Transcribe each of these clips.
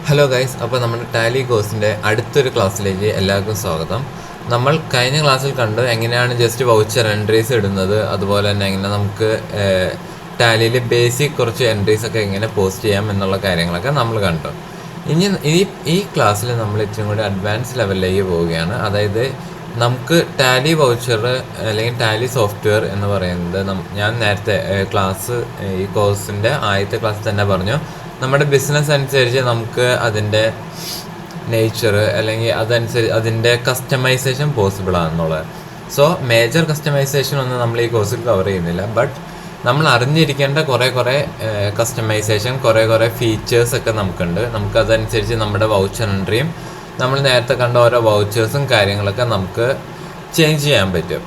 Hello guys, അപ്പോൾ നമ്മുടെ Tally കോഴ്സിൻ്റെ അടുത്തൊരു ക്ലാസ്സിലേക്ക് എല്ലാവർക്കും സ്വാഗതം. നമ്മൾ കഴിഞ്ഞ ക്ലാസ്സിൽ കണ്ടു എങ്ങനെയാണ് ജസ്റ്റ് വൗച്ചർ എൻട്രീസ് ഇടുന്നത്, അതുപോലെ തന്നെ എങ്ങനെ നമുക്ക് ടാലിയിൽ ബേസിക് കുറച്ച് എൻട്രീസ് ഒക്കെ എങ്ങനെ പോസ്റ്റ് ചെയ്യാം എന്നുള്ള കാര്യങ്ങളൊക്കെ നമ്മൾ കണ്ടു. ഇനി ഈ ക്ലാസ്സിൽ നമ്മൾ ഇച്ചിരി കൂടി അഡ്വാൻസ് ലെവലിലേക്ക് പോവുകയാണ്. അതായത് നമുക്ക് ടാലി വൗച്ചർ അല്ലെങ്കിൽ ടാലി സോഫ്റ്റ്വെയർ എന്ന് പറയുന്നത് ഞാൻ നേരത്തെ ഈ കോഴ്സിൻ്റെ ആദ്യത്തെ ക്ലാസ് തന്നെ പറഞ്ഞു, നമ്മുടെ ബിസിനസ് അനുസരിച്ച് നമുക്ക് അതിൻ്റെ നേച്ചർ അല്ലെങ്കിൽ അതിൻ്റെ കസ്റ്റമൈസേഷൻ പോസിബിൾ ആണെന്നുള്ളത്. സോ മേജർ കസ്റ്റമൈസേഷൻ ഒന്നും നമ്മൾ ഈ കോഴ്സിൽ കവർ ചെയ്യുന്നില്ല. ബട്ട് നമ്മൾ അറിഞ്ഞിരിക്കേണ്ട കുറേ കസ്റ്റമൈസേഷൻ, കുറേ ഫീച്ചേഴ്സൊക്കെ നമുക്കുണ്ട്. നമുക്കതനുസരിച്ച് നമ്മുടെ വൗച്ചർ എൻട്രിയും നമ്മൾ നേരത്തെ കണ്ട ഓരോ വൗച്ചേഴ്സും കാര്യങ്ങളൊക്കെ നമുക്ക് ചേഞ്ച് ചെയ്യാൻ പറ്റും.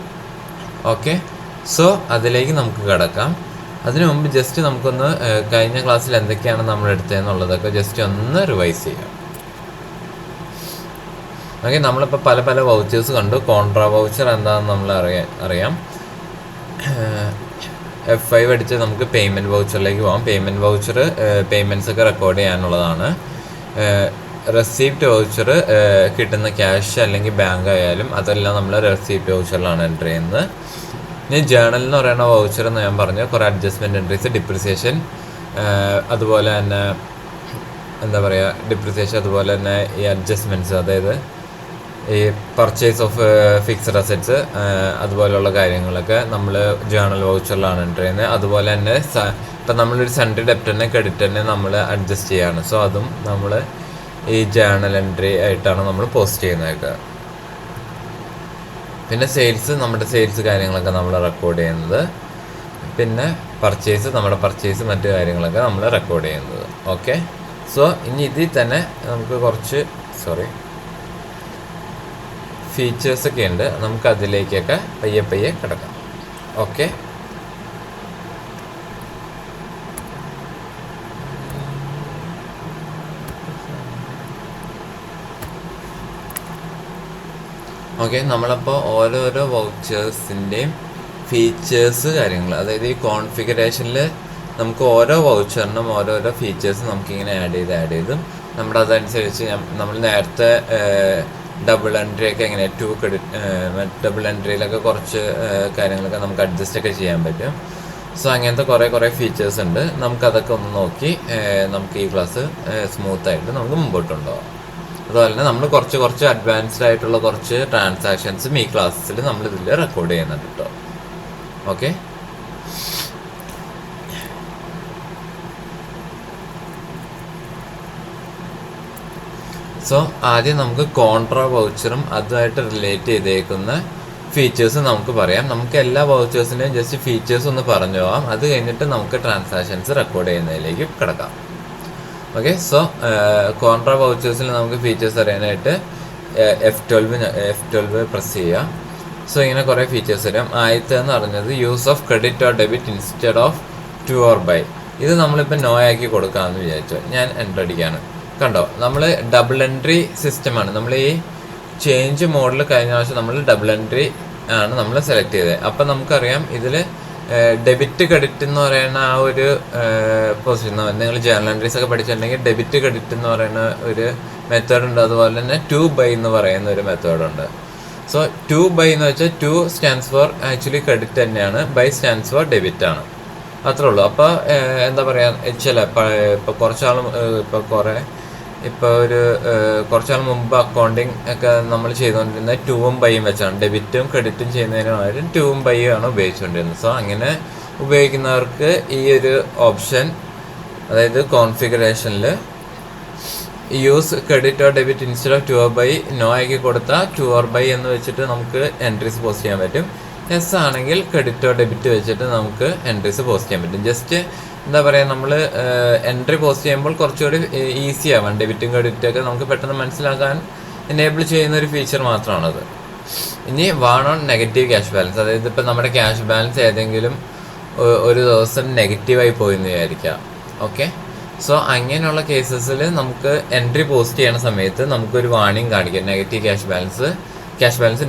ഓക്കെ, സോ അതിലേക്ക് നമുക്ക് കിടക്കാം. അതിനു മുമ്പ് ജസ്റ്റ് നമുക്കൊന്ന് കഴിഞ്ഞ ക്ലാസ്സിൽ എന്തൊക്കെയാണ് നമ്മൾ എടുത്തതെന്നുള്ളതൊക്കെ ജസ്റ്റ് ഒന്ന് റിവൈസ് ചെയ്യാം. ഓക്കെ, നമ്മളിപ്പോൾ പല വൗച്ചേഴ്സ് കണ്ടു. കോൺട്രാ വൗച്ചർ എന്താണെന്ന് നമ്മൾ അറിയാം. F5 അടിച്ച് നമുക്ക് പേയ്മെൻറ്റ് വൗച്ചറിലേക്ക് പോകാം. പേയ്മെൻറ്റ് വൗച്ചർ പേയ്മെൻറ്റ്സ് ഒക്കെ റെക്കോർഡ് ചെയ്യാനുള്ളതാണ്. റെസിപ്റ്റ് വൗച്ചർ കിട്ടുന്ന ക്യാഷ് അല്ലെങ്കിൽ ബാങ്ക് ആയാലും അതെല്ലാം നമ്മൾ റെസിപ്റ്റ് വൗച്ചറിലാണ് എൻ്റർ ചെയ്യുന്നത്. ഇനി ജേണൽ എന്ന് പറയുന്ന വൗച്ചർ എന്ന് ഞാൻ പറഞ്ഞു, കുറേ അഡ്ജസ്റ്റ്മെൻറ്റ് എൻട്രീസ്, ഡിപ്രിസിയേഷൻ, അതുപോലെ തന്നെ ഡിപ്രിസിയേഷൻ, അതുപോലെ തന്നെ ഈ അഡ്ജസ്റ്റ്മെൻറ്റ്സ്, അതായത് ഈ പർച്ചേസ് ഓഫ് ഫിക്സഡ് അസറ്റ്സ്, അതുപോലെയുള്ള കാര്യങ്ങളൊക്കെ നമ്മൾ ജേണൽ വൗച്ചറിലാണ് എൻ്റർ ചെയ്യുന്നത്. അതുപോലെ തന്നെ ഇപ്പം നമ്മളൊരു സൺഡേ ഡെപ്റ്ററിനെ ക്രെഡിറ്ററിനെ നമ്മൾ അഡ്ജസ്റ്റ് ചെയ്യാണ്. സോ അതും നമ്മൾ ഈ ജേണൽ എൻട്രി ആയിട്ടാണ് നമ്മൾ പോസ്റ്റ് ചെയ്യുന്നതൊക്കെ. പിന്നെ നമ്മുടെ സെയിൽസ് കാര്യങ്ങളൊക്കെ നമ്മൾ റെക്കോർഡ് ചെയ്യുന്നത്. പിന്നെ നമ്മുടെ പർച്ചേസ് മറ്റു കാര്യങ്ങളൊക്കെ നമ്മൾ റെക്കോർഡ് ചെയ്യുന്നത്. ഓക്കെ, സോ ഇനി ഇതിൽ തന്നെ നമുക്ക് കുറച്ച് ഫീച്ചേഴ്സൊക്കെ ഉണ്ട്. നമുക്ക് അതിലേക്കൊക്കെ പയ്യെ കിടക്കാം. ഓക്കെ, നമ്മളപ്പോൾ ഓരോരോ വൗച്ചേഴ്സിൻ്റെയും ഫീച്ചേഴ്സ് കാര്യങ്ങൾ, അതായത് ഈ കോൺഫിഗറേഷനിൽ നമുക്ക് ഓരോ വൗച്ചറിനും ഓരോരോ ഫീച്ചേഴ്സ് നമുക്കിങ്ങനെ ആഡ് ചെയ്ത് നമ്മുടെ അതനുസരിച്ച് നമ്മൾ നേരത്തെ ഡബിൾ എൻട്രി ഒക്കെ എങ്ങനെ ഡബിൾ എൻട്രിയിലൊക്കെ കുറച്ച് കാര്യങ്ങളൊക്കെ നമുക്ക് അഡ്ജസ്റ്റ് ഒക്കെ ചെയ്യാൻ പറ്റും. സോ അങ്ങനത്തെ കുറേ ഫീച്ചേഴ്സ് ഉണ്ട്. നമുക്കതൊക്കെ ഒന്ന് നോക്കി നമുക്ക് ഈ ക്ലാസ് സ്മൂത്തായിട്ട് നമുക്ക് മുമ്പോട്ടുണ്ടാവാം. അതുപോലെ തന്നെ നമ്മൾ കുറച്ച് അഡ്വാൻസ്ഡ് ആയിട്ടുള്ള കുറച്ച് ട്രാൻസാക്ഷൻസും ഈ ക്ലാസ്സിൽ നമ്മൾ ഇതിൽ റെക്കോർഡ് ചെയ്യുന്നുണ്ട് കേട്ടോ. ഓക്കെ, സോ ആദ്യം നമുക്ക് കോൺട്രാ വൗച്ചറും അതുമായിട്ട് റിലേറ്റ് ചെയ്തേക്കുന്ന ഫീച്ചേഴ്സ് നമുക്ക് പറയാം. നമുക്ക് എല്ലാ വൗച്ചേഴ്സിൻ്റെയും ജസ്റ്റ് ഫീച്ചേഴ്സ് ഒന്ന് പറഞ്ഞു പോകാം. അത് കഴിഞ്ഞിട്ട് നമുക്ക് ട്രാൻസാക്ഷൻസ് റെക്കോർഡ് ചെയ്യുന്നതിലേക്ക് കിടക്കാം. ഓക്കെ, സോ കോൺട്രാ വൗച്ചേഴ്സിൽ നമുക്ക് ഫീച്ചേഴ്സ് അറിയാനായിട്ട് F12 പ്രസ് ചെയ്യുക. സോ ഇങ്ങനെ കുറേ ഫീച്ചേഴ്സ് വരും. ആദ്യത്തേന്ന് പറഞ്ഞത് use of credit or debit instead of to or by. ഇത് നമ്മളിപ്പോൾ നോ ആക്കി കൊടുക്കാമെന്ന് വിചാരിച്ചു. ഞാൻ എൻ്റർ അടിക്കുകയാണ്. കണ്ടോ, നമ്മൾ ഡബിൾ എൻട്രി സിസ്റ്റമാണ്. നമ്മൾ ഈ ചേഞ്ച് മോഡിൽ കഴിഞ്ഞ പ്രാവശ്യം നമ്മൾ ഡബിൾ എൻട്രി ആണ് നമ്മൾ സെലക്ട് ചെയ്തത്. അപ്പം നമുക്കറിയാം ഇതിൽ ഡെബിറ്റ് ക്രെഡിറ്റ് എന്ന് പറയുന്ന ആ ഒരു പൊസിഷൻ, നിങ്ങൾ ജേണൽ എൻട്രീസ് ഒക്കെ പഠിച്ചിട്ടുണ്ടെങ്കിൽ ഡെബിറ്റ് ക്രെഡിറ്റ് എന്ന് പറയുന്ന ഒരു മെത്തേഡ് ഉണ്ട്. അതുപോലെ തന്നെ ടു ബൈ എന്ന് പറയുന്ന ഒരു മെത്തേഡുണ്ട്. സോ ടു ബൈ എന്ന് വെച്ചാൽ to stands for actually credit തന്നെയാണ്, ബൈ സ്റ്റാൻഡ്സ് ഫോർ ഡെബിറ്റ് ആണ്. അത്രേ ഉള്ളൂ. അപ്പോൾ എന്താ പറയുക, കുറച്ചാൾ മുമ്പ് അക്കൗണ്ടിങ് ഒക്കെ നമ്മൾ ചെയ്തുകൊണ്ടിരുന്നത് ടൂവും ബൈയും വെച്ചാണ്. ഡെബിറ്റും ക്രെഡിറ്റും ചെയ്യുന്നതിനുമായിട്ട് ടൂവും ബൈയും ആണ് ഉപയോഗിച്ചുകൊണ്ടിരുന്നത്. സോ അങ്ങനെ ഉപയോഗിക്കുന്നവർക്ക് ഈ ഒരു ഓപ്ഷൻ, അതായത് കോൺഫിഗറേഷനിൽ use credit or debit instead of to or by no ആക്കി കൊടുത്താൽ ടു ഓർ ബൈ എന്ന് വെച്ചിട്ട് നമുക്ക് എൻട്രീസ് പോസ്റ്റ് ചെയ്യാൻ പറ്റും. എസ് ആണെങ്കിൽ ക്രെഡിറ്റ് ഓർ ഡെബിറ്റ് വെച്ചിട്ട് നമുക്ക് എൻട്രീസ് പോസ്റ്റ് ചെയ്യാൻ പറ്റും. ജസ്റ്റ് എന്താ പറയുക, നമ്മൾ എൻട്രി പോസ്റ്റ് ചെയ്യുമ്പോൾ കുറച്ചുകൂടി ഈസി ആവാൻ, ഡെബിറ്റും ക്രെഡിറ്റൊക്കെ നമുക്ക് പെട്ടെന്ന് മനസ്സിലാക്കാൻ എനേബിൾ ചെയ്യുന്ന ഒരു ഫീച്ചർ മാത്രമാണത്. ഇനി ഓൺ നെഗറ്റീവ് ക്യാഷ് ബാലൻസ്, അതായത് ഇപ്പം നമ്മുടെ ക്യാഷ് ബാലൻസ് ഏതെങ്കിലും ഒരു ദിവസം നെഗറ്റീവായി പോയെന്ന് വിചാരിക്കാം. ഓക്കെ, സോ അങ്ങനെയുള്ള കേസസിൽ നമുക്ക് എൻട്രി പോസ്റ്റ് ചെയ്യുന്ന സമയത്ത് നമുക്കൊരു വാർണിംഗ് കാണിക്കാം, നെഗറ്റീവ് ക്യാഷ് ബാലൻസ്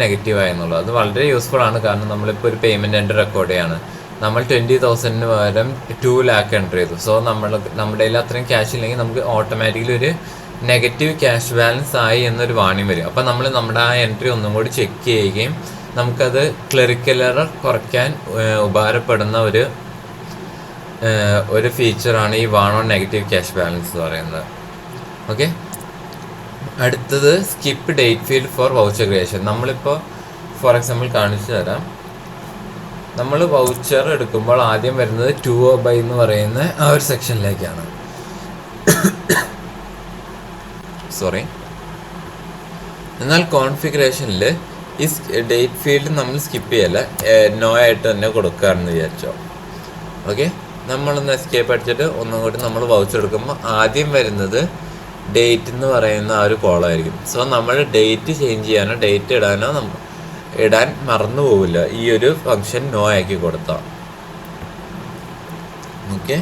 നെഗറ്റീവായെന്നുള്ളത്. അത് വളരെ യൂസ്ഫുൾ ആണ്. കാരണം നമ്മളിപ്പോൾ ഒരു പേയ്മെൻറ്റ് എൻട്രി റെക്കോർഡ് ചെയ്യാണ്, നമ്മൾ 20,000 പകരം 2 lakh എൻ്റർ ചെയ്തു. സോ നമ്മുടെ കയ്യിൽ അത്രയും ക്യാഷ് ഇല്ലെങ്കിൽ നമുക്ക് ഓട്ടോമാറ്റിക്കലി ഒരു നെഗറ്റീവ് ക്യാഷ് ബാലൻസ് ആയി എന്നൊരു വാണിംഗ് വരും. അപ്പോൾ നമ്മൾ നമ്മുടെ ആ എൻട്രി ഒന്നും കൂടി ചെക്ക് ചെയ്യുകയും നമുക്കത് ക്ലറിക്കൽ എറർ കുറയ്ക്കാൻ ഉപകാരപ്പെടുന്ന ഒരു ഫീച്ചറാണ് ഈ warn on negative cash balance എന്ന് പറയുന്നത്. ഓക്കെ, അടുത്തത് skip date field four voucher creation. നമ്മളിപ്പോൾ ഫോർ എക്സാമ്പിൾ കാണിച്ചു തരാം. നമ്മൾ വൗച്ചർ എടുക്കുമ്പോൾ ആദ്യം വരുന്നത് ടു ഓ ബൈ എന്ന് പറയുന്ന ആ ഒരു സെക്ഷനിലേക്കാണ്. സോറി. എന്നാൽ കോൺഫിഗറേഷനിൽ ഈ ഡേറ്റ് ഫീൽഡ് നമ്മൾ സ്കിപ്പ് ചെയ്യല്ല, നോ ആയിട്ട് തന്നെ കൊടുക്കുകയാണെന്ന് വിചാരിച്ചോ. ഓക്കെ, നമ്മളൊന്ന് എസ്കേപ്പ് അടിച്ചിട്ട് ഒന്നും കൂടി നമ്മൾ വൗച്ചർ എടുക്കുമ്പോൾ ആദ്യം വരുന്നത് ഡേറ്റ് എന്ന് പറയുന്ന ആ ഒരു കോളമായിരിക്കും. സോ നമ്മൾ ഡേറ്റ് ചേഞ്ച് ചെയ്യാനോ ഡേറ്റ് ഇടാനോ ഇടാൻ മറന്നു പോവില്ല ഈ ഒരു ഫംഗ്ഷൻ നോ ആക്കി കൊടുത്താൽ. ഓക്കെ,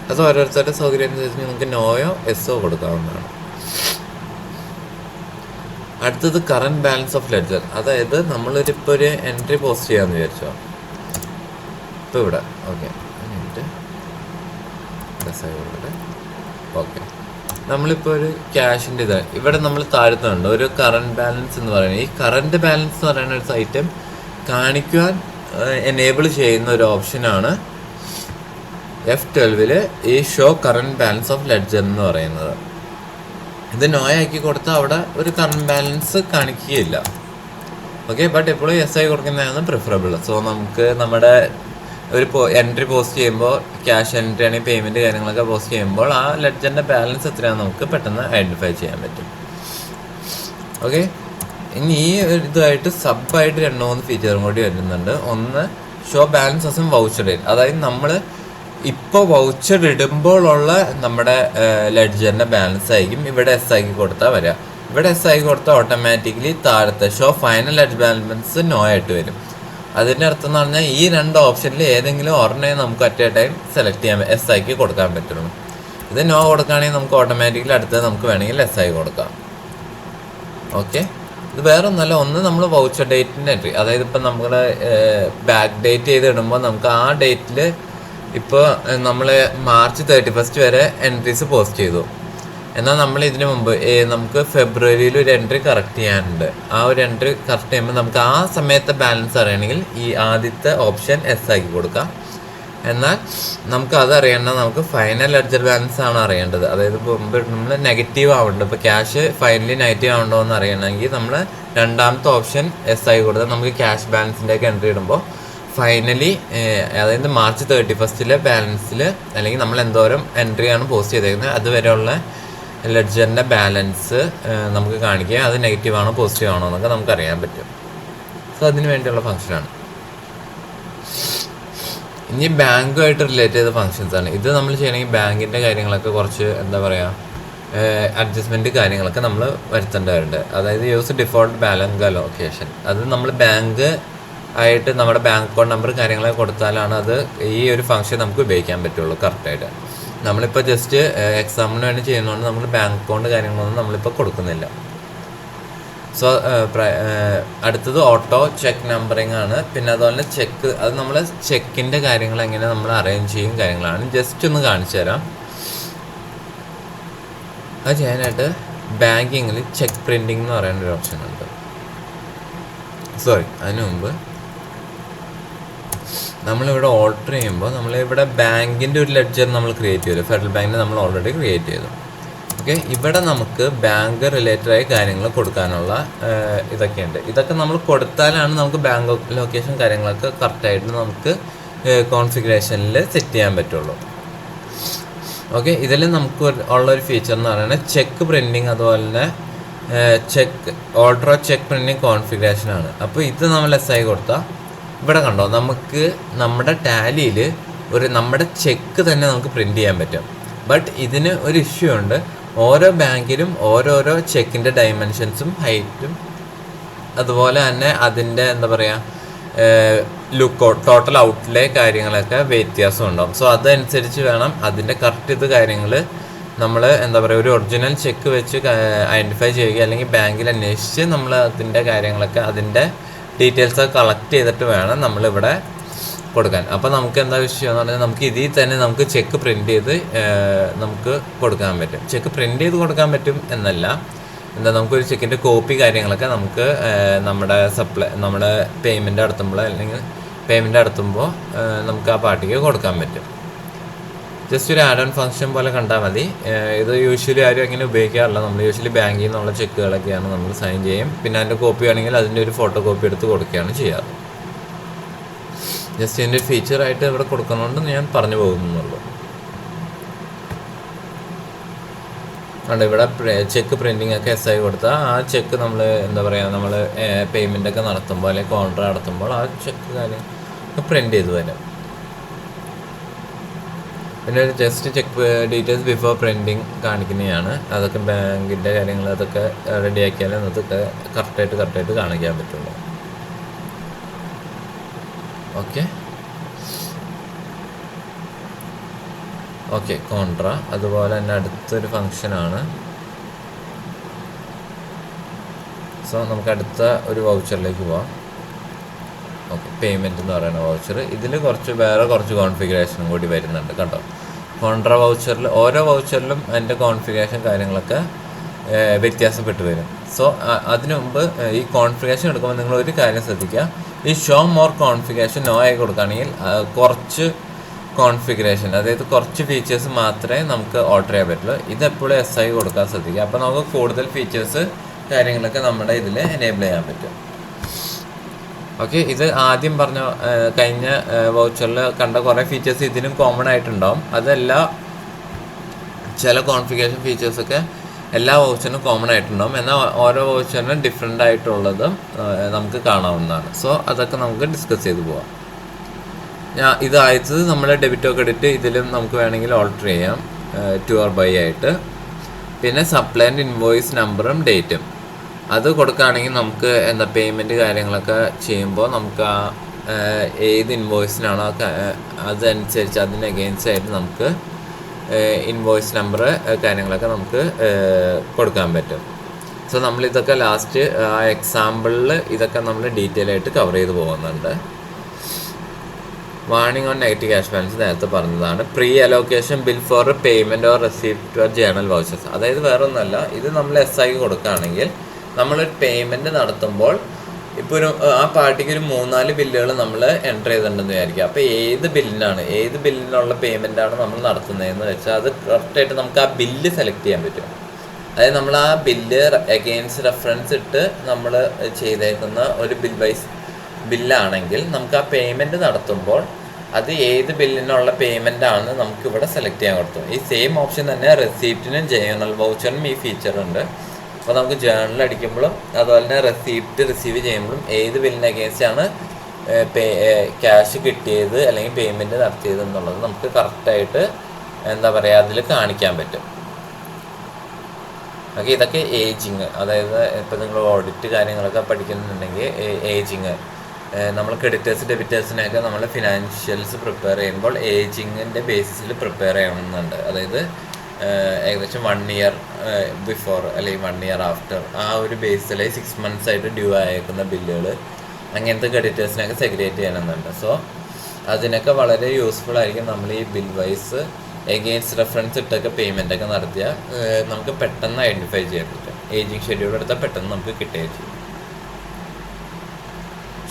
അത് ഓരോരുത്തരുടെ സൗകര്യം അനുസരിച്ച് നിങ്ങൾക്ക് നോയോ എസ്സോ കൊടുക്കാവുന്നതാണ്. അടുത്തത് കറണ്ട് ബാലൻസ് ഓഫ് ലെഡ്ജർ. അതായത് നമ്മളൊരിപ്പോൾ ഒരു എൻട്രി പോസ്റ്റ് ചെയ്യാമെന്ന് വിചാരിച്ചോ. ഇപ്പോൾ ഇവിടെ ഓക്കെ ഓക്കെ നമ്മളിപ്പോൾ ഒരു ക്യാഷിൻ്റെ ഇവിടെ നമ്മൾ താഴ്ത്തുന്നുണ്ട് ഒരു കറണ്ട് ബാലൻസ് എന്ന് പറയുന്നത്. ഈ കറണ്ട് ബാലൻസ് എന്ന് പറയുന്ന ഒരു ഐറ്റം കാണിക്കുവാൻ എനേബിൾ ചെയ്യുന്ന ഒരു ഓപ്ഷനാണ് F12 ഈ show current balance of ledger എന്ന് പറയുന്നത്. ഇത് നോ ആക്കി കൊടുത്താൽ അവിടെ ഒരു കറണ്ട് ബാലൻസ് കാണിക്കുകയില്ല. ഓക്കെ, ബട്ട് എപ്പോഴും എസ് ആയി കൊടുക്കുന്നതാണ് പ്രിഫറബിൾ. സോ നമുക്ക് നമ്മുടെ ഒരു എൻട്രി പോസ്റ്റ് ചെയ്യുമ്പോൾ ക്യാഷ് എൻട്രി ആണെങ്കിൽ പേയ്മെൻറ്റ് കാര്യങ്ങളൊക്കെ പോസ്റ്റ് ചെയ്യുമ്പോൾ ആ ലെഡ്ജറിൻ്റെ ബാലൻസ് എത്രയാണെന്ന് നമുക്ക് പെട്ടെന്ന് ഐഡൻറ്റിഫൈ ചെയ്യാൻ പറ്റും. ഓക്കെ, ഇനി ഈ ഇതുമായിട്ട് സബായിട്ട് 2-3 ഫീച്ചറും കൂടി വരുന്നുണ്ട്. ഒന്ന് show balance as voucher date. അതായത് നമ്മൾ ഇപ്പോൾ വൗച്ചർ ഇടുമ്പോഴുള്ള നമ്മുടെ ലെഡ്ജറിൻ്റെ ബാലൻസ് ആയിരിക്കും ഇവിടെ എസ് ആക്കി കൊടുത്താൽ വരിക. ഇവിടെ എസ് ആക്കി കൊടുത്താൽ ഓട്ടോമാറ്റിക്കലി താഴത്തെ show final ledger balance no ആയിട്ട് വരും. അതിൻ്റെ അർത്ഥം എന്ന് പറഞ്ഞാൽ ഈ 2 ഓപ്ഷനിൽ ഏതെങ്കിലും ഒരെണ്ണേ നമുക്ക് അറ്റ് എ ടൈം സെലക്ട് ചെയ്യാൻ എസ് ആക്കി കൊടുക്കാൻ പറ്റുള്ളൂ. ഇത് നോ കൊടുക്കുകയാണെങ്കിൽ നമുക്ക് ഓട്ടോമാറ്റിക്കലി അടുത്തത് നമുക്ക് വേണമെങ്കിൽ എസ് ആയി കൊടുക്കാം. ഓക്കെ, ഇത് വേറെ ഒന്നല്ല. ഒന്ന് നമ്മൾ വൗച്ചർ ഡേറ്റിൻ്റെ എൻട്രി, അതായത് ഇപ്പം നമ്മൾ ബാക്ക് ഡേറ്റ് ചെയ്ത് ഇടുമ്പോൾ നമുക്ക് ആ ഡേറ്റിൽ ഇപ്പോൾ നമ്മൾ മാർച്ച് 31 വരെ എൻട്രീസ് പോസ്റ്റ് ചെയ്തു. എന്നാൽ നമ്മൾ ഇതിനു മുമ്പ് നമുക്ക് ഫെബ്രുവരിയിൽ ഒരു എൻട്രി കറക്റ്റ് ചെയ്യാനുണ്ട്. ആ ഒരു എൻട്രി കറക്റ്റ് ചെയ്യുമ്പോൾ നമുക്ക് ആ സമയത്തെ ബാലൻസ് അറിയണമെങ്കിൽ ഈ ആദ്യത്തെ ഓപ്ഷൻ എസ് ആക്കി കൊടുക്കാം. എന്നാൽ നമുക്ക് അതറിയണം, നമുക്ക് ഫൈനൽ ലെഡ്ജർ ബാലൻസ് ആണ് അറിയേണ്ടത്. അതായത് ഇപ്പോൾ നമ്മൾ നെഗറ്റീവ് ആവേണ്ടത്, ഇപ്പോൾ ക്യാഷ് ഫൈനലി നെഗറ്റീവ് ആവണ്ടോ എന്ന് അറിയണമെങ്കിൽ നമ്മൾ രണ്ടാമത്തെ ഓപ്ഷൻ എസ് ആക്കി കൊടുത്താൽ നമുക്ക് ക്യാഷ് ബാലൻസിൻ്റെയൊക്കെ എൻട്രി ഇടുമ്പോൾ ഫൈനലി അതായത് മാർച്ച് 31 ബാലൻസിൽ അല്ലെങ്കിൽ നമ്മൾ എന്തോരം എൻട്രിയാണ് പോസ്റ്റ് ചെയ്തേക്കുന്നത് അതുവരെയുള്ള ലെഡ്ജറിൻ്റെ ബാലൻസ് നമുക്ക് കാണിക്കുക. അത് നെഗറ്റീവ് ആണോ പോസിറ്റീവ് ആണോ എന്നൊക്കെ നമുക്ക് അറിയാൻ പറ്റും. സോ അതിന് വേണ്ടിയുള്ള ഫംഗ്ഷനാണ്. ഇനി ബാങ്കുമായിട്ട് റിലേറ്റ് ചെയ്ത ഫങ്ഷൻസാണ്. ഇത് നമ്മൾ ചെയ്യണമെങ്കിൽ ബാങ്കിൻ്റെ കാര്യങ്ങളൊക്കെ കുറച്ച് എന്താ പറയുക അഡ്ജസ്റ്റ്മെൻറ്റ് കാര്യങ്ങളൊക്കെ നമ്മൾ വരുത്തേണ്ടതുണ്ട്. അതായത് യൂസ് ഡിഫോൾട്ട് ബാലൻസ് അലോക്കേഷൻ. അത് നമ്മൾ ബാങ്ക് ആയിട്ട് നമ്മുടെ ബാങ്ക് അക്കൗണ്ട് നമ്പർ കാര്യങ്ങളൊക്കെ കൊടുത്താലാണ് അത് ഈ ഒരു ഫംഗ്ഷൻ നമുക്ക് ഉപയോഗിക്കാൻ പറ്റുള്ളൂ കറക്റ്റായിട്ട്. നമ്മളിപ്പോൾ ജസ്റ്റ് എക്സാമിന് വേണ്ടി ചെയ്യുന്നതുകൊണ്ട് നമ്മൾ ബാങ്ക് അക്കൗണ്ട് കാര്യങ്ങളൊന്നും നമ്മളിപ്പോൾ കൊടുക്കുന്നില്ല. സോ അടുത്തത് ഓട്ടോ ചെക്ക് നമ്പറിങ് ആണ്. പിന്നെ അതുപോലെ ചെക്ക്, അത് നമ്മൾ ചെക്കിൻ്റെ കാര്യങ്ങൾ എങ്ങനെ നമ്മൾ അറേഞ്ച് ചെയ്യും കാര്യങ്ങളാണ്. ജസ്റ്റ് ഒന്ന് കാണിച്ചു തരാം. അത് ചെയ്യാനായിട്ട് ബാങ്കിങ്ങിൽ ചെക്ക് പ്രിൻറ്റിങ് എന്ന് പറയുന്ന ഒരു ഓപ്ഷൻ ഉണ്ട്. സോറി, അതിന് മുമ്പ് നമ്മളിവിടെ ഓൾട്ടർ ചെയ്യുമ്പോൾ നമ്മളിവിടെ ബാങ്കിൻ്റെ ഒരു ലെഡ്ജർ നമ്മൾ ക്രിയേറ്റ് ചെയ്തു. ഫെഡറൽ ബാങ്കിൻ്റെ നമ്മൾ ഓൾറെഡി ക്രിയേറ്റ് ചെയ്തു. ഓക്കെ, ഇവിടെ നമുക്ക് ബാങ്ക് റിലേറ്റഡ് ആയ കാര്യങ്ങൾ കൊടുക്കാനുള്ള ഇതൊക്കെയുണ്ട്. ഇതൊക്കെ നമ്മൾ കൊടുത്താലാണ് നമുക്ക് ബാങ്ക് ലൊക്കേഷൻ കാര്യങ്ങളൊക്കെ കറക്റ്റായിട്ട് നമുക്ക് കോൺഫിഗറേഷനിൽ സെറ്റ് ചെയ്യാൻ പറ്റുള്ളൂ. ഓക്കെ, ഇതിൽ നമുക്ക് ഉള്ളൊരു ഫീച്ചർ എന്ന് പറയുന്നത് ചെക്ക് പ്രിൻറ്റിങ്, അതുപോലെ തന്നെ ചെക്ക് ഓൾട്രോ ചെക്ക് പ്രിൻറ്റിങ് കോൺഫിഗറേഷനാണ്. അപ്പോൾ ഇത് നമ്മൾ എസ് ആയി കൊടുത്താൽ ഇവിടെ കണ്ടോ നമുക്ക് നമ്മുടെ ടാലിയിൽ നമ്മുടെ ചെക്ക് തന്നെ നമുക്ക് പ്രിൻറ്റ് ചെയ്യാൻ പറ്റും. ബട്ട് ഇതിന് ഒരു ഇഷ്യൂ ഉണ്ട്. ഓരോ ബാങ്കിലും ഓരോരോ ചെക്കിൻ്റെ ഡയമെൻഷൻസും ഹൈറ്റും അതുപോലെ തന്നെ അതിൻ്റെ എന്താ പറയുക ടോട്ടൽ ഔട്ട്ലേ കാര്യങ്ങളൊക്കെ വ്യത്യാസം ഉണ്ടാകും. സോ അതനുസരിച്ച് വേണം അതിൻ്റെ കറക്റ്റ് ഇത് കാര്യങ്ങൾ നമ്മൾ എന്താ പറയുക ഒരു ഒറിജിനൽ ചെക്ക് വെച്ച് ഐഡൻറ്റിഫൈ ചെയ്യുക, അല്ലെങ്കിൽ ബാങ്കിൽ അന്വേഷിച്ച് നമ്മൾ അതിൻ്റെ കാര്യങ്ങളൊക്കെ അതിൻ്റെ ഡീറ്റെയിൽസൊക്കെ കളക്ട് ചെയ്തിട്ട് വേണം നമ്മളിവിടെ കൊടുക്കാൻ. അപ്പോൾ നമുക്ക് എന്താ വിഷയം എന്ന് പറഞ്ഞാൽ നമുക്ക് ഇതിൽ തന്നെ നമുക്ക് ചെക്ക് പ്രിൻ്റ് ചെയ്ത് നമുക്ക് കൊടുക്കാൻ പറ്റും. ചെക്ക് പ്രിൻ്റ് ചെയ്ത് കൊടുക്കാൻ പറ്റും എന്നല്ല, എന്താ നമുക്കൊരു ചെക്കിൻ്റെ കോപ്പി കാര്യങ്ങളൊക്കെ നമുക്ക് നമ്മുടെ പേയ്മെൻറ്റ് നടത്തുമ്പോൾ അല്ലെങ്കിൽ പേയ്മെൻറ്റ് നടത്തുമ്പോൾ നമുക്ക് ആ പാർട്ടിക്ക് കൊടുക്കാൻ പറ്റും. ജസ്റ്റ് ഒരു ആഡ് ഓൺ ഫംഗ്ഷൻ പോലെ കണ്ടാൽ മതി. ഇത് യൂഷ്വലി ആരും അങ്ങനെ ഉപയോഗിക്കാറില്ല. നമ്മൾ യൂഷ്വലി ബാങ്കിൽ നിന്നുള്ള ചെക്കുകളൊക്കെയാണ് നമ്മൾ സൈൻ ചെയ്യും. പിന്നെ അതിൻ്റെ കോപ്പി ആണെങ്കിൽ അതിൻ്റെ ഒരു ഫോട്ടോ കോപ്പി എടുത്ത് കൊടുക്കുകയാണ് ചെയ്യാറ്. ജസ്റ്റ് ഇതിൻ്റെ ഫീച്ചറായിട്ട് ഇവിടെ കൊടുക്കണമെന്ന് ഞാൻ പറഞ്ഞു പോകുന്നുള്ളൂ. അതുകൊണ്ട് ഇവിടെ ചെക്ക് പ്രിൻറ്റിങ് ഒക്കെ SI കൊടുത്താൽ ആ ചെക്ക് നമ്മൾ എന്താ പറയുക, നമ്മൾ പേയ്മെൻ്റ് ഒക്കെ നടത്തുമ്പോൾ അല്ലെങ്കിൽ കോൺട്രാ നടത്തുമ്പോൾ ആ ചെക്ക് കാര്യം പ്രിൻ്റ് ചെയ്ത് വരും. പിന്നെ ഒരു just check details before printing കാണിക്കുന്നതാണ്. അതൊക്കെ ബാങ്കിൻ്റെ കാര്യങ്ങൾ അതൊക്കെ റെഡിയാക്കിയാലും അതൊക്കെ കറക്റ്റായിട്ട് കാണിക്കാൻ പറ്റുള്ളൂ. Okay contra. അതുപോലെ തന്നെ അടുത്തൊരു ഫങ്ഷനാണ്. സോ നമുക്ക് അടുത്ത ഒരു വൗച്ചറിലേക്ക് പോവാം. ഓക്കെ, പേയ്മെൻറ്റ് എന്ന് പറയുന്ന വൗച്ചർ. ഇതിൽ വേറെ കുറച്ച് കോൺഫിഗറേഷനും കൂടി വരുന്നുണ്ട് കേട്ടോ. കോൺട്രാ വൗച്ചറിൽ ഓരോ വൗച്ചറിലും അതിൻ്റെ കോൺഫിഗറേഷൻ കാര്യങ്ങളൊക്കെ വ്യത്യാസപ്പെട്ട് വരും. സോ അതിനു മുമ്പ് ഈ കോൺഫിഗറേഷൻ എടുക്കുമ്പോൾ നിങ്ങൾ ഒരു കാര്യം ശ്രദ്ധിക്കുക. ഈ ഷോ മോർ കോൺഫിഗറേഷൻ നോ ആയി കൊടുക്കുകയാണെങ്കിൽ കുറച്ച് കോൺഫിഗറേഷൻ, അതായത് കുറച്ച് ഫീച്ചേഴ്സ് മാത്രമേ നമുക്ക് ഓർഡർ ചെയ്യാൻ പറ്റുള്ളൂ. ഇതെപ്പോഴും SI കൊടുക്കാൻ ശ്രദ്ധിക്കുക. അപ്പോൾ നമുക്ക് കൂടുതൽ ഫീച്ചേഴ്സ് കാര്യങ്ങളൊക്കെ നമ്മുടെ ഇതിൽ എനേബിൾ ചെയ്യാൻ പറ്റും. ഓക്കെ, ഇത് ആദ്യം പറഞ്ഞ കഴിഞ്ഞ വൗച്ചറിൽ കണ്ട കുറേ ഫീച്ചേഴ്സ് ഇതിനും കോമൺ ആയിട്ടുണ്ടാവും. അതല്ല, ചില കോൺഫിഗറേഷൻ ഫീച്ചേഴ്സൊക്കെ എല്ലാ വൗച്ചറിനും കോമൺ ആയിട്ടുണ്ടാവും. എന്നാൽ ഓരോ വൗച്ചറിനും ഡിഫറെൻ്റ് ആയിട്ടുള്ളതും നമുക്ക് കാണാവുന്നതാണ്. സോ അതൊക്കെ നമുക്ക് ഡിസ്കസ് ചെയ്ത് പോവാം. ഇതായത് നമ്മുടെ ഡെബിറ്റോ ക്രെഡിറ്റ് ഇതിലും നമുക്ക് വേണമെങ്കിൽ ഓൾട്ടർ ചെയ്യാം ടു ഓർ ബൈ ആയിട്ട്. പിന്നെ സപ്ലൈൻ്റെ ഇൻവോയ്സ് നമ്പറും ഡേറ്റും അത് കൊടുക്കുകയാണെങ്കിൽ നമുക്ക് എന്താ പേയ്മെൻറ്റ് കാര്യങ്ങളൊക്കെ ചെയ്യുമ്പോൾ നമുക്ക് ആ ഏത് ഇൻവോയ്സിനാണോ അതനുസരിച്ച് അതിന് അഗെയിൻസ്റ്റ് ആയിട്ട് നമുക്ക് ഇൻവോയ്സ് നമ്പർ കാര്യങ്ങളൊക്കെ നമുക്ക് കൊടുക്കാൻ പറ്റും. സോ നമ്മളിതൊക്കെ ലാസ്റ്റ് ആ എക്സാമ്പിളിൽ ഇതൊക്കെ നമ്മൾ ഡീറ്റെയിൽ ആയിട്ട് കവർ ചെയ്ത് പോകുന്നുണ്ട്. Warning on negative cash balance നേരത്തെ പറഞ്ഞതാണ്. Pre allocation bill for payment or receipt or journal vouchers. അതായത് വേറെ ഒന്നല്ല, ഇത് നമ്മൾ SI കൊടുക്കുകയാണെങ്കിൽ നമ്മളൊരു പേയ്മെൻറ്റ് നടത്തുമ്പോൾ ഇപ്പോൾ ആ പാർട്ടിക്ക് ഒരു 3-4 ബില്ലുകൾ നമ്മൾ എൻ്റർ ചെയ്തിട്ടുണ്ടെന്ന് വിചാരിക്കുക. അപ്പോൾ ഏത് ബില്ലിനുള്ള പേയ്മെൻറ്റാണ് നമ്മൾ നടത്തുന്നതെന്ന് വെച്ചാൽ അത് കറക്റ്റായിട്ട് നമുക്ക് ആ ബില്ല് സെലക്ട് ചെയ്യാൻ പറ്റും. അതായത് നമ്മൾ ആ ബില്ല് അഗെയിൻസ്റ്റ് റെഫറൻസ് ഇട്ട് നമ്മൾ ചെയ്തേക്കുന്ന ഒരു ബില്ലാണെങ്കിൽ നമുക്ക് ആ പേയ്മെൻറ്റ് നടത്തുമ്പോൾ അത് ഏത് ബില്ലിനുള്ള പേയ്മെൻറ്റാണെന്ന് നമുക്കിവിടെ സെലക്ട് ചെയ്യാൻ കൊടുത്തു. ഈ സെയിം ഓപ്ഷൻ തന്നെ റെസിപ്റ്റിനും ജേണൽ വൗച്ചറിനും ഈ ഫീച്ചറുണ്ട്. അപ്പോൾ നമുക്ക് ജേണൽ അടിക്കുമ്പോഴും അതുപോലെ തന്നെ റെസിപ്റ്റ് റിസീവ് ചെയ്യുമ്പോഴും ഏത് ബില്ലിന് അഗേൻസ്റ്റാണ് ക്യാഷ് കിട്ടിയത് അല്ലെങ്കിൽ പേയ്മെൻറ്റ് നടത്തിയത് എന്നുള്ളത് നമുക്ക് കറക്റ്റായിട്ട് എന്താ പറയുക അതിൽ കാണിക്കാൻ പറ്റും. ഓക്കെ, ഇതൊക്കെ ഏജിങ്, അതായത് ഇപ്പോൾ നിങ്ങൾ ഓഡിറ്റ് കാര്യങ്ങളൊക്കെ പഠിക്കുന്നുണ്ടെങ്കിൽ ഏജിങ് നമ്മൾ ക്രെഡിറ്റേഴ്സ് ഡെബിറ്റേഴ്സിനെയൊക്കെ നമ്മൾ ഫിനാൻഷ്യൽസ് പ്രിപ്പയർ ചെയ്യുമ്പോൾ ഏജിങ്ങിൻ്റെ ബേസിസിൽ പ്രിപ്പയർ ചെയ്യണമെന്നുണ്ട്. അതായത് ഏകദേശം 1 ഇയർ ബിഫോർ അല്ലെങ്കിൽ 1 ഇയർ ആഫ്റ്റർ ആ ഒരു ബേസിൽ 6 months ആയിട്ട് ഡ്യൂ ആയേക്കുന്ന ബില്ലുകൾ അങ്ങനത്തെ ക്രെഡിറ്റേഴ്സിനെയൊക്കെ സെഗ്രിഗേറ്റ് ചെയ്യണമെന്നുണ്ട്. സോ അതിനൊക്കെ വളരെ യൂസ്ഫുൾ ആയിരിക്കും നമ്മൾ ഈ ബിൽ വൈസ് എഗെയിൻസ്റ്റ് റെഫറൻസ് ഇട്ടൊക്കെ പേയ്മെൻറ്റൊക്കെ നടത്തിയാൽ നമുക്ക് പെട്ടെന്ന് ഐഡൻറ്റിഫൈ ചെയ്യാൻ പറ്റും. ഏജിങ് ഷെഡ്യൂൾ എടുത്താൽ പെട്ടെന്ന് നമുക്ക് കിട്ടുകയും ചെയ്യും.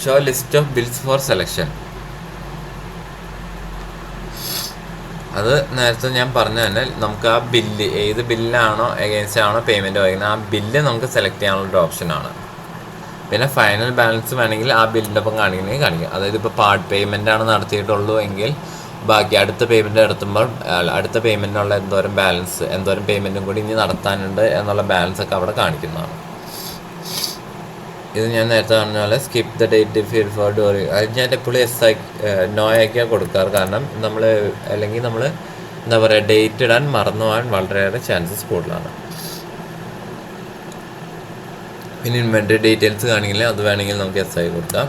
Show list of bills four selection. അത് നേരത്തെ ഞാൻ പറഞ്ഞ തന്നെ നമുക്ക് ആ ബില്ല് ഏത് ബില്ലാണോ എഗെയിൻസ്റ്റ് ആണോ പേയ്മെൻറ്റ് വയ്ക്കുന്നത് ആ ബില്ല് നമുക്ക് സെലക്ട് ചെയ്യാനുള്ളൊരു ഓപ്ഷനാണ്. പിന്നെ ഫൈനൽ ബാലൻസ് വേണമെങ്കിൽ ആ ബില്ലിൻ്റെ ഒപ്പം കാണിക്കണമെങ്കിൽ കാണിക്കാം. അതായത് ഇപ്പോൾ പാർട്ട് പേയ്മെൻ്റ് ആണ് നടത്തിയിട്ടുള്ളൂ എങ്കിൽ ബാക്കി അടുത്ത പേയ്മെൻറ്റ് നടത്തുമ്പോൾ അടുത്ത പേയ്മെൻറ്റിനുള്ള എന്തോരം പേയ്മെൻറ്റും കൂടി ഇനി നടത്താനുണ്ട് എന്നുള്ള ബാലൻസ് ഒക്കെ അവിടെ കാണിക്കുന്നതാണ്. ഇത് ഞാൻ നേരത്തെ പറഞ്ഞ പോലെ skip the date field for ഡോറി അത് ഞാൻ എപ്പോഴും നോ ആക്കിയാണ് കൊടുക്കാറ്. കാരണം അല്ലെങ്കിൽ നമ്മൾ എന്താ പറയുക ഡേറ്റ് ഇടാൻ മറന്നു പോകാൻ വളരെയേറെ ചാൻസസ് കൂടുതലാണ്. പിന്നെ ഇൻവെൻറ്ററി ഡീറ്റെയിൽസ് കാണിക്കില്ല, അത് വേണമെങ്കിൽ നമുക്ക് SI കൊടുക്കാം.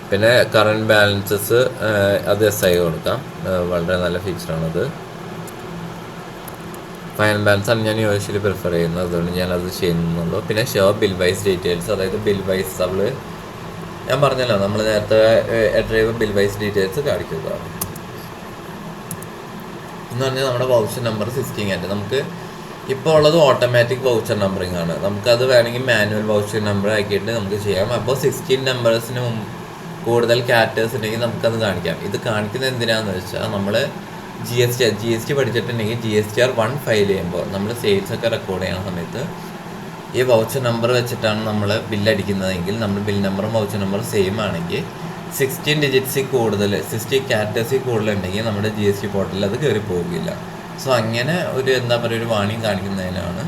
പിന്നെ കറണ്ട് ബാലൻസസ് അത് SI കൊടുക്കാം, വളരെ നല്ല ഫീച്ചറാണത്. ഫൈനൽ ബാലൻസ് ആണ് ഞാൻ യൂഷ്വലി പ്രിഫർ ചെയ്യുന്നത്, അതുകൊണ്ട് ഞാനത് ചെയ്യുന്നുള്ളൂ. പിന്നെ ഷോ ബിൽ വൈസ് ഡീറ്റെയിൽസ്, അതായത് ബിൽ വൈസ് നമ്മൾ ഞാൻ പറഞ്ഞല്ലോ നമ്മൾ നേരത്തെ ഡ്രൈവർ ബിൽ വൈസ് ഡീറ്റെയിൽസ് കാണിക്കുക എന്ന് പറഞ്ഞാൽ നമ്മുടെ വൗച്ചർ നമ്പർ 16 ആയിട്ട് നമുക്ക് ഇപ്പോൾ ഉള്ളത് ഓട്ടോമാറ്റിക് വൗച്ചർ നമ്പറിംഗ് ആണ്. നമുക്കത് വേണമെങ്കിൽ മാനുവൽ വൗച്ചർ നമ്പർ ആക്കിയിട്ട് നമുക്ക് ചെയ്യാം. അപ്പോൾ 16 നമ്പേഴ്സിന് കൂടുതൽ ക്യാരക്ടേഴ്സ് ഉണ്ടെങ്കിൽ നമുക്കത് കാണിക്കാം. ഇത് കാണിക്കുന്നത് എന്തിനാണെന്ന് വെച്ചാൽ നമ്മൾ GST പഠിച്ചിട്ടുണ്ടെങ്കിൽ GSTR 1 ഫയൽ ചെയ്യുമ്പോൾ നമ്മൾ സെയിൽസ് ഒക്കെ റെക്കോർഡ് ചെയ്യുന്ന സമയത്ത് ഈ വൗച്ചർ നമ്പർ വെച്ചിട്ടാണ് നമ്മൾ ബില്ലടിക്കുന്നതെങ്കിൽ നമ്മൾ ബിൽ നമ്പറും വൗച്ചർ നമ്പറും സെയിം ആണെങ്കിൽ 16 ഡിജിറ്റ്സിൽ കൂടുതൽ 60 ക്യാരക്ടേഴ്സിൽ കൂടുതലുണ്ടെങ്കിൽ നമ്മുടെ GST പോർട്ടലിൽ അത് കയറി പോകില്ല. സോ അങ്ങനെ ഒരു എന്താ പറയുക ഒരു വാണിംഗ് കാണിക്കുന്നതിനാണ്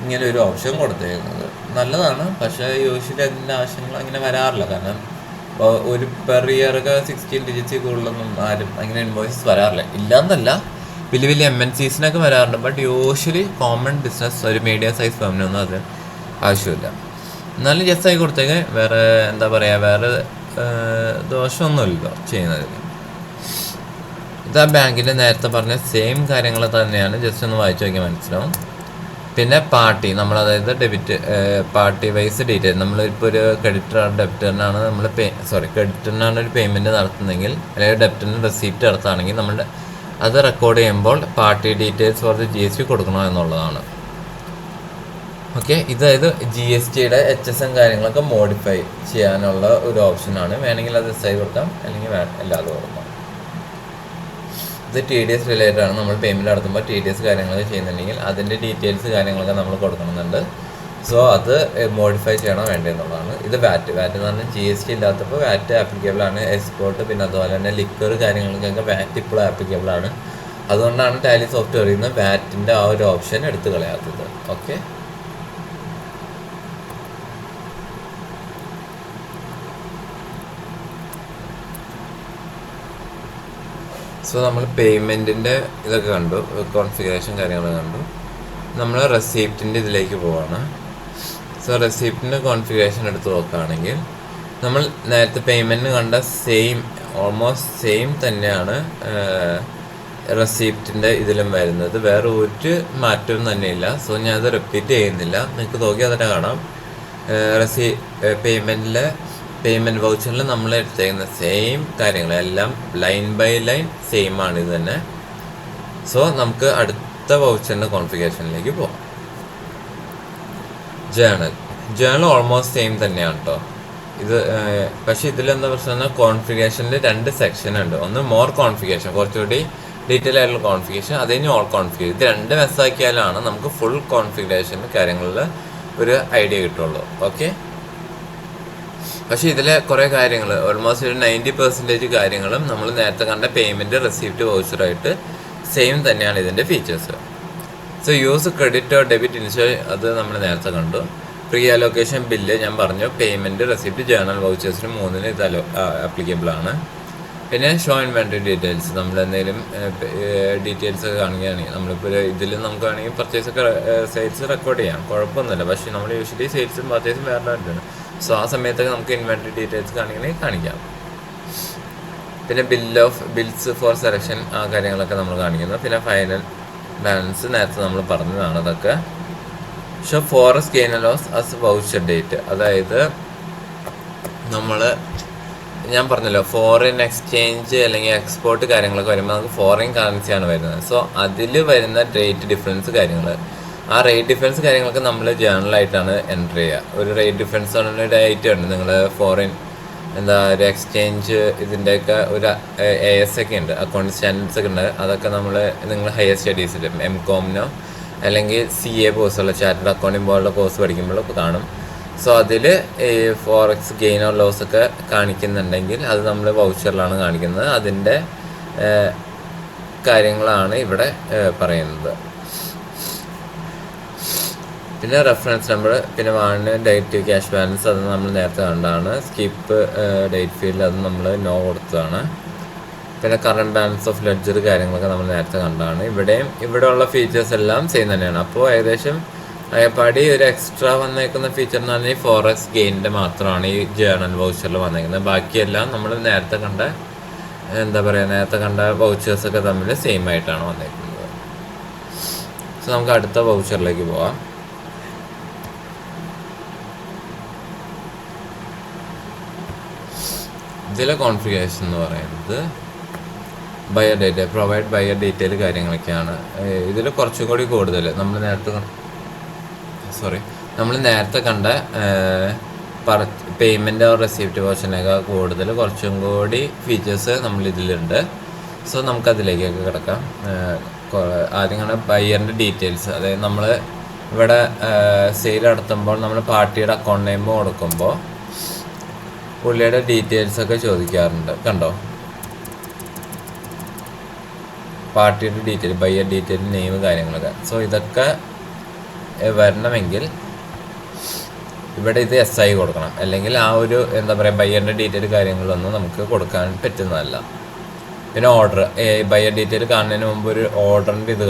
ഇങ്ങനെ ഒരു ഓപ്ഷൻ കൊടുത്തേക്കുന്നത്. നല്ലതാണ്, പക്ഷേ യൂഷ്വലി അതിൻ്റെ ആവശ്യങ്ങൾ അങ്ങനെ വരാറില്ല. കാരണം ഒരു പെർ ഇയറൊക്കെ 16 ഡിജിറ്റ്സിൽ കൂടുതലൊന്നും ആരും അങ്ങനെ ഇൻവോയ്സസ് വരാറില്ല. ഇല്ലയെന്നല്ല, വലിയ വലിയ MNCസിനൊക്കെ വരാറുണ്ട്. ബട്ട് യൂഷ്വലി കോമൺ ബിസിനസ് ഒരു മീഡിയം സൈസ് ഫേമിനൊന്നും അത് ആവശ്യമില്ല. എന്നാലും ജസ്റ്റ് ആയി കൊടുത്തേക്ക് വേറെ എന്താ പറയുക, വേറെ ദോഷമൊന്നുമില്ലല്ലോ ചെയ്യുന്നതിൽ. ഇത് ആ ബാങ്കിൻ്റെ നേരത്തെ പറഞ്ഞ സെയിം കാര്യങ്ങൾ തന്നെയാണ്. ജസ്റ്റ് ഒന്ന് വായിച്ചു നോക്കിയാൽ മനസ്സിലാവും. പിന്നെ പാർട്ടി നമ്മൾ അതായത് ഡെബിറ്റ് പാർട്ടി വൈസ് ഡീറ്റെയിൽ നമ്മളിപ്പോൾ ഒരു ഡെബിറ്ററിനാണ് നമ്മൾ ക്രെഡിറ്ററിനാണ് ഒരു പേയ്മെൻറ്റ് നടത്തുന്നതെങ്കിൽ അല്ലെങ്കിൽ ഡെബിറ്ററിന് റെസീപ്റ്റ് നടത്തുകയാണെങ്കിൽ നമ്മൾ അത് റെക്കോർഡ് ചെയ്യുമ്പോൾ party details for the GST കൊടുക്കണോ എന്നുള്ളതാണ്. ഓക്കെ, ഇതായത് GSTയുടെ HSN കാര്യങ്ങളൊക്കെ മോഡിഫൈ ചെയ്യാനുള്ള ഒരു ഓപ്ഷനാണ്. വേണമെങ്കിൽ അത് SI കൊടുക്കാം, അല്ലെങ്കിൽ അല്ലാതെ കൊടുക്കാം. ഇത് TDS റിലേറ്റഡ് ആണ്. നമ്മൾ പേയ്മെൻറ്റ് നടത്തുമ്പോൾ TDS കാര്യങ്ങളൊക്കെ ചെയ്യുന്നുണ്ടെങ്കിൽ അതിൻ്റെ ഡീറ്റെയിൽസ് കാര്യങ്ങളൊക്കെ നമ്മൾ കൊടുക്കണമെന്നുണ്ട്. സോ അത് മോഡിഫൈ ചെയ്യണോ വേണ്ടതെന്നുള്ളതാണ്. ഇത് വാറ്റ് എന്ന് പറഞ്ഞാൽ GST ഇല്ലാത്തപ്പോൾ വാറ്റ് ആപ്ലിക്കബിൾ ആണ്. എക്സ്പോർട്ട് പിന്നെ അതുപോലെ തന്നെ ലിക്കർ കാര്യങ്ങൾക്കൊക്കെ വാറ്റ് ഇപ്പോൾ ആപ്ലിക്കബിൾ ആണ്. അതുകൊണ്ടാണ് ടാലി സോഫ്റ്റ്വെയറിൽ നിന്ന് വാറ്റിൻ്റെ ആ ഒരു ഓപ്ഷൻ എടുത്തു കളയാത്തത്. ഓക്കെ, സോ നമ്മൾ പേയ്മെൻറ്റിൻ്റെ ഇതൊക്കെ കണ്ടു, കോൺഫിഗറേഷൻ കാര്യങ്ങളൊക്കെ കണ്ടു. നമ്മൾ റെസിപ്റ്റിൻ്റെ ഇതിലേക്ക് പോവാണ്. സോ റെസിപ്റ്റിൻ്റെ കോൺഫിഗറേഷൻ എടുത്ത് നോക്കുകയാണെങ്കിൽ നമ്മൾ നേരത്തെ പേയ്മെൻറ്റ് കണ്ട ഓൾമോസ്റ്റ് സെയിം തന്നെയാണ് റെസിപ്റ്റിൻ്റെ ഇതിലും വരുന്നത്. വേറെ ഒരു മാറ്റവും തന്നെയില്ല. സോ ഞാൻ അത് റിപ്പീറ്റ് ചെയ്യുന്നില്ല, നിങ്ങൾക്ക് നോക്കിയാൽ തന്നെ കാണാം. പേയ്മെൻറ്റ് വൗച്ചറിൽ നമ്മൾ എടുത്തേക്കുന്ന സെയിം കാര്യങ്ങൾ എല്ലാം ലൈൻ ബൈ ലൈൻ സെയിം ആണ് ഇത് തന്നെ. സോ നമുക്ക് അടുത്ത വൗച്ചറിൻ്റെ കോൺഫിഗറേഷനിലേക്ക് പോകാം. ജേണൽ ഓൾമോസ്റ്റ് സെയിം തന്നെയാണ് കേട്ടോ ഇത്. പക്ഷേ ഇതിലെന്താ പ്രശ്നം എന്നാൽ കോൺഫിഗറേഷനിൽ 2 സെക്ഷൻ ഉണ്ട്. ഒന്ന് മോർ കോൺഫിഗറേഷൻ, കുറച്ചുകൂടി ഡീറ്റെയിൽ ആയിട്ടുള്ള കോൺഫിഗറേഷൻ, അത് കഴിഞ്ഞ് ഓൾ കോൺഫിഗറേഷൻ. ഇത് 2 മെസ്സാക്കിയാലാണ് നമുക്ക് ഫുൾ കോൺഫിഗറേഷൻ കാര്യങ്ങളിൽ ഒരു ഐഡിയ കിട്ടുള്ളൂ. ഓക്കെ, പക്ഷേ ഇതിലെ കുറേ കാര്യങ്ങൾ ഓൾമോസ്റ്റ് ഒരു 90% കാര്യങ്ങളും നമ്മൾ നേരത്തെ കണ്ട പേയ്മെൻറ്റ് റെസിപ്റ്റ് വൗച്ചറായിട്ട് സെയിം തന്നെയാണ് ഇതിൻ്റെ features. So use credit or debit insure അത് നമ്മൾ നേരത്തെ കണ്ടു. പ്രീ അലോക്കേഷൻ ബില്ല് ഞാൻ പറഞ്ഞു. പേയ്മെൻറ്റ് റെസിപ്റ്റ് ജേണൽ വൗച്ചേഴ്സിന് 3 ഇത് ആപ്ലിക്കബിൾ ആണ്. പിന്നെ ഷോ ഇൻവെൻറ്ററി ഡീറ്റെയിൽസ്, നമ്മൾ എന്തെങ്കിലും ഡീറ്റെയിൽസ് ഒക്കെ കാണുകയാണെങ്കിൽ നമ്മളിപ്പോൾ ഇതിൽ നമുക്ക് വേണമെങ്കിൽ പർച്ചേസൊക്കെ സെയിൽസ് റെക്കോർഡ് ചെയ്യാം, കുഴപ്പമൊന്നുമില്ല. പക്ഷേ നമ്മൾ യൂഷ്വലി സെയിൽസും പർച്ചേസും വേറെ ആയിട്ടാണ്. സോ ആ സമയത്തൊക്കെ നമുക്ക് ഇൻവെൻറ്ററി ഡീറ്റെയിൽസ് കാണിക്കണമെങ്കിൽ കാണിക്കാം. പിന്നെ ബിൽസ് ഫോർ സെലക്ഷൻ ആ കാര്യങ്ങളൊക്കെ നമ്മൾ കാണിക്കുന്നു. പിന്നെ ഫൈനൽ ബാലൻസ് നേരത്തെ നമ്മൾ പറഞ്ഞതാണ് അതൊക്കെ. Show forex gain and loss as voucher date, അതായത് ഞാൻ പറഞ്ഞല്ലോ ഫോറിൻ എക്സ്ചേഞ്ച് അല്ലെങ്കിൽ എക്സ്പോർട്ട് കാര്യങ്ങളൊക്കെ വരുമ്പോൾ നമുക്ക് ഫോറിൻ കറൻസിയാണ് വരുന്നത്. സോ അതിൽ വരുന്ന റേറ്റ് ഡിഫറൻസ് കാര്യങ്ങൾ, ആ റേറ്റ് ഡിഫറൻസ് കാര്യങ്ങളൊക്കെ നമ്മൾ ജേണലായിട്ടാണ് എൻ്റർ ചെയ്യുക. ഒരു റേറ്റ് ഡിഫറൻസ് പറഞ്ഞ ഡേറ്റ് ഉണ്ട്. നിങ്ങൾ ഫോറിൻ ഒരു എക്സ്ചേഞ്ച് ഇതിൻ്റെയൊക്കെ ഒരു AS ഒക്കെ ഉണ്ട്, അക്കൗണ്ട് സ്റ്റാൻഡേർഡ്സ് ഒക്കെ ഉണ്ട്. അതൊക്കെ നിങ്ങൾ ഹയർ സ്റ്റഡീസിൽ MCOMനോ അല്ലെങ്കിൽ CA കോഴ്സുള്ള ചാർട്ടേഡ് അക്കൗണ്ടിങ് പോലുള്ള കോഴ്സ് പഠിക്കുമ്പോൾ കാണും. സോ അതിൽ ഈ ഫോറക്സ് ഗെയിൻ ഓർ ലോസ് ഒക്കെ കാണിക്കുന്നുണ്ടെങ്കിൽ അത് നമ്മൾ വൗച്ചറിലാണ് കാണിക്കുന്നത്. അതിൻ്റെ കാര്യങ്ങളാണ് ഇവിടെ പറയുന്നത്. പിന്നെ റെഫറൻസ് നമ്പർ, പിന്നെ ഡേറ്റ് ക്യാഷ് ബാലൻസ് അത് നമ്മൾ നേരത്തെ കണ്ടാണ്. സ്കിപ്പ് ഡേറ്റ് ഫീൽഡ് അത് നമ്മൾ നോ കൊടുത്തതാണ്. പിന്നെ കറണ്ട് ബാലൻസ് ഓഫ് ലെഡ്ജർ കാര്യങ്ങളൊക്കെ നമ്മൾ നേരത്തെ കണ്ടാണ്. ഇവിടെയുള്ള ഫീച്ചേഴ്സ് എല്ലാം സെയിം തന്നെയാണ്. അപ്പോൾ ഏകദേശം അയപ്പാടി ഒരു എക്സ്ട്രാ വന്നേക്കുന്ന ഫീച്ചർ എന്ന് പറഞ്ഞാൽ ഫോറക്സ് ഗെയിനിൻ്റെ മാത്രമാണ് ഈ ജേണൽ വൗച്ചറിൽ വന്നേക്കുന്നത്. ബാക്കിയെല്ലാം നമ്മൾ നേരത്തെ കണ്ട വൗച്ചേഴ്സൊക്കെ തമ്മിൽ സെയിം ആയിട്ടാണ് വന്നേക്കുന്നത്. സോ നമുക്ക് അടുത്ത വൗച്ചറിലേക്ക് പോവാം. ഇതിലെ കോൺഫിഗറേഷൻ എന്ന് പറയുന്നത് buyer data provide buyer detail കാര്യങ്ങളൊക്കെയാണ്. ഇതിൽ കുറച്ചും കൂടി കൂടുതൽ നമ്മൾ നേരത്തെ കണ്ട പേയ്മെൻറ്റ് ഓർ റെസിപ്റ്റ് പോർഷനൊക്കെ കൂടുതൽ കുറച്ചും കൂടി ഫീച്ചേഴ്സ് നമ്മളിതിലുണ്ട്. സോ നമുക്കതിലേക്കൊക്കെ കിടക്കാം. ആദ്യം കണ്ട ബയ്യറിൻ്റെ ഡീറ്റെയിൽസ്, അതായത് നമ്മൾ ഇവിടെ സെയിൽ നടത്തുമ്പോൾ നമ്മൾ പാർട്ടിയുടെ അക്കൗണ്ട് നെയിം കൊടുക്കുമ്പോൾ പുള്ളിയുടെ ഡീറ്റെയിൽസൊക്കെ ചോദിക്കാറുണ്ട്. കണ്ടോ, പാർട്ടിയുടെ ഡീറ്റെയിൽ, ബയ്യർ ഡീറ്റെയിൽ, നെയിം കാര്യങ്ങളൊക്കെ. സോ ഇതൊക്കെ വരണമെങ്കിൽ ഇവിടെ ഇത് SI കൊടുക്കണം, അല്ലെങ്കിൽ ആ ഒരു എന്താ പറയുക ബയ്യറിൻ്റെ ഡീറ്റെയിൽ കാര്യങ്ങളൊന്നും നമുക്ക് കൊടുക്കാൻ പറ്റുന്നതല്ല. പിന്നെ ഓർഡർ, ബയ്യർ ഡീറ്റെയിൽ കാണുന്നതിന് മുമ്പ് ഒരു ഓർഡറിൻ്റെ ഇത്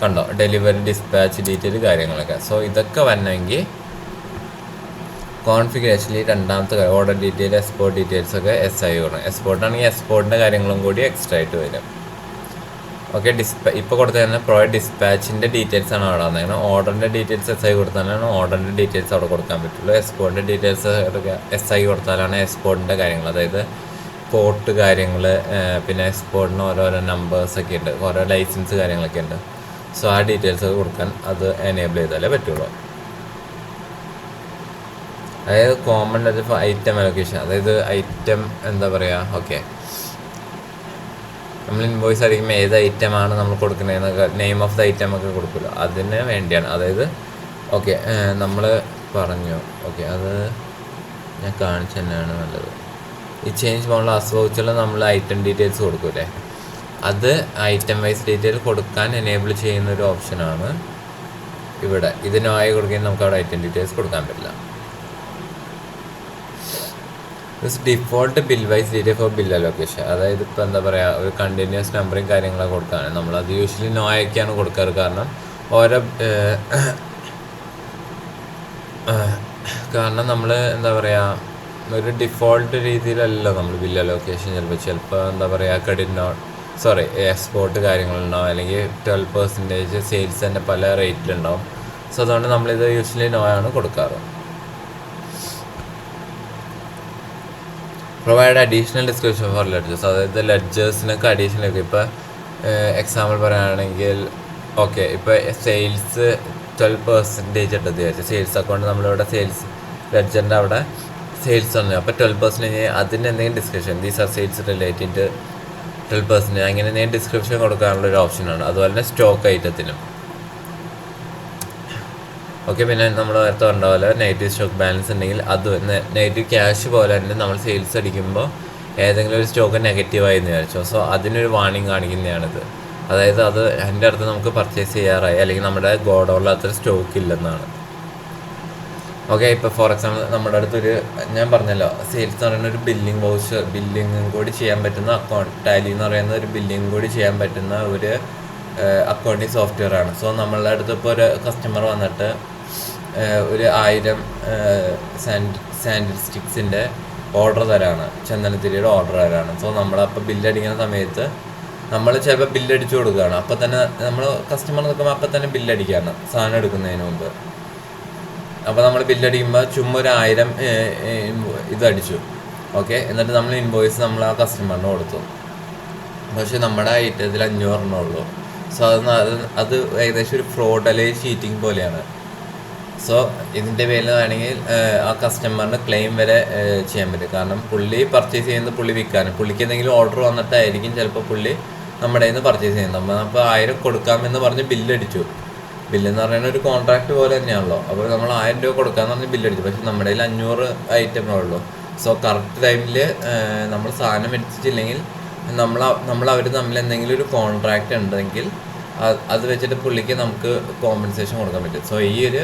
കണ്ടോ, ഡെലിവറി, ഡിസ്പാച്ച് ഡീറ്റെയിൽ കാര്യങ്ങളൊക്കെ. സോ ഇതൊക്കെ വരണമെങ്കിൽ കോൺഫിഗറേഷനിൽ രണ്ടാമത്തെ ഓർഡർ ഡീറ്റെയിൽ, എക്സ്പോർട്ട് ഡീറ്റെയിൽസ് ഒക്കെ SI കൊടുക്കണം. എക്സ്പോർട്ട് ആണെങ്കിൽ എക്സ്പോർട്ടിൻ്റെ കാര്യങ്ങളും കൂടി എക്സ്ട്രാ ആയിട്ട് വരും. ഓക്കെ, ഇപ്പോൾ കൊടുത്ത തന്നെ പ്രൊവൈഡ് ഡിസ്പാച്ചിൻ്റെ ഡീറ്റെയിൽസ് ആണ് അവിടെ വന്നേക്കുന്നത്. ഓർഡറിൻ്റെ ഡീറ്റെയിൽസ് SI കൊടുത്താലാണ് ഓർഡറിൻ്റെ ഡീറ്റെയിൽസ് അവിടെ കൊടുക്കാൻ പറ്റുള്ളൂ. എക്സ്പോർട്ടിൻ്റെ ഡീറ്റെയിൽസ് SI കൊടുത്താലാണ് എക്സ്പോർട്ടിൻ്റെ കാര്യങ്ങൾ, അതായത് പോർട്ട് കാര്യങ്ങൾ, പിന്നെ എക്സ്പോർട്ടിന് ഓരോരോ നമ്പേഴ്സൊക്കെ ഉണ്ട്, ഓരോ ലൈസൻസ് കാര്യങ്ങളൊക്കെ ഉണ്ട്. സോ ആ ഡീറ്റെയിൽസ് കൊടുക്കാൻ അത് എനേബിൾ ചെയ്താലേ പറ്റുള്ളൂ. അതായത് കോമൺ ഐറ്റം അലൊക്കേഷൻ, അതായത് ഐറ്റം എന്താ പറയുക, ഓക്കെ, നമ്മൾ ഇൻവോയ്സ് അടിക്കുമ്പോൾ ഏത് ഐറ്റമാണ് നമ്മൾ കൊടുക്കുന്നതെന്നൊക്കെ നെയിം ഓഫ് ദ ഐറ്റം ഒക്കെ കൊടുക്കുമല്ലോ, അതിന് വേണ്ടിയാണ്. അതായത് ഓക്കെ, നമ്മൾ പറഞ്ഞു, ഓക്കെ, അത് ഞാൻ കാണിച്ചു തന്നെയാണ് നല്ലത്. ഈ ചേഞ്ച് മോഡൽ വൗച്ചറിൽ നമ്മൾ ഐറ്റം ഡീറ്റെയിൽസ് കൊടുക്കൂലേ, അത് ഐറ്റം വൈസ് ഡീറ്റെയിൽ കൊടുക്കാൻ എനേബിൾ ചെയ്യുന്ന ഒരു ഓപ്ഷനാണ് ഇവിടെ. ഇത് നോ ആയി കൊടുക്കുകയും നമുക്ക് അവിടെ ഐറ്റം ഡീറ്റെയിൽസ് കൊടുക്കാൻ പറ്റില്ല. Default bill wise detail for bill allocation, അതായത് ഇപ്പോൾ എന്താ പറയുക ഒരു കണ്ടിന്യൂസ് നമ്പറിങ് കാര്യങ്ങളൊക്കെ കൊടുക്കുകയാണ്. നമ്മളത് യൂഷ്വലി നോ ആയിക്കാണ് കൊടുക്കാറ്. കാരണം നമ്മൾ എന്താ പറയുക ഒരു ഡിഫോൾട്ട് രീതിയിലല്ല നമ്മൾ ബിൽ അലൊക്കേഷൻ ചിലപ്പോൾ എന്താ പറയുക എക്സ്പോർട്ട് കാര്യങ്ങളുണ്ടാവും, അല്ലെങ്കിൽ 12% സെയിൽസ് തന്നെ പല റേറ്റിലുണ്ടാവും. സോ അതുകൊണ്ട് നമ്മളിത് യൂഷ്വലി നോ ആണ് കൊടുക്കാറ്. Provide additional description for ledgers, അതായത് ലെഡ്ജേഴ്സിനൊക്കെ അഡീഷണൽ. ഇപ്പോൾ എക്സാമ്പിൾ പറയുകയാണെങ്കിൽ ഓക്കെ, ഇപ്പോൾ സെയിൽസ് 12% ഉണ്ടെന്ന് വിചാരിച്ചു. സെയിൽസ് അക്കൗണ്ട് നമ്മളിവിടെ സെയിൽസ് ലെഡ്ജറിൻ്റെ അവിടെ സെയിൽസ് ആണ്. അപ്പോൾ 12% അതിന് എന്തെങ്കിലും description, these are sales related to 12%, അങ്ങനെ എന്തെങ്കിലും ഡിസ്ക്രിപ്ഷൻ കൊടുക്കാനുള്ള ഒരു ഓപ്ഷനാണ്. അതുപോലെ തന്നെ സ്റ്റോക്ക് ഐറ്റത്തിനും ഓക്കെ. പിന്നെ നമ്മൾ നേരത്തെ പറഞ്ഞ പോലെ നെഗറ്റീവ് സ്റ്റോക്ക് ബാലൻസ് ഉണ്ടെങ്കിൽ അത് നെഗറ്റീവ് ക്യാഷ് പോലെ തന്നെ നമ്മൾ സെയിൽസ് അടിക്കുമ്പോൾ ഏതെങ്കിലും ഒരു സ്റ്റോക്ക് നെഗറ്റീവായി എന്ന് വിചാരിച്ചോ, സോ അതിനൊരു വാർണിംഗ് കാണിക്കുന്നതാണിത്. അതായത് അത് എൻ്റെ അടുത്ത് നമുക്ക് പർച്ചേസ് ചെയ്യാറായി, അല്ലെങ്കിൽ നമ്മുടെ ഗോഡൗണിൽ അത്ര സ്റ്റോക്ക് ഇല്ലെന്നാണ്. ഓക്കെ, ഇപ്പോൾ ഫോർ എക്സാമ്പിൾ നമ്മുടെ അടുത്തൊരു ഞാൻ പറഞ്ഞല്ലോ സെയിൽസ് എന്ന് പറയുന്ന ഒരു ബില്ലിങ്ങും കൂടി ചെയ്യാൻ പറ്റുന്ന ടാലി എന്ന് പറയുന്ന ഒരു ബില്ലിങ്ങും കൂടി ചെയ്യാൻ പറ്റുന്ന ഒരു അക്കൗണ്ടിങ് സോഫ്റ്റ്വെയർ ആണ്. സോ നമ്മളുടെ അടുത്ത് ഇപ്പോൾ ഒരു കസ്റ്റമർ വന്നിട്ട് ഒരു 1000 സാൻഡിൽ സ്റ്റിക്സിൻ്റെ ഓർഡർ തരാണ്, ചന്ദനത്തിരിയുടെ ഓർഡർ തരാണ്. സോ നമ്മളപ്പോൾ ബില്ലടിക്കുന്ന സമയത്ത് നമ്മൾ ചിലപ്പോൾ ബില്ലടിച്ചു കൊടുക്കുകയാണ്. അപ്പോൾ തന്നെ നമ്മൾ കസ്റ്റമർ നിൽക്കുമ്പോൾ അപ്പം തന്നെ ബില്ലടിക്കുകയാണ് സാധനം എടുക്കുന്നതിന് മുമ്പ്. അപ്പോൾ നമ്മൾ ബില്ലടിക്കുമ്പോൾ ചുമ്മാ ഒരു 1000 ഇതടിച്ചു, ഓക്കെ. എന്നിട്ട് നമ്മൾ ഇൻവോയ്സ് നമ്മൾ ആ കസ്റ്റമറിന് കൊടുത്തു. പക്ഷെ നമ്മുടെ ഐറ്റത്തിൽ 500 ഉള്ളൂ. സോ അത് ഏകദേശം ഒരു ഫ്രോഡ് അല്ലെങ്കിൽ ചീറ്റിംഗ് പോലെയാണ്. സോ ഇതിൻ്റെ പേരിൽ വേണമെങ്കിൽ ആ കസ്റ്റമറിന് ക്ലെയിം വരെ ചെയ്യാൻ പറ്റും. കാരണം പുള്ളി പർച്ചേസ് ചെയ്യുന്നത് പുള്ളി വിൽക്കാനും, പുള്ളിക്ക് എന്തെങ്കിലും ഓർഡർ വന്നിട്ടായിരിക്കും ചിലപ്പോൾ പുള്ളി നമ്മുടെ കയ്യിൽ നിന്ന് പർച്ചേസ് ചെയ്യുന്നത്. അപ്പോൾ 1000 കൊടുക്കാമെന്ന് പറഞ്ഞ് ബില്ലടിച്ചു. ബില്ലെന്ന് പറയുന്നത് ഒരു കോൺട്രാക്ട് പോലെ തന്നെയാണല്ലോ. അപ്പോൾ നമ്മൾ 1000 രൂപ കൊടുക്കാമെന്ന് പറഞ്ഞ് ബില്ലടിച്ചു. പക്ഷെ നമ്മുടെ കയ്യിൽ 500 ഐറ്റമേ ഉള്ളൂ. സോ കറക്റ്റ് ടൈമിൽ നമ്മൾ സാധനം എത്തിച്ചില്ലെങ്കിൽ നമ്മൾ അവർ തമ്മിൽ എന്തെങ്കിലും ഒരു കോൺട്രാക്റ്റ് ഉണ്ടെങ്കിൽ അത് വെച്ചിട്ട് പുള്ളിക്ക് നമുക്ക് കോമ്പൻസേഷൻ കൊടുക്കാൻ പറ്റും. സോ ഈ ഒരു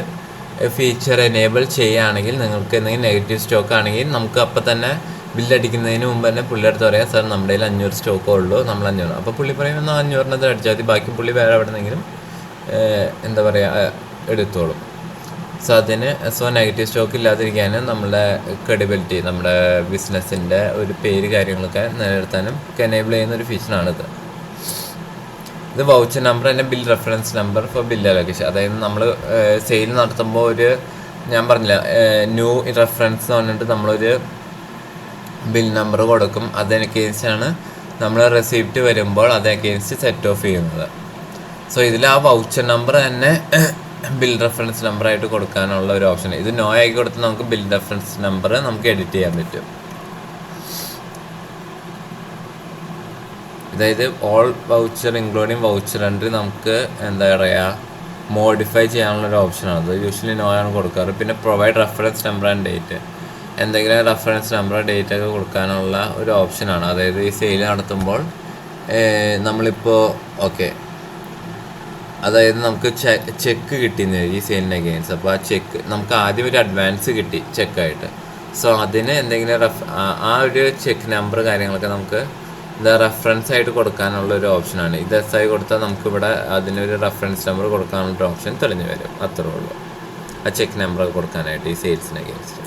ഫീച്ചർ എനേബിൾ ചെയ്യുകയാണെങ്കിൽ നിങ്ങൾക്ക് എന്തെങ്കിലും നെഗറ്റീവ് സ്റ്റോക്ക് ആണെങ്കിൽ നമുക്ക് അപ്പം തന്നെ ബില്ലടിക്കുന്നതിന് മുമ്പ് തന്നെ പുള്ളിയുടെ അടുത്ത് പറയാം, സാർ നമ്മുടെ കയ്യിൽ 500 സ്റ്റോക്കേ ഉള്ളൂ, നമ്മൾ 500. അപ്പോൾ പുള്ളി പറയും എന്നാൽ 500 അടിച്ചാൽ മതി, ബാക്കി പുള്ളി വേറെ എവിടെ നിന്നെങ്കിലും എന്താ പറയുക എടുത്തോളും. സോ നെഗറ്റീവ് സ്റ്റോക്ക് ഇല്ലാതിരിക്കാനും നമ്മുടെ ക്രെഡിബിലിറ്റി, നമ്മുടെ ബിസിനസ്സിൻ്റെ ഒരു പേര് കാര്യങ്ങളൊക്കെ നിലനിർത്താനും എനേബിൾ ചെയ്യുന്ന ഒരു ഫീച്ചറാണിത്. ഇത് വൗച്ചർ നമ്പർ തന്നെ bill reference number for bill allocation. അതായത് നമ്മൾ സെയിൽ നടത്തുമ്പോൾ ഞാൻ പറഞ്ഞില്ല ന്യൂ റെഫറൻസ് എന്ന് പറഞ്ഞിട്ട് നമ്മളൊരു ബിൽ നമ്പർ കൊടുക്കും. അതനുസരിച്ചാണ് നമ്മൾ റെസിപ്റ്റ് വരുമ്പോൾ അതനുസരിച്ച് സെറ്റ് ഓഫ് ചെയ്യുന്നത്. സോ ഇതിൽ ആ വൗച്ചർ നമ്പർ തന്നെ ബിൽ റെഫറൻസ് നമ്പറായിട്ട് കൊടുക്കാനുള്ള ഒരു ഓപ്ഷൻ. ഇത് നോ ആക്കി കൊടുത്ത് നമുക്ക് ബിൽ റെഫറൻസ് നമ്പർ നമുക്ക് എഡിറ്റ് ചെയ്യാൻ പറ്റും. അതായത് all voucher including voucher entry നമുക്ക് എന്താ പറയുക മോഡിഫൈ ചെയ്യാനുള്ളൊരു ഓപ്ഷനാണ്. അത് യൂഷ്വലി നോ ആണ് കൊടുക്കാറ്. പിന്നെ provide reference number and date, എന്തെങ്കിലും റെഫറൻസ് നമ്പർ ഡേറ്റ് ഒക്കെ കൊടുക്കാനുള്ള ഒരു ഓപ്ഷനാണ്. അതായത് ഈ സെയിൽ നടത്തുമ്പോൾ നമ്മളിപ്പോൾ അതായത് നമുക്ക് ചെക്ക് കിട്ടിയെന്ന് ഈ സെയിലിന് അഗെയിൻസ്റ്റ്. അപ്പോൾ ആ ചെക്ക് നമുക്ക് ആദ്യം ഒരു അഡ്വാൻസ് കിട്ടി ചെക്കായിട്ട്. സോ അതിന് എന്തെങ്കിലും ആ ഒരു ചെക്ക് നമ്പർ കാര്യങ്ങളൊക്കെ നമുക്ക് ഇത് റെഫറൻസ് ആയിട്ട് കൊടുക്കാനുള്ള ഒരു ഓപ്ഷനാണ്. ഇത് SI കൊടുത്താൽ നമുക്കിവിടെ അതിനൊരു റെഫറൻസ് നമ്പർ കൊടുക്കാനുള്ള ഓപ്ഷൻ തെളിഞ്ഞു വരും. അത്രേ ഉള്ളൂ ആ ചെക്ക് നമ്പർ കൊടുക്കാനായിട്ട് ഈ സെയിൽസിന് അഗെയിൻസ്റ്റ്.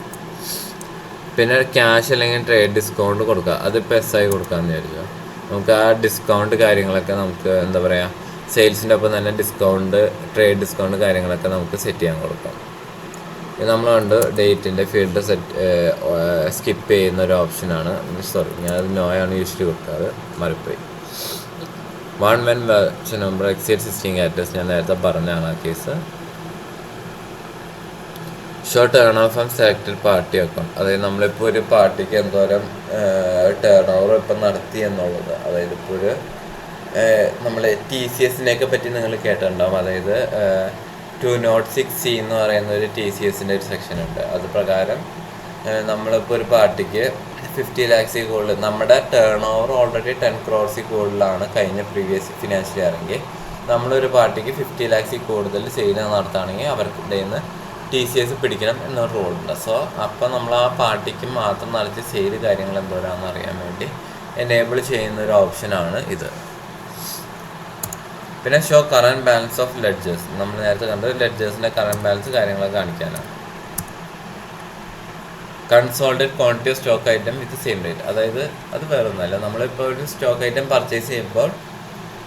പിന്നെ ക്യാഷ് അല്ലെങ്കിൽ ട്രേഡ് ഡിസ്കൗണ്ട് കൊടുക്കുക. അതിപ്പോൾ SI കൊടുക്കാമെന്ന് വിചാരിച്ചു. നമുക്ക് ആ ഡിസ്കൗണ്ട് കാര്യങ്ങളൊക്കെ നമുക്ക് എന്താ പറയുക സെയിൽസിൻ്റെ ഒപ്പം തന്നെ ഡിസ്കൗണ്ട് ട്രേഡ് ഡിസ്കൗണ്ട് കാര്യങ്ങളൊക്കെ നമുക്ക് സെറ്റ് ചെയ്യാൻ കൊടുക്കാം. ഇത് നമ്മൾ കണ്ട് ഡേറ്റിൻ്റെ ഫീൽഡ് സ്കിപ്പ് ചെയ്യുന്ന ഒരു ഓപ്ഷനാണ്. സോറി, ഞാനത് നോയാണ് യൂഷ്വലി കൊടുക്കാറ്, മറിപ്പോയി. 1 when voucher number exceed 16 characters, ഞാൻ നേരത്തെ പറഞ്ഞാണ് ആ case. Show turn off from selected party account, അതായത് നമ്മളിപ്പോൾ ഒരു പാർട്ടിക്ക് എന്തോരം ടേൺ ഓവർ ഇപ്പം നടത്തി എന്നുള്ളത്. അതായത് ഇപ്പോൾ ഒരു നമ്മൾ TCSനെയൊക്കെ പറ്റി നിങ്ങൾ കേട്ടിട്ടുണ്ടാവും. അതായത് 206C എന്ന് പറയുന്ന ഒരു TCSൻ്റെ ഒരു സെക്ഷൻ ഉണ്ട്. അത് പ്രകാരം നമ്മളിപ്പോൾ ഒരു പാർട്ടിക്ക് 50 lakhs കൂടുതൽ, നമ്മുടെ ടേൺ ഓവർ ഓൾറെഡി 10 crores കൂടുതലാണ് കഴിഞ്ഞ പ്രീവിയസ് ഫിനാൻഷ്യൽ ഇയറെങ്കിൽ, നമ്മളൊരു പാർട്ടിക്ക് 50 lakhs കൂടുതൽ സെയിൽ നടത്തുകയാണെങ്കിൽ അവർക്ക് നിന്ന് TCS പിടിക്കണം എന്നൊരു റൂളുണ്ട്. സോ അപ്പോൾ നമ്മൾ ആ പാർട്ടിക്ക് മാത്രം നടത്തിയ സെയിൽ കാര്യങ്ങൾ എന്തോരാണെന്ന് അറിയാൻ വേണ്ടി എനേബിൾ ചെയ്യുന്ന ഒരു ഓപ്ഷനാണ് ഇത്. പിന്നെ show current balance of ledgers, നമ്മൾ നേരത്തെ കണ്ടത് ലെഡ്ജേഴ്സിൻ്റെ കറണ്ട് ബാലൻസ് കാര്യങ്ങളൊക്കെ കാണിക്കാനാണ്. Consolidated quantity of stock item with same rate, അതായത് അത് വേറൊന്നുമല്ല, നമ്മളിപ്പോൾ ഒരു സ്റ്റോക്ക് ഐറ്റം പർച്ചേസ് ചെയ്യുമ്പോൾ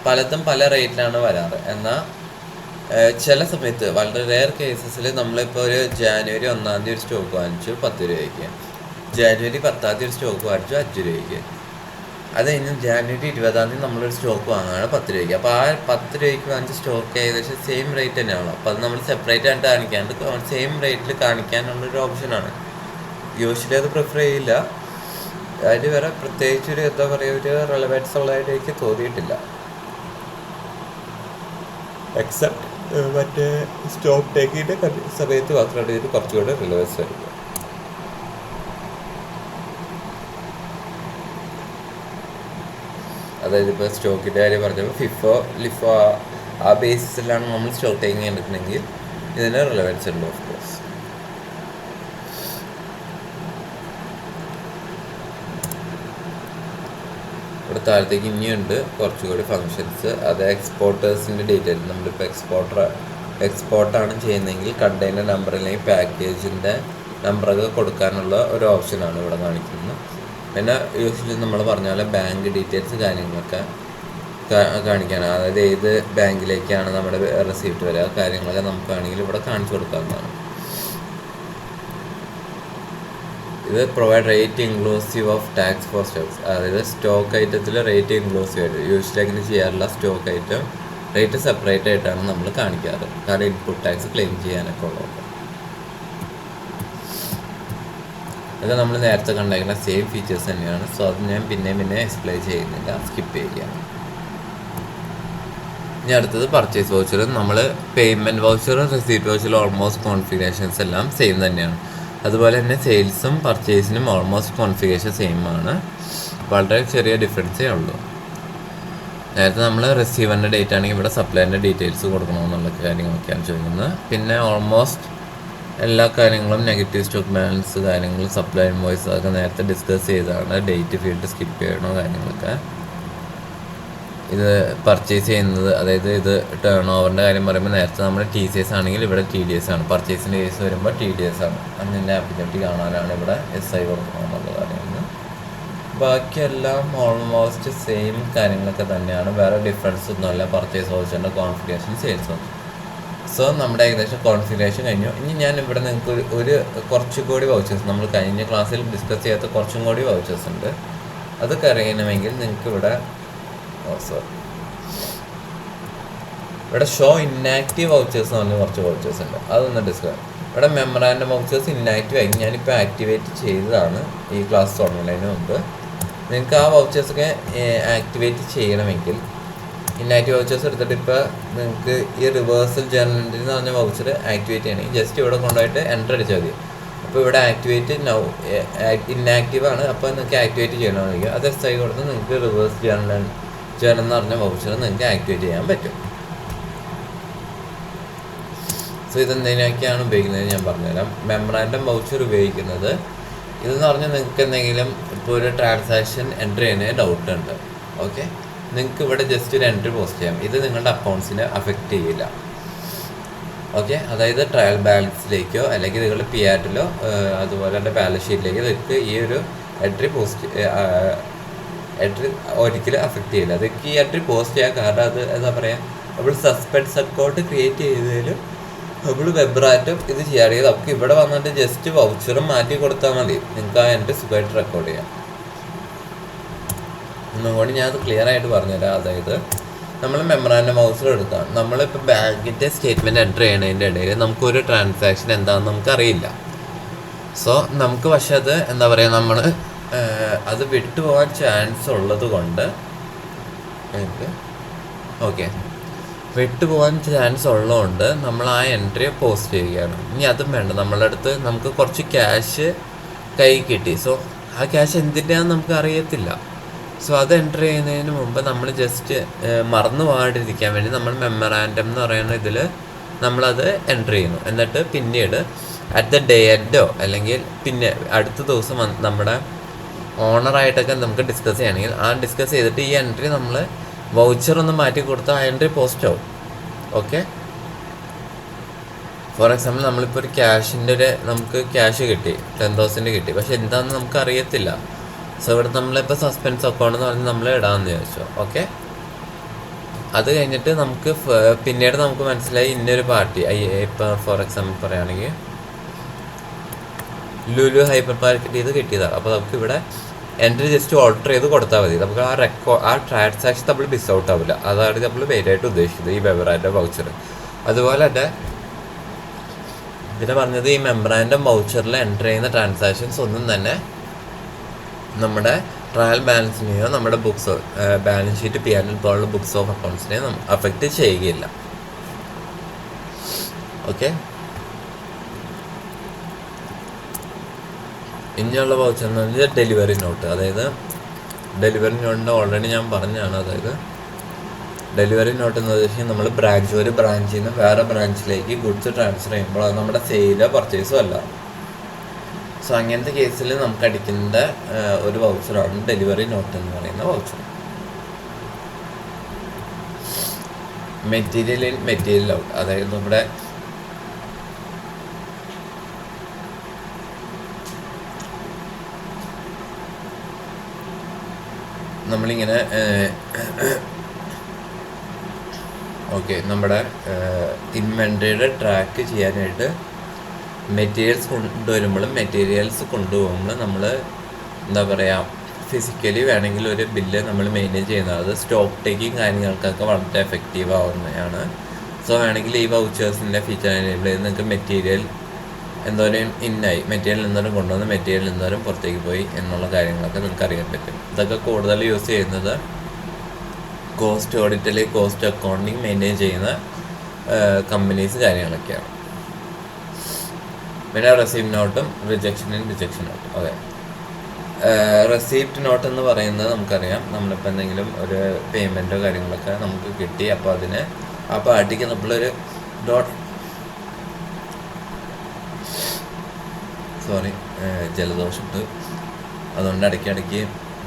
പലതും പല റേറ്റിലാണ് വരാറ്. എന്നാൽ ചില സമയത്ത് വളരെ റെയർ കേസസിൽ നമ്മളിപ്പോൾ ഒരു ജാനുവരി 1-ാം തീയതി ഒരു സ്റ്റോക്ക് വാങ്ങിച്ചു 10 രൂപയ്ക്ക്, ജാനുവരി 10-ാം തീയതി ഒരു സ്റ്റോക്ക് വാങ്ങിച്ചു 5 രൂപയ്ക്ക്, അത് കഴിഞ്ഞ് ജാനുവരി 20-ാം തീയതി നമ്മളൊരു സ്റ്റോക്ക് വാങ്ങുകയാണ് 10 രൂപയ്ക്ക്. അപ്പോൾ ആ 10 രൂപയ്ക്ക് വാങ്ങിച്ച സ്റ്റോക്ക് ഏകദേശം സെയിം റേറ്റ് തന്നെയാണല്ലോ. അപ്പോൾ അത് നമ്മൾ സെപ്പറേറ്റ് ആയിട്ട് കാണിക്കാണ്ട് സെയിം റേറ്റിൽ കാണിക്കാനുള്ളൊരു ഓപ്ഷനാണ്. യൂഷ്വലി അത് പ്രിഫർ ചെയ്യില്ല. അതിന് വേറെ പ്രത്യേകിച്ചൊരു എന്താ പറയുക ഒരു റെലവൻസ് ഉള്ളതായിട്ട് എനിക്ക് തോന്നിയിട്ടില്ല. എക്സെപ്റ്റ് മറ്റേ സ്റ്റോക്ക് ടേക്കിൻ്റെ സമയത്ത് മാത്രമാണ് ഇതിന് കുറച്ചുകൂടെ റിലവൻസ് വരുന്നത്. അതായത് ഇപ്പോൾ സ്റ്റോക്കിൻ്റെ കാര്യം പറഞ്ഞപ്പോൾ FIFO LIFO ആ ബേസിസിലാണ് നമ്മൾ സ്റ്റോക്ക് ടേക്കിങ് എടുക്കണമെങ്കിൽ ഇതിന് റിലവൻസ് ഉണ്ട് ഓഫ് കോഴ്സ്. ഇവിടെ താഴത്തേക്ക് ഇനിയുണ്ട് കുറച്ചുകൂടി ഫങ്ഷൻസ്. അത് എക്സ്പോർട്ടേഴ്സിൻ്റെ ഡീറ്റെയിൽ, നമ്മളിപ്പോൾ എക്സ്പോർട്ടാണ് ചെയ്യുന്നതെങ്കിൽ കണ്ടെയ്നർ നമ്പർ അല്ലെങ്കിൽ പാക്കേജിൻ്റെ നമ്പറൊക്കെ കൊടുക്കാനുള്ള ഒരു ഓപ്ഷനാണ് ഇവിടെ കാണിക്കുന്നത്. പിന്നെ യൂഷ്വലി നമ്മൾ പറഞ്ഞ പോലെ ബാങ്ക് ഡീറ്റെയിൽസ് കാര്യങ്ങളൊക്കെ കാണിക്കാനാണ്. അതായത് ഏത് ബാങ്കിലേക്കാണ് നമ്മുടെ റെസിപ്റ്റ് വരിക കാര്യങ്ങളൊക്കെ നമുക്കാണെങ്കിൽ ഇവിടെ കാണിച്ചു കൊടുക്കാവുന്നതാണ്. ഇത് provide rate inclusive of tax for stocks, അതായത് സ്റ്റോക്ക് ഐറ്റത്തിൽ റേറ്റ് ഇൻക്ലൂസീവ് ആയിട്ട് യൂഷ്വലി അങ്ങനെ ചെയ്യാറില്ല. സ്റ്റോക്ക് ഐറ്റം റേറ്റ് സെപ്പറേറ്റ് ആയിട്ടാണ് നമ്മൾ കാണിക്കാറ്, കാരണം ഇൻപുട്ട് ടാക്സ് ക്ലെയിം ചെയ്യാനൊക്കെ ഉള്ളത്. ഇത് നമ്മൾ നേരത്തെ കണ്ടേക്കുന്ന സെയിം ഫീച്ചേഴ്സ് തന്നെയാണ്. സോ അത് ഞാൻ പിന്നെ എക്സ്പ്ലെയിൻ ചെയ്യുന്നില്ല, സ്കിപ്പ് ചെയ്യുകയാണ്. ഇനി അടുത്തത് പർച്ചേസ് വൗച്ചർ. നമ്മൾ പേയ്മെൻറ്റ് വൗച്ചറും റെസീപ്റ്റ് വൗച്ചറും ഓൾമോസ്റ്റ് കോൺഫിഗറേഷൻസ് എല്ലാം സെയിം തന്നെയാണ്. അതുപോലെ തന്നെ സെയിൽസും പർച്ചേസിനും ഓൾമോസ്റ്റ് കോൺഫിഗറേഷൻ സെയിം ആണ്, വളരെ ചെറിയ ഡിഫറൻസേ ഉള്ളൂ. നേരത്തെ നമ്മൾ റിസീവറിൻ്റെ ഡേറ്റ് ആണെങ്കിൽ ഇവിടെ സപ്ലൈൻ്റെ ഡീറ്റെയിൽസ് കൊടുക്കണമെന്നുള്ള കാര്യങ്ങളൊക്കെയാണ് ചോദിക്കുന്നത്. പിന്നെ ഓൾമോസ്റ്റ് എല്ലാ കാര്യങ്ങളും നെഗറ്റീവ് സ്റ്റോക്ക് ബാലൻസ് കാര്യങ്ങളും സപ്ലൈ ഇൻവോയ്സ് അതൊക്കെ നേരത്തെ ഡിസ്കസ് ചെയ്തതാണ്. ഡേറ്റ് ഫീൽഡ് സ്കിപ്പ് ചെയ്യണോ കാര്യങ്ങളൊക്കെ. ഇത് പർച്ചേസ് ചെയ്യുന്നത്, അതായത് ഇത് ടേൺ ഓവറിൻ്റെ കാര്യം പറയുമ്പോൾ നേരത്തെ നമ്മൾ TCS ആണെങ്കിൽ ഇവിടെ TDS ആണ്, പർച്ചേസിൻ്റെ കേസ് വരുമ്പോൾ TDS ആണ്. അതിൻ്റെ ആപ്ലിക്കബിലിറ്റി കാണാനാണ് ഇവിടെ SI കൊടുക്കണമെന്നുള്ള കാര്യങ്ങൾ. ബാക്കിയെല്ലാം ഓൾമോസ്റ്റ് സെയിം കാര്യങ്ങളൊക്കെ തന്നെയാണ്, വേറെ ഡിഫറൻസ് ഒന്നുമല്ല. പർച്ചേസ് വൗച്ചറിൻ്റെ കോൺഫിഗറേഷൻ സെയിൽസ് വൗച്ചർ സോ നമ്മുടെ ഏകദേശം കോൺഫിഗറേഷൻ കഴിഞ്ഞു. ഇനി ഞാൻ ഇവിടെ നിങ്ങൾക്ക് ഒരു കുറച്ചും കൂടി വൗച്ചേഴ്സ്, നമ്മൾ കഴിഞ്ഞ ക്ലാസ്സിൽ ഡിസ്കസ് ചെയ്യാത്ത കുറച്ചും കൂടി വൗച്ചേഴ്സ് ഉണ്ട്. അതൊക്കെ അറിയണമെങ്കിൽ നിങ്ങൾക്ക് ഇവിടെ ഇവിടെ ഷോ ഇന്നാക്റ്റീവ് വൗച്ചേഴ്സ് എന്ന് പറഞ്ഞ കുറച്ച് വൗച്ചേഴ്സ് ഉണ്ട്. അതൊന്ന് ഡിസ്കസ്. ഇവിടെ മെമ്മറാൻഡം വൗച്ചേഴ്സ് ഇന്നാക്റ്റീവ് ആയി, ഞാനിപ്പോൾ ആക്ടിവേറ്റ് ചെയ്തതാണ് ഈ ക്ലാസ് തുടങ്ങുന്നതിന് മുമ്പ്. നിങ്ങൾക്ക് ആ വൗച്ചേഴ്സൊക്കെ ആക്ടിവേറ്റ് ചെയ്യണമെങ്കിൽ ഇന്നാക്റ്റീവ് വൗച്ചേഴ്സ് എടുത്തിട്ട് ഇപ്പോൾ നിങ്ങൾക്ക് ഈ റിവേഴ്സൽ ജേർണൽ എൻട്രി എന്ന് പറഞ്ഞ വൗച്ചർ ആക്ടിവേറ്റ് ചെയ്യണമെങ്കിൽ ജസ്റ്റ് ഇവിടെ കൊണ്ടുപോയിട്ട് എൻ്റർ അടിച്ചാൽ മതി. അപ്പോൾ ഇവിടെ ആക്ടിവേറ്റ് ഇന്നാക്റ്റീവ് ആണ്, അപ്പോൾ നിങ്ങൾക്ക് ആക്ടിവേറ്റ് ചെയ്യണമെങ്കിൽ അത് എസ് ആയി കൊടുത്ത് നിങ്ങൾക്ക് റിവേഴ്സ് ജേർണൽ എന്ന് പറഞ്ഞ വൗച്ചർ നിങ്ങൾക്ക് ആക്ടിവേറ്റ് ചെയ്യാൻ പറ്റും. സോ ഇതെന്തിനൊക്കെയാണ് ഉപയോഗിക്കുന്നത് ഞാൻ പറഞ്ഞുതരാം. മെമ്മറാൻഡം വൗച്ചർ ഉപയോഗിക്കുന്നത് ഇതെന്ന് പറഞ്ഞാൽ നിങ്ങൾക്ക് എന്തെങ്കിലും ഇപ്പോൾ ഒരു ട്രാൻസാക്ഷൻ എൻ്റർ ചെയ്യുന്നതിന് ഡൗട്ട് ഉണ്ട്, ഓക്കെ, നിങ്ങൾക്ക് ഇവിടെ ജസ്റ്റ് ഒരു എൻട്രി പോസ്റ്റ് ചെയ്യാം. ഇത് നിങ്ങളുടെ അക്കൗണ്ട്സിനെ അഫക്റ്റ് ചെയ്യില്ല, ഓക്കെ. അതായത് ട്രയൽ ബാലൻസിലേക്കോ അല്ലെങ്കിൽ നിങ്ങളുടെ പിയാറ്റിലോ അതുപോലെ തന്നെ ബാലൻസ് ഷീറ്റിലേക്കോ നിങ്ങൾക്ക് ഈ ഒരു എൻട്രി ഒരിക്കലും അഫക്റ്റ് ചെയ്യില്ല. അതൊക്കെ ഈ എൻട്രി പോസ്റ്റ് ചെയ്യാൻ കാരണം അത് എന്താ പറയുക, നമ്മൾ സസ്പെൻസ് അക്കൗണ്ട് ക്രിയേറ്റ് ചെയ്തതിലും നമ്മൾ വെബ്രാറ്റും ഇത് ചെയ്യാറിയത് നമുക്ക് ഇവിടെ വന്നിട്ട് ജസ്റ്റ് വൗച്ചറും മാറ്റി കൊടുത്താൽ മതി, നിങ്ങൾക്ക് ആ എൻട്രി സുഖമായിട്ട് റെക്കോർഡ് ചെയ്യാം. ഒന്നുകൂടി ഞാൻ അത് ക്ലിയർ ആയിട്ട് പറഞ്ഞുതരാം. അതായത് നമ്മൾ മെമ്മറാൻഡം വൗച്ചർ എടുക്കാം, നമ്മളിപ്പോൾ ബാങ്കിൻ്റെ സ്റ്റേറ്റ്മെൻറ്റ് എൻ്റർ ചെയ്യണതിൻ്റെ ഇടയിൽ നമുക്കൊരു ട്രാൻസാക്ഷൻ എന്താണെന്ന് നമുക്കറിയില്ല. സോ നമുക്ക് പക്ഷെ അത് എന്താ പറയുക, നമ്മൾ അത് വിട്ടുപോകാൻ ചാൻസ് ഉള്ളത് കൊണ്ട് ഓക്കെ വിട്ടുപോകാൻ ചാൻസ് ഉള്ളതുകൊണ്ട് നമ്മൾ ആ എൻട്രി പോസ്റ്റ് ചെയ്യുകയാണ്. ഇനി അതും വേണ്ട, നമ്മളുടെ അടുത്ത് നമുക്ക് കുറച്ച് ക്യാഷ് കൈ കിട്ടി. സോ ആ ക്യാഷ് എന്തിൻ്റെയാണെന്ന് നമുക്ക് അറിയത്തില്ല. സോ അത് എൻ്റർ ചെയ്യുന്നതിന് മുമ്പ് നമ്മൾ ജസ്റ്റ് മറന്നു പോകാണ്ടിരിക്കാൻ വേണ്ടി നമ്മൾ മെമ്മറാൻഡം എന്ന് പറയുന്ന ഇതിൽ നമ്മളത് എൻ്റർ ചെയ്യുന്നു. എന്നിട്ട് പിന്നീട് അറ്റ് ദ ഡേ എൻഡോ അല്ലെങ്കിൽ പിന്നെ അടുത്ത ദിവസം നമ്മുടെ ഓണറായിട്ടൊക്കെ നമുക്ക് ഡിസ്കസ് ചെയ്യണമെങ്കിൽ ആ ഡിസ്കസ് ചെയ്തിട്ട് ഈ എൻട്രി നമ്മൾ വൗച്ചർ ഒന്ന് മാറ്റി കൊടുത്താൽ ആ എൻട്രി പോസ്റ്റ് ആവും, ഓക്കെ. ഫോർ എക്സാമ്പിൾ നമ്മളിപ്പോൾ ഒരു ക്യാഷിൻ്റെ നമുക്ക് ക്യാഷ് കിട്ടി 10,000 കിട്ടി, പക്ഷെ എന്താണെന്ന് നമുക്ക് അറിയത്തില്ല. സോ ഇവിടെ നമ്മളിപ്പോൾ സസ്പെൻസ് അക്കൗണ്ട് എന്ന് പറഞ്ഞ് നമ്മൾ ഇടാമെന്ന് ചോദിച്ചു, ഓക്കെ. അത് കഴിഞ്ഞിട്ട് നമുക്ക് പിന്നീട് നമുക്ക് മനസ്സിലായി ഇന്നൊരു പാർട്ടി ഇപ്പോൾ ഫോർ എക്സാമ്പിൾ പറയുകയാണെങ്കിൽ ലുലു ഹൈപ്പർ മാർക്കറ്റ് ചെയ്ത് കിട്ടിയതാണ്. അപ്പോൾ നമുക്ക് ഇവിടെ എൻട്രി ജസ്റ്റ് ഓൾട്ടർ ചെയ്ത് കൊടുത്താൽ മതി, നമുക്ക് ആ ട്രാൻസാക്ഷൻ നമ്മൾ മിസ് ഔട്ട് ആവില്ല. അതാണ് നമ്മൾ മെയിനായിട്ട് ഉദ്ദേശിക്കുന്നത് ഈ മെമ്മറാൻഡം വൗച്ചർ. അതുപോലെ തന്നെ ഇതിനെ പറഞ്ഞത് ഈ മെമ്മറാൻഡം വൗച്ചറിൽ എൻ്റർ ചെയ്യുന്ന ട്രാൻസാക്ഷൻസ് ഒന്നും തന്നെ നമ്മുടെ ട്രയൽ ബാലൻസിനെയോ നമ്മുടെ ബുക്സ് ബാലൻസ് ഷീറ്റ് പിയാനിൽ പോലുള്ള ബുക്സ് ഓഫ് അക്കൗണ്ട്സിനെയോ അഫക്റ്റ് ചെയ്യുകയില്ല, ഓക്കെ. ഇനിയുള്ള വൗച്ചർ എന്ന് പറഞ്ഞാൽ ഡെലിവറി നോട്ട്. അതായത് ഡെലിവറി നോട്ടിൻ്റെ ഓൾറെഡി ഞാൻ പറഞ്ഞതാണ്. അതായത് ഡെലിവറി നോട്ട് എന്ന് ഉദ്ദേശിക്കുന്നത് നമ്മൾ ഒരു ബ്രാഞ്ചിൽ നിന്ന് വേറെ ബ്രാഞ്ചിലേക്ക് ഗുഡ്സ് ട്രാൻസ്ഫർ ചെയ്യുമ്പോൾ അത് നമ്മുടെ സെയിലോ പർച്ചേസോ അല്ല. സോ അങ്ങനത്തെ കേസിൽ നമുക്ക് അടിക്കേണ്ട ഒരു വൗച്ചറാണ് ഡെലിവറി നോട്ട് എന്ന് പറയുന്ന വൗച്ചർ. മെറ്റീരിയൽ ഔട്ട്, അതായത് നമ്മുടെ നമ്മളിങ്ങനെ ഓക്കെ നമ്മുടെ ഇൻവെൻട്രിയുടെ ട്രാക്ക് ചെയ്യാനായിട്ട് മെറ്റീരിയൽസ് കൊണ്ടുപോകുമ്പോൾ നമ്മൾ എന്താ പറയുക, ഫിസിക്കലി വേണമെങ്കിൽ ഒരു ബില്ല് നമ്മൾ മെയിൻറ്റെയിൻ ചെയ്യുന്നത് അത് സ്റ്റോക്ക് ടേക്കിങ് കാര്യങ്ങൾക്കൊക്കെ വളരെ എഫക്റ്റീവ് ആവുന്നതാണ്. സോ വേണമെങ്കിൽ ഈ വൗച്ചേഴ്സിൻ്റെ ഫീച്ചർ എനേബിൾ ചെയ്ത് നിങ്ങൾക്ക് മെറ്റീരിയൽ എന്തോരം മെറ്റീരിയൽ എന്തോരം കൊണ്ടുവന്ന് മെറ്റീരിയൽ എന്തോരം പുറത്തേക്ക് പോയി എന്നുള്ള കാര്യങ്ങളൊക്കെ നിങ്ങൾക്ക് അറിയാൻ പറ്റും. ഇതൊക്കെ കൂടുതൽ യൂസ് ചെയ്യുന്നത് കോസ്റ്റ് ഓഡിറ്റിൽ കോസ്റ്റ് അക്കൗണ്ടിങ് മെയിൻറ്റെയിൻ ചെയ്യുന്ന കമ്പനീസ് കാര്യങ്ങളൊക്കെയാണ്. പിന്നെ റെസീപ്റ്റ് നോട്ടും റിജക്ഷൻ നോട്ടും. അതെ, റെസീപ്റ്റ് നോട്ട് എന്ന് പറയുന്നത് നമുക്കറിയാം, നമ്മളിപ്പോൾ എന്തെങ്കിലും ഒരു പേയ്മെൻറ്റോ കാര്യങ്ങളൊക്കെ നമുക്ക് കിട്ടി, അപ്പോൾ അതിന് ആ പാർട്ടിക്ക് നമ്മളൊരു ജലദോഷമുണ്ട്, അതുകൊണ്ട് ഇടയ്ക്കിടയ്ക്ക്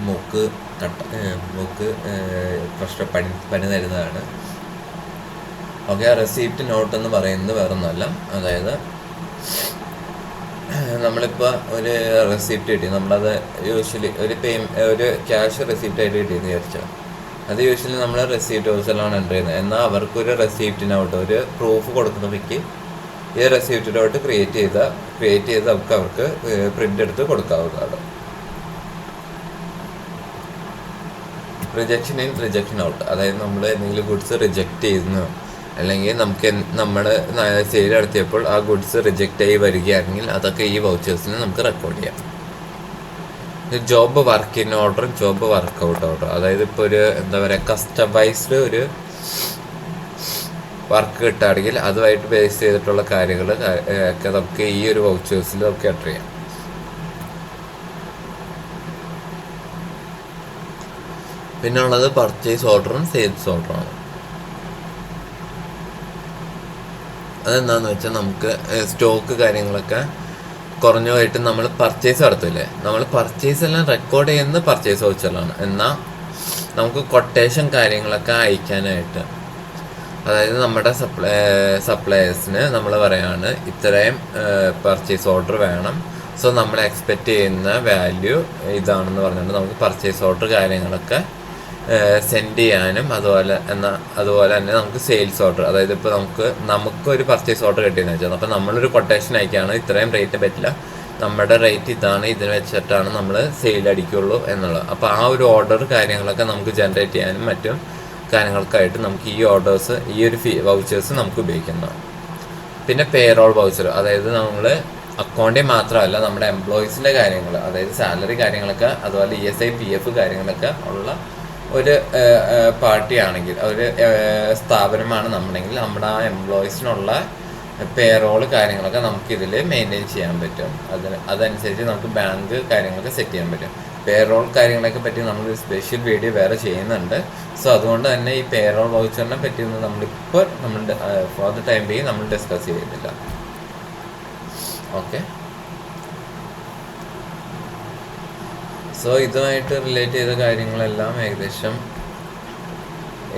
മൂക്ക് പനി തരുന്നതാണ്, ഓക്കെ. റെസീപ്റ്റ് നോട്ട് എന്ന് പറയുന്നത് വേറൊന്നുമല്ല, അതായത് നമ്മളിപ്പോൾ ഒരു റെസിപ്റ്റ് കിട്ടി, നമ്മളത് യൂഷ്വലി ഒരു ക്യാഷ് റെസിപ്റ്റ് ആയിട്ട് കിട്ടിയെന്ന് വിചാരിച്ചോ. അത് യൂഷ്വലി നമ്മൾ റെസിപ്റ്റ് വൗച്ചറിലാണ് എൻ്റർ ചെയ്യുന്നത്. എന്നാൽ അവർക്കൊരു റെസിപ്റ്റിനോട്ട് ഒരു പ്രൂഫ് കൊടുക്കുന്നവയ്ക്ക് ഈ റെസിപ്റ്റിലോട്ട് ക്രിയേറ്റ് ചെയ്ത് നമുക്ക് അവർക്ക് പ്രിൻ്റ് എടുത്ത് കൊടുക്കാവുന്നതാണ്. റിജക്ഷൻ ഇൻ, റിജക്ഷൻ ഔട്ട്, അതായത് നമ്മൾ എന്തെങ്കിലും ഗുഡ്സ് റിജക്റ്റ് ചെയ്യുന്നു അല്ലെങ്കിൽ നമുക്ക് നമ്മുടെ സെയിൽ നടത്തിയപ്പോൾ ആ ഗുഡ്സ് റിജക്റ്റ് ആയി വരികയാണെങ്കിൽ അതൊക്കെ ഈ വൗച്ചേഴ്സിന് നമുക്ക് റെക്കോർഡ് ചെയ്യാം. Job work in order, job work out order, അതായത് ഇപ്പോൾ ഒരു എന്താ പറയുക കസ്റ്റമൈസ്ഡ് ഒരു വർക്ക് കിട്ടുകയാണെങ്കിൽ അതുമായിട്ട് ബേസ് ചെയ്തിട്ടുള്ള കാര്യങ്ങൾ ഒക്കെ നമുക്ക് ഈ ഒരു വൗച്ചേഴ്സിൽ നമുക്ക് എൻ്റർ ചെയ്യാം. പിന്നെ ഉള്ളത് പർച്ചേസ് ഓർഡറും സെയിൽസ് ഓർഡറുമാണ്. അതെന്താണെന്ന് വെച്ചാൽ നമുക്ക് സ്റ്റോക്ക് കാര്യങ്ങളൊക്കെ കുറഞ്ഞു പോയിട്ട് നമ്മൾ പർച്ചേസ് നടത്തില്ലേ, നമ്മൾ പർച്ചേസ് എല്ലാം റെക്കോർഡ് ചെയ്യുന്നത് പർച്ചേസ് വൗച്ചറിലാണ്. എന്നാൽ നമുക്ക് കൊട്ടേഷൻ കാര്യങ്ങളൊക്കെ അയക്കാനായിട്ട്, അതായത് നമ്മുടെ സപ്ലയേഴ്സിന് നമ്മൾ പറയാണ് ഇത്രയും പർച്ചേസ് ഓർഡർ വേണം, സോ നമ്മൾ എക്സ്പെക്റ്റ് ചെയ്യുന്ന വാല്യൂ ഇതാണെന്ന് പറഞ്ഞുകൊണ്ട് നമുക്ക് പർച്ചേസ് ഓർഡർ കാര്യങ്ങളൊക്കെ സെൻഡ് ചെയ്യാനും അതുപോലെ തന്നെ നമുക്ക് സെയിൽസ് ഓർഡർ, അതായത് ഇപ്പോൾ നമുക്കൊരു പർച്ചേസ് ഓർഡർ കിട്ടിയെന്ന് വെച്ചാൽ അപ്പോൾ നമ്മളൊരു കൊട്ടേഷൻ അയക്കുകയാണ്, ഇത്രയും റേറ്റ് പറ്റില്ല, നമ്മുടെ റേറ്റ് ഇതാണ്, ഇതിന് വെച്ചിട്ടാണ് നമ്മൾ സെയിൽ അടിക്കുള്ളൂ എന്നുള്ളത്. അപ്പോൾ ആ ഒരു ഓർഡർ കാര്യങ്ങളൊക്കെ നമുക്ക് ജനറേറ്റ് ചെയ്യാനും മറ്റും കാര്യങ്ങൾക്കായിട്ട് നമുക്ക് ഈ ഓർഡേഴ്സ്, ഈ ഒരു വൗച്ചേഴ്സ് നമുക്ക് ഉപയോഗിക്കുന്നതാണ്. പിന്നെ പേറോൾ വൗച്ചർ, അതായത് നമ്മൾ അക്കൗണ്ടിൽ മാത്രമല്ല നമ്മുടെ എംപ്ലോയീസിൻ്റെ കാര്യങ്ങൾ, അതായത് സാലറി കാര്യങ്ങളൊക്കെ അതുപോലെ ESI PF കാര്യങ്ങളൊക്കെ ഉള്ള ഒരു പാർട്ടിയാണെങ്കിൽ, ഒരു സ്ഥാപനമാണ് നമ്മുടെങ്കിൽ നമ്മുടെ ആ എംപ്ലോയീസിനുള്ള പേറോൾ കാര്യങ്ങളൊക്കെ നമുക്കിതിൽ മെയിൻറ്റെയിൻ ചെയ്യാൻ പറ്റും. അതനുസരിച്ച് നമുക്ക് ബാങ്ക് കാര്യങ്ങളൊക്കെ സെറ്റ് ചെയ്യാൻ പറ്റും. പേറോൾ കാര്യങ്ങളൊക്കെ പറ്റി നമ്മളൊരു സ്പെഷ്യൽ വീഡിയോ വേറെ ചെയ്യുന്നുണ്ട്. സോ അതുകൊണ്ട് തന്നെ ഈ പേറോൾ വൗച്ചറിനെ പറ്റിയൊന്നും നമ്മളിപ്പോൾ ഫോർ ദ ടൈം ബീയിങ് നമ്മൾ ഡിസ്കസ് ചെയ്യുന്നില്ല. ഓക്കെ, സോ ഇതുമായിട്ട് റിലേറ്റ് ചെയ്ത കാര്യങ്ങളെല്ലാം ഏകദേശം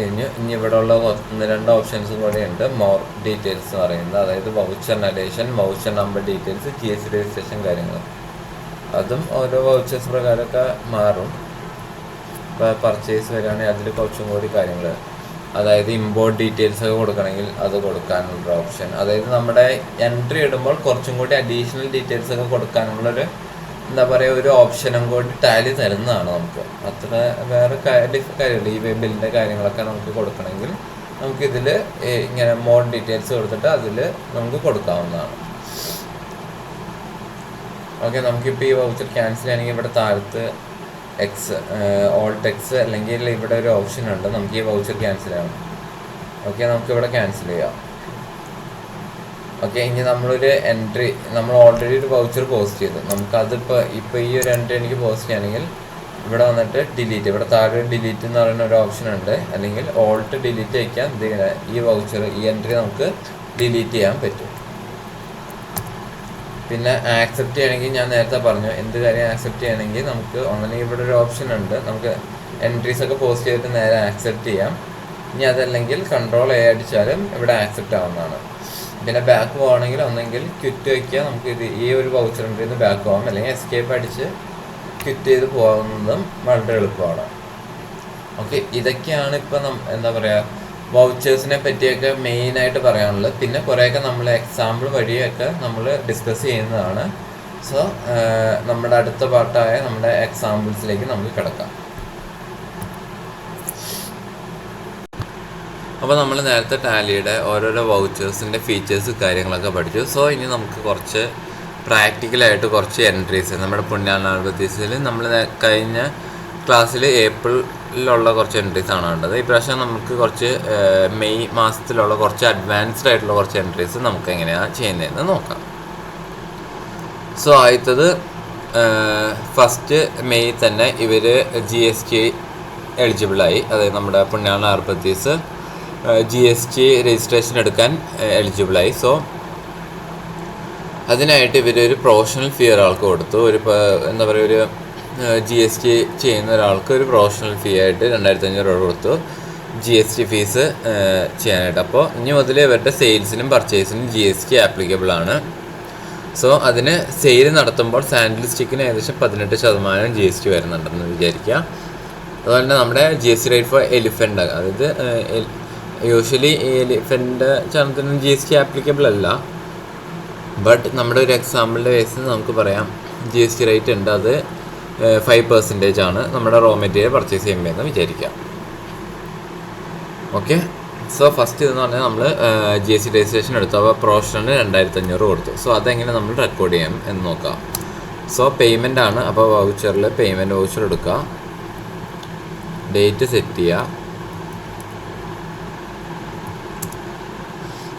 ഇനി ഇവിടെ ഉള്ള 1-2 ഓപ്ഷൻസും കൂടെ ഉണ്ട്. മോർ ഡീറ്റെയിൽസ് എന്ന് പറയുന്നത്, അതായത് voucher narration, voucher number details, GST registration കാര്യങ്ങൾ, അതും ഓരോ വൗച്ചേഴ്സ് പ്രകാരമൊക്കെ മാറും. ഇപ്പോൾ പർച്ചേസ് വരികയാണെങ്കിൽ അതിൽ കുറച്ചും കൂടി കാര്യങ്ങൾ, അതായത് ഇമ്പോർട്ട് ഡീറ്റെയിൽസ് ഒക്കെ കൊടുക്കണമെങ്കിൽ അത് കൊടുക്കാനുള്ള ഓപ്ഷൻ, അതായത് നമ്മുടെ എൻട്രി ഇടുമ്പോൾ കുറച്ചും കൂടി അഡീഷണൽ ഡീറ്റെയിൽസ് ഒക്കെ കൊടുക്കാനുള്ളൊരു എന്താ പറയുക ഒരു ഓപ്ഷനും കൂടി ടാലി തരുന്നതാണ് നമുക്ക്. അത്ര വേറെ കാര്യമില്ല. ഈ ബില്ലിൻ്റെ കാര്യങ്ങളൊക്കെ നമുക്ക് കൊടുക്കണമെങ്കിൽ നമുക്കിതിൽ ഇങ്ങനെ മോർ ഡീറ്റെയിൽസ് കൊടുത്തിട്ട് അതിൽ നമുക്ക് കൊടുക്കാവുന്നതാണ്. ഓക്കെ, നമുക്കിപ്പോൾ ഈ വൗച്ചർ ക്യാൻസൽ ചെയ്യണമെങ്കിൽ ഇവിടെ താഴത്ത് ഓൾട്ട് എക്സ് അല്ലെങ്കിൽ ഇവിടെ ഒരു ഓപ്ഷൻ ഉണ്ട്, നമുക്ക് ഈ വൗച്ചർ ക്യാൻസൽ ചെയ്യണം. ഓക്കെ, നമുക്കിവിടെ ക്യാൻസൽ ചെയ്യാം. ഓക്കെ, ഇനി നമ്മളൊരു എൻട്രി, നമ്മൾ ഓൾറെഡി ഒരു വൗച്ചർ പോസ്റ്റ് ചെയ്തു, നമുക്കതിപ്പോൾ ഈ ഒരു എൻട്രി എനിക്ക് പോസ്റ്റ് ചെയ്യണമെങ്കിൽ ഇവിടെ വന്നിട്ട് ഡിലീറ്റ്, ഇവിടെ താഴെ ഡിലീറ്റ് എന്ന് പറയുന്ന ഒരു ഓപ്ഷൻ ഉണ്ട്, അല്ലെങ്കിൽ ഓൾട്ട് ഡിലീറ്റ് വയ്ക്കാൻ ഈ വൗച്ചർ ഈ എൻട്രി നമുക്ക് ഡിലീറ്റ് ചെയ്യാൻ പറ്റും. പിന്നെ ആക്സെപ്റ്റ് ചെയ്യണമെങ്കിൽ ഞാൻ നേരത്തെ പറഞ്ഞു എന്ത് കാര്യം ആക്സെപ്റ്റ് ചെയ്യണമെങ്കിൽ നമുക്ക് ഒന്നെങ്കിൽ ഇവിടെ ഒരു ഓപ്ഷൻ ഉണ്ട്, നമുക്ക് എൻട്രീസ് ഒക്കെ പോസ്റ്റ് ചെയ്തിട്ട് നേരെ ആക്സെപ്റ്റ് ചെയ്യാം. ഇനി അതല്ലെങ്കിൽ Ctrl A അടിച്ചാലും ഇവിടെ ആക്സെപ്റ്റ് ആവുന്നതാണ്. പിന്നെ ബാക്ക് പോകണമെങ്കിൽ ഒന്നെങ്കിൽ ക്വിറ്റ് വയ്ക്കുക, നമുക്ക് ഈ ഒരു വൗച്ചർ എൻട്രിയിൽ നിന്ന് ബാക്ക് പോകാം, അല്ലെങ്കിൽ എസ്കേപ്പ് അടിച്ച് ക്വിറ്റ് ചെയ്ത് പോകുന്നതും വളരെ എളുപ്പമാണ്. ഓക്കെ, ഇതൊക്കെയാണ് ഇപ്പം എന്താ പറയുക വൗച്ചേഴ്സിനെ പറ്റിയൊക്കെ മെയിനായിട്ട് പറയാനുള്ളത്. പിന്നെ കുറേയൊക്കെ നമ്മൾ എക്സാമ്പിൾ വഴിയൊക്കെ നമ്മൾ ഡിസ്കസ് ചെയ്യുന്നതാണ്. സോ നമ്മുടെ അടുത്ത പാർട്ടായ നമ്മുടെ എക്സാമ്പിൾസിലേക്ക് നമുക്ക് കിടക്കാം. അപ്പോൾ നമ്മൾ നേരത്തെ ടാലിയുടെ ഓരോരോ വൗച്ചേഴ്സിൻ്റെ ഫീച്ചേഴ്സ് കാര്യങ്ങളൊക്കെ പഠിച്ചു. സോ ഇനി നമുക്ക് കുറച്ച് പ്രാക്ടിക്കലായിട്ട് കുറച്ച് എൻട്രീസ് നമ്മുടെ പുണ്യാളാൽബത്തീസിൽ നമ്മൾ കഴിഞ്ഞ ക്ലാസ്സിൽ ഏപ്രിലുള്ള കുറച്ച് എൻട്രീസ് ആണ് കണ്ടത്. ഇപ്രാവശ്യം നമുക്ക് കുറച്ച് മെയ് മാസത്തിലുള്ള കുറച്ച് അഡ്വാൻസ്ഡ് ആയിട്ടുള്ള കുറച്ച് എൻട്രീസ് നമുക്ക് എങ്ങനെയാണ് ചെയ്യുന്നതെന്ന് നോക്കാം. സോ ആദ്യത്തത് ഫസ്റ്റ് മെയ് തന്നെ ഇവർ GST എലിജിബിളായി, അതായത് നമ്മുടെ പുണ്യാളാൽബത്തീസ് GST രജിസ്ട്രേഷൻ എടുക്കാൻ എലിജിബിളായി. സോ അതിനായിട്ട് ഇവരൊരു പ്രൊഫഷണൽ ഫീ ഒരാൾക്ക് കൊടുത്തു. എന്താ പറയുക ഒരു GST ചെയ്യുന്ന ഒരാൾക്ക് ഒരു പ്രൊഫഷണൽ ഫീ ആയിട്ട് 2500 രൂപ കൊടുത്തു GST ഫീസ് ചെയ്യാനായിട്ട്. അപ്പോൾ ഇനി മുതൽ ഇവരുടെ സെയിൽസിനും പർച്ചേസിനും GST ആപ്ലിക്കബിൾ ആണ്. സോ അതിന് സെയിൽ നടത്തുമ്പോൾ സാൻഡിൽ സ്റ്റിക്കിന് ഏകദേശം 18% GST വരുന്നുണ്ടെന്ന് വിചാരിക്കുക. അതുപോലെ തന്നെ നമ്മുടെ GST റേറ്റ് ഫോർ എലിഫൻ്റ്, അതായത് യൂഷ്വലി എലിഫൻ്റ് ചാനത്തിന് GST ആപ്ലിക്കബിൾ അല്ല. ബട്ട് നമ്മുടെ ഒരു എക്സാമ്പിളിൻ്റെ ബേസിൽ നമുക്ക് പറയാം GST റേറ്റ് ഉണ്ട്. അത് 5% ആണ് നമ്മുടെ റോ മെറ്റീരിയൽ പർച്ചേസ് ചെയ്യുമ്പോൾ എന്ന് വിചാരിക്കാം. ഓക്കെ, സോ ഫസ്റ്റ് ഇതെന്ന് പറഞ്ഞാൽ നമ്മൾ GST രജിസ്ട്രേഷൻ എടുത്തു. അപ്പോൾ പ്രൊഫഷണലിന് 2500 കൊടുത്തു. സോ അതെങ്ങനെ നമ്മൾ റെക്കോർഡ് ചെയ്യാം എന്ന് നോക്കാം. സോ പേയ്മെൻ്റ് ആണ്. അപ്പോൾ വൗച്ചറിൽ പേയ്മെൻറ്റ് വൗച്ചർ എടുക്കുക, ഡേറ്റ് സെറ്റ് ചെയ്യുക.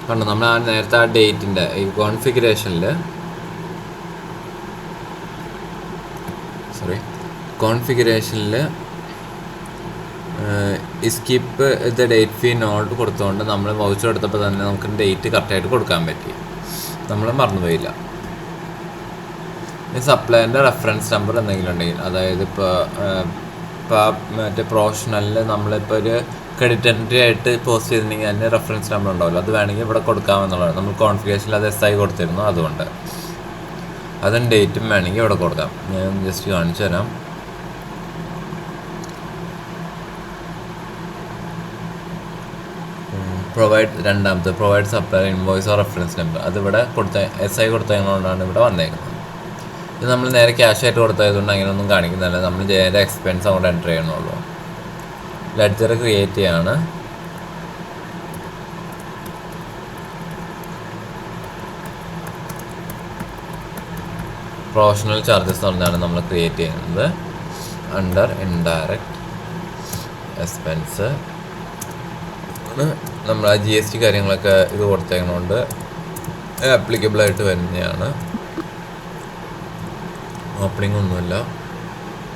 കണ്ടോ, നമ്മൾ നേരത്തെ ആ ഡേറ്റിൻ്റെ ഈ കോൺഫിഗറേഷനിൽ സ്കിപ്പ് ദ ഡേറ്റ് ഫീ നോട്ട് കൊടുത്തുകൊണ്ട് നമ്മൾ വൗച്ചർ എടുത്തപ്പോൾ തന്നെ നമുക്ക് ഡേറ്റ് കറക്റ്റായിട്ട് കൊടുക്കാൻ പറ്റി, നമ്മൾ മറന്നുപോയില്ല. ഈ സപ്ലൈൻ്റെ റെഫറൻസ് നമ്പർ എന്തെങ്കിലും ഉണ്ടെങ്കിൽ, അതായത് ഇപ്പോൾ മറ്റേ പ്രൊഫഷണലിൽ നമ്മളിപ്പോൾ ഒരു ക്രെഡിറ്റ് എൻട്രി ആയിട്ട് പോസ്റ്റ് ചെയ്തിട്ടുണ്ടെങ്കിൽ അതിന് റെഫറൻസ് നമ്പർ ഉണ്ടാവില്ല, അത് വേണമെങ്കിൽ ഇവിടെ കൊടുക്കാമെന്നുള്ളതാണ്. നമ്മൾ കോൺഫിഗറേഷനിൽ അത് SI കൊടുത്തിരുന്നു, അതുകൊണ്ട് അതും ഡേറ്റും വേണമെങ്കിൽ ഇവിടെ കൊടുക്കാം. ഞാൻ ജസ്റ്റ് കാണിച്ചു തരാം. രണ്ടാമത്തെ provide supply invoice or reference number, അതിവിടെ SI കൊടുത്തതുകൊണ്ടാണ് ഇവിടെ വന്നേക്കുന്നത്. ഇത് നമ്മൾ നേരെ ക്യാഷ് ആയിട്ട് കൊടുത്തതുകൊണ്ട് അങ്ങനെയൊന്നും കാണിക്കുന്നില്ല, നമ്മൾ നേരെ എക്സ്പെൻസ് അങ്ങോട്ട് എൻ്റർ ചെയ്യണുള്ളൂ. ലെഡ്ജർ ക്രിയേറ്റ് ചെയ്യാണ്. പ്രൊഫഷണൽ ചാർജസ് എന്ന് പറഞ്ഞാണ് നമ്മൾ ക്രിയേറ്റ് ചെയ്യുന്നത്. അണ്ടർ ഇൻഡയറക്റ്റ് എക്സ്പെൻസ് നമ്മൾ ആ GST കാര്യങ്ങളൊക്കെ ഇത് കൊടുത്തേക്കുന്നതുകൊണ്ട് ആപ്ലിക്കബിളായിട്ട് വരുന്നതാണ്. ഓപ്പണിംഗ് ഒന്നുമില്ല.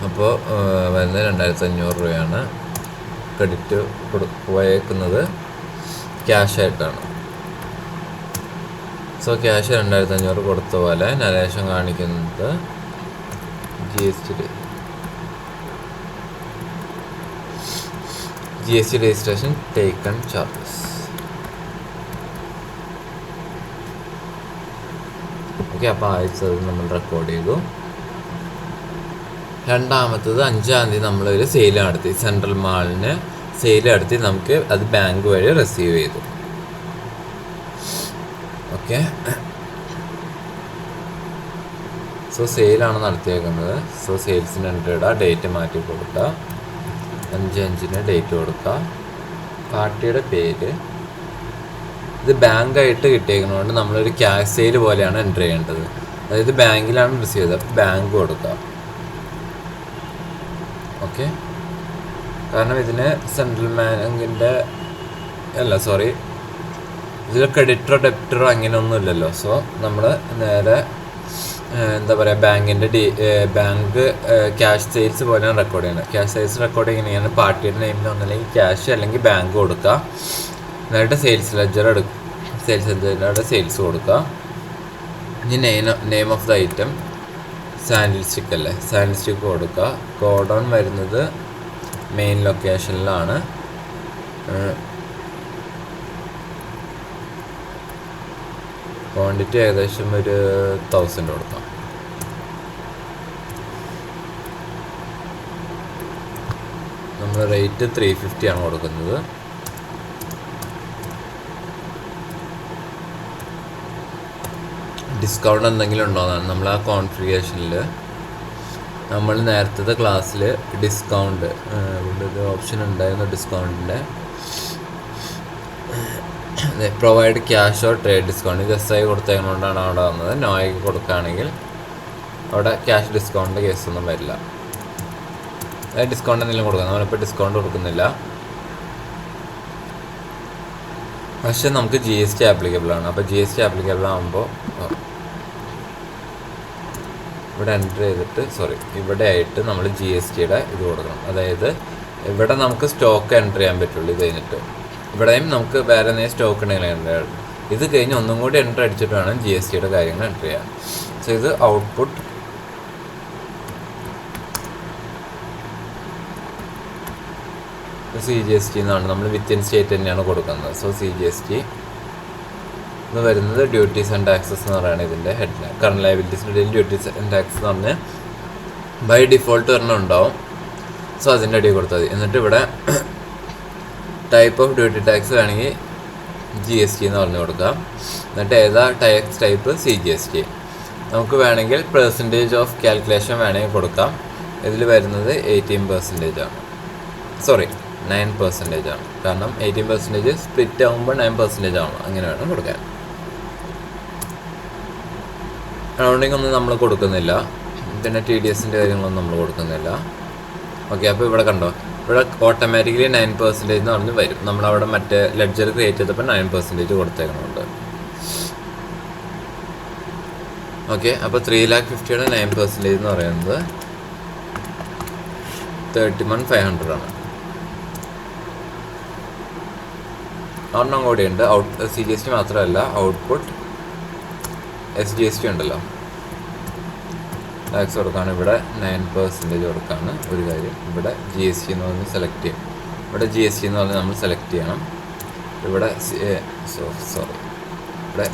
അപ്പോൾ വരുന്നത് 2500 രൂപയാണ്. ക്രെഡിറ്റ് പോയേക്കുന്നത് ക്യാഷ് ആയിട്ടാണ്. സോ ക്യാഷ് 2500 കൊടുത്ത പോലെ നരേഷൻ കാണിക്കുന്നത് GST registration taken charges. Okay, അപ്പോൾ ആഴ്ചത് നമ്മൾ റെക്കോർഡ് ചെയ്തു. രണ്ടാമത്തത് 5-ാം തീയതി നമ്മളൊരു സെയിൽ നടത്തി, സെൻട്രൽ മാളിന് സെയിൽ നടത്തി, നമുക്ക് അത് ബാങ്ക് വഴി റിസീവ് ചെയ്തു. ഓക്കെ, സോ സെയിലാണ് നടത്തിയേക്കുന്നത്. സോ സെയിൽസിന് എൻട്രി ഇടുക, ഡേറ്റ് മാറ്റി കൊടുക്കുക, 5/5 ഡേറ്റ് കൊടുക്കുക, പാർട്ടിയുടെ പേര്. ഇത് ബാങ്കായിട്ട് കിട്ടിയേക്കുന്നതുകൊണ്ട് നമ്മളൊരു ക്യാഷ് സെയിൽ പോലെയാണ് എൻട്രി ചെയ്യേണ്ടത്. അതായത് ബാങ്കിലാണ് റിസീവ് ചെയ്തത്, അപ്പോൾ ബാങ്ക് കൊടുക്കുക. ഓക്കെ, കാരണം ഇതിന് സെൻട്രൽ ബാങ്കിൻ്റെ ഇതിൽ ക്രെഡിറ്ററോ ഡെബിറ്ററോ അങ്ങനെയൊന്നും ഇല്ലല്ലോ. സോ നമ്മൾ നേരെ എന്താ പറയുക, ബാങ്ക് ക്യാഷ് സെയിൽസ് പോലെയാണ് റെക്കോർഡ് ചെയ്യുന്നത്. ക്യാഷ് സെയിൽസ് റെക്കോർഡ് ചെയ്യുന്നതാണ് പാർട്ടിയുടെ നെയിമിൽ ഒന്നല്ലെങ്കിൽ ക്യാഷ് അല്ലെങ്കിൽ ബാങ്ക് കൊടുക്കുക. എന്നിട്ട് സെയിൽസ് ലെഡ്ജറുടെ സെയിൽസ് കൊടുക്കുക. ഇനി name of the item sandal stick അല്ലേ, സാൻഡിൽ സ്റ്റിക്ക് കൊടുക്കുക. ഗോഡൗൺ വരുന്നത് മെയിൻ ലൊക്കേഷനിലാണ്. ക്വാണ്ടിറ്റി ഏകദേശം ഒരു 1000 കൊടുക്കാം. നമ്മൾ റേറ്റ് 350 ആണ് കൊടുക്കുന്നത്. ഡിസ്കൗണ്ട് എന്തെങ്കിലും ഉണ്ടോയെന്നാണ് നമ്മൾ ആ കോൺഫിഗറേഷനിൽ. നമ്മൾ നേരത്തെ ക്ലാസ്സിൽ ഡിസ്കൗണ്ട് ഇവിടെ ഒരു ഓപ്ഷൻ ഉണ്ടായിരുന്നു, ഡിസ്കൗണ്ടിൻ്റെ provide cash or trade discount. ഇത് SI കൊടുത്തതുകൊണ്ടാണ് അവിടെ വന്നത്. നോയ്ക്ക് കൊടുക്കുകയാണെങ്കിൽ അവിടെ ക്യാഷ് ഡിസ്കൗണ്ടിൻ്റെ കേസൊന്നും വരില്ല. അതായത് ഡിസ്കൗണ്ട് എന്തെങ്കിലും കൊടുക്കാം. നമ്മളിപ്പോൾ ഡിസ്കൗണ്ട് കൊടുക്കുന്നില്ല, പക്ഷെ നമുക്ക് GST ആപ്ലിക്കബിൾ ആണ്. അപ്പോൾ GST ആപ്ലിക്കബിൾ ആകുമ്പോൾ ഇവിടെ എൻ്റർ ചെയ്തിട്ട് ഇവിടെ ആയിട്ട് നമ്മൾ GSTയുടെ ഇത് കൊടുക്കണം. അതായത് ഇവിടെ നമുക്ക് സ്റ്റോക്ക് എൻ്റർ ചെയ്യാൻ പറ്റുള്ളൂ. ഇത് കഴിഞ്ഞിട്ട് ഇവിടെയും നമുക്ക് വേറെ എന്തെങ്കിലും സ്റ്റോക്ക് ഉണ്ടെങ്കിൽ എൻ്റർ, ഇത് കഴിഞ്ഞ് ഒന്നും കൂടി എൻ്റർ അടിച്ചിട്ട് വേണം GSTയുടെ കാര്യങ്ങൾ എൻ്റർ ചെയ്യാൻ. സോ ഇത് ഔട്ട്പുട്ട് CGST എന്നാണ്, നമ്മൾ വിത്തിൻ സ്റ്റേറ്റ് തന്നെയാണ് കൊടുക്കുന്നത്. സോ CGST ഇത് വരുന്നത് ഡ്യൂട്ടീസ് ആൻഡ് ടാക്സസ് എന്ന് പറയുന്നത് ഇതിൻ്റെ ഹെഡിന്. കറണ്ട് ലയബിലിറ്റീസിൻ്റെ ഇടയിൽ ഡ്യൂട്ടീസ് ആൻഡ് ടാക്സ് എന്ന് പറഞ്ഞാൽ ബൈ ഡിഫോൾട്ട് ഒരെണ്ണം ഉണ്ടാവും. സോ അതിൻ്റെ അടിയിൽ കൊടുത്താൽ മതി. എന്നിട്ട് ഇവിടെ ടൈപ്പ് ഓഫ് ഡ്യൂട്ടി ടാക്സ് വേണമെങ്കിൽ GST എന്ന് പറഞ്ഞു കൊടുക്കാം. എന്നിട്ട് ഏതാ ടാക്സ് ടൈപ്പ്? CGST. നമുക്ക് വേണമെങ്കിൽ പെർസെൻറ്റേജ് ഓഫ് കാൽക്കുലേഷൻ വേണമെങ്കിൽ കൊടുക്കാം. ഇതിൽ വരുന്നത് 18% ആണ്, സോറി 9% ആണ്. കാരണം 18% സ്പ്ലിറ്റ് ആകുമ്പോൾ 9% ആണ്, അങ്ങനെ വേണം കൊടുക്കാൻ. റൗണ്ടിങ് ഒന്നും നമ്മൾ കൊടുക്കുന്നില്ല, പിന്നെ TDSൻ്റെ കാര്യങ്ങളൊന്നും നമ്മൾ കൊടുക്കുന്നില്ല. ഓക്കെ, അപ്പോൾ ഇവിടെ കണ്ടോ, ഇവിടെ ഓട്ടോമാറ്റിക്കലി 9% എന്ന് പറഞ്ഞ് വരും. നമ്മളവിടെ മറ്റേ ലെഡ്ജർ ക്രിയേറ്റ് ചെയ്തപ്പോൾ 9% കൊടുത്തേക്കുന്നുണ്ട്. ഓക്കെ, അപ്പോൾ 3,50,000 9% എന്ന് പറയുന്നത് 31,500 ആണ്. ഒരെണ്ണം കൂടിയുണ്ട്, CGST മാത്രമല്ല, ഔട്ട്പുട്ട് SGST ഉണ്ടല്ലോ, ടാക്സ് കൊടുക്കാണ്. ഇവിടെ 9% കൊടുക്കാണ് ഒരു കാര്യം. ഇവിടെ GST എന്ന് പറഞ്ഞ് സെലക്ട് ചെയ്യും. ഇവിടെ GST എന്ന് പറഞ്ഞ് നമ്മൾ സെലക്ട് ചെയ്യണം. ഇവിടെ സോറി ഇവിടെ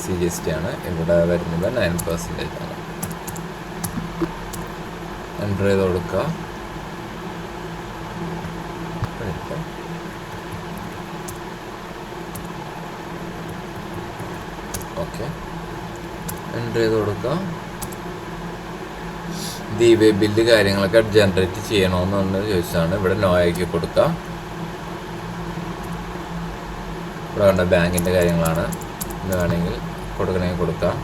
CGST ആണ്. ഇവിടെ വരുന്നത് 9% ആണ്. എൻ്റർ ചെയ്ത് കൊടുക്കുക. ഓക്കെ, എൻ്റർ ചെയ്ത് കൊടുക്കുക. ദീപ ബില്ല് കാര്യങ്ങളൊക്കെ ജനറേറ്റ് ചെയ്യണമെന്ന് ചോദിച്ചാണ്. ഇവിടെ നോ ആക്കി കൊടുക്കുക. ഇവിടെ കണ്ട ബാങ്കിൻ്റെ കാര്യങ്ങളാണ്, ഇത് വേണമെങ്കിൽ കൊടുക്കണമെങ്കിൽ കൊടുക്കാം.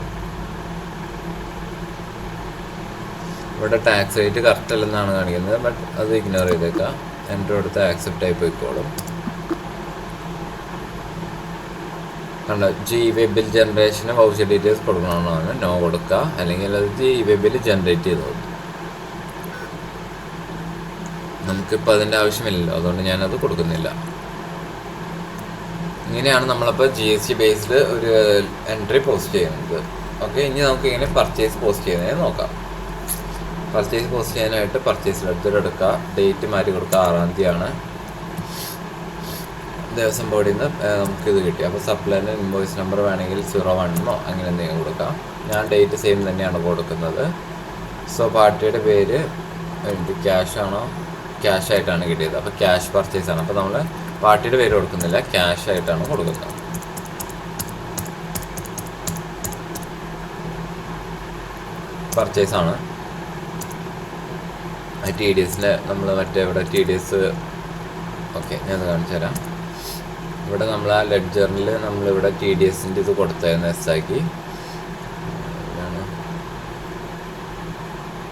ഇവിടെ ടാക്സ് റേറ്റ് കറക്റ്റ് അല്ലെന്നാണ് കാണിക്കുന്നത്, ബട്ട് അത് ഇഗ്നോർ ചെയ്തേക്കാം. എൻ്റർ കൊടുത്ത് ആക്സെപ്റ്റ് ആയി പോയിക്കോളും. കണ്ട GWeb ജനറേഷന് വൗച്ചർ ഡീറ്റെയിൽസ് കൊടുക്കണമെന്നാണ്, നോ കൊടുക്കുക. അല്ലെങ്കിൽ അത് GWeb ജനറേറ്റ് ചെയ്തോളൂ. നമുക്കിപ്പോൾ അതിൻ്റെ ആവശ്യമില്ലല്ലോ, അതുകൊണ്ട് ഞാനത് കൊടുക്കുന്നില്ല. ഇങ്ങനെയാണ് നമ്മളപ്പോൾ GST ബേസ്ഡ് ഒരു എൻട്രി പോസ്റ്റ് ചെയ്യുന്നത്. ഓക്കെ, ഇനി നമുക്ക് ഇങ്ങനെ പർച്ചേസ് പോസ്റ്റ് ചെയ്യുന്നതിന് നോക്കാം. പർച്ചേസ് പോസ്റ്റ് ചെയ്യാനായിട്ട് പർച്ചേസ് ലെഡ്ജർ എടുക്കുക. ഡേറ്റ് മാറ്റി കൊടുക്കുക, 6-ാം തീയതിയാണ്. ദേവസ്വം ബോർഡിൽ നിന്ന് നമുക്കിത് കിട്ടി. അപ്പോൾ സപ്ലൈന് ഇൻവോയ്സ് നമ്പർ വേണമെങ്കിൽ 01 അങ്ങനെ എന്തെങ്കിലും കൊടുക്കാം. ഞാൻ ഡേറ്റ് സെയിം തന്നെയാണ് കൊടുക്കുന്നത്. സോ പാർട്ടിയുടെ പേര് ക്യാഷ് ആണോ? ക്യാഷ് ആയിട്ടാണ് കിട്ടിയത്. അപ്പോൾ ക്യാഷ് പർച്ചേസ് ആണ്. അപ്പോൾ നമ്മൾ പാർട്ടിയുടെ പേര് കൊടുക്കുന്നില്ല, ക്യാഷ് ആയിട്ടാണ് കൊടുക്കുന്നത്. പർച്ചേസ് ആണ്. TDSൻ്റെ നമ്മൾ മറ്റേ ഇവിടെ TDS, ഓക്കെ ഞാൻ കാണിച്ചു തരാം. ഇവിടെ നമ്മൾ ആ ലെഡ്ജറിൽ നമ്മളിവിടെ TDSൻ്റെ ഇത് കൊടുത്തായിരുന്നു, എസ് ആക്കി.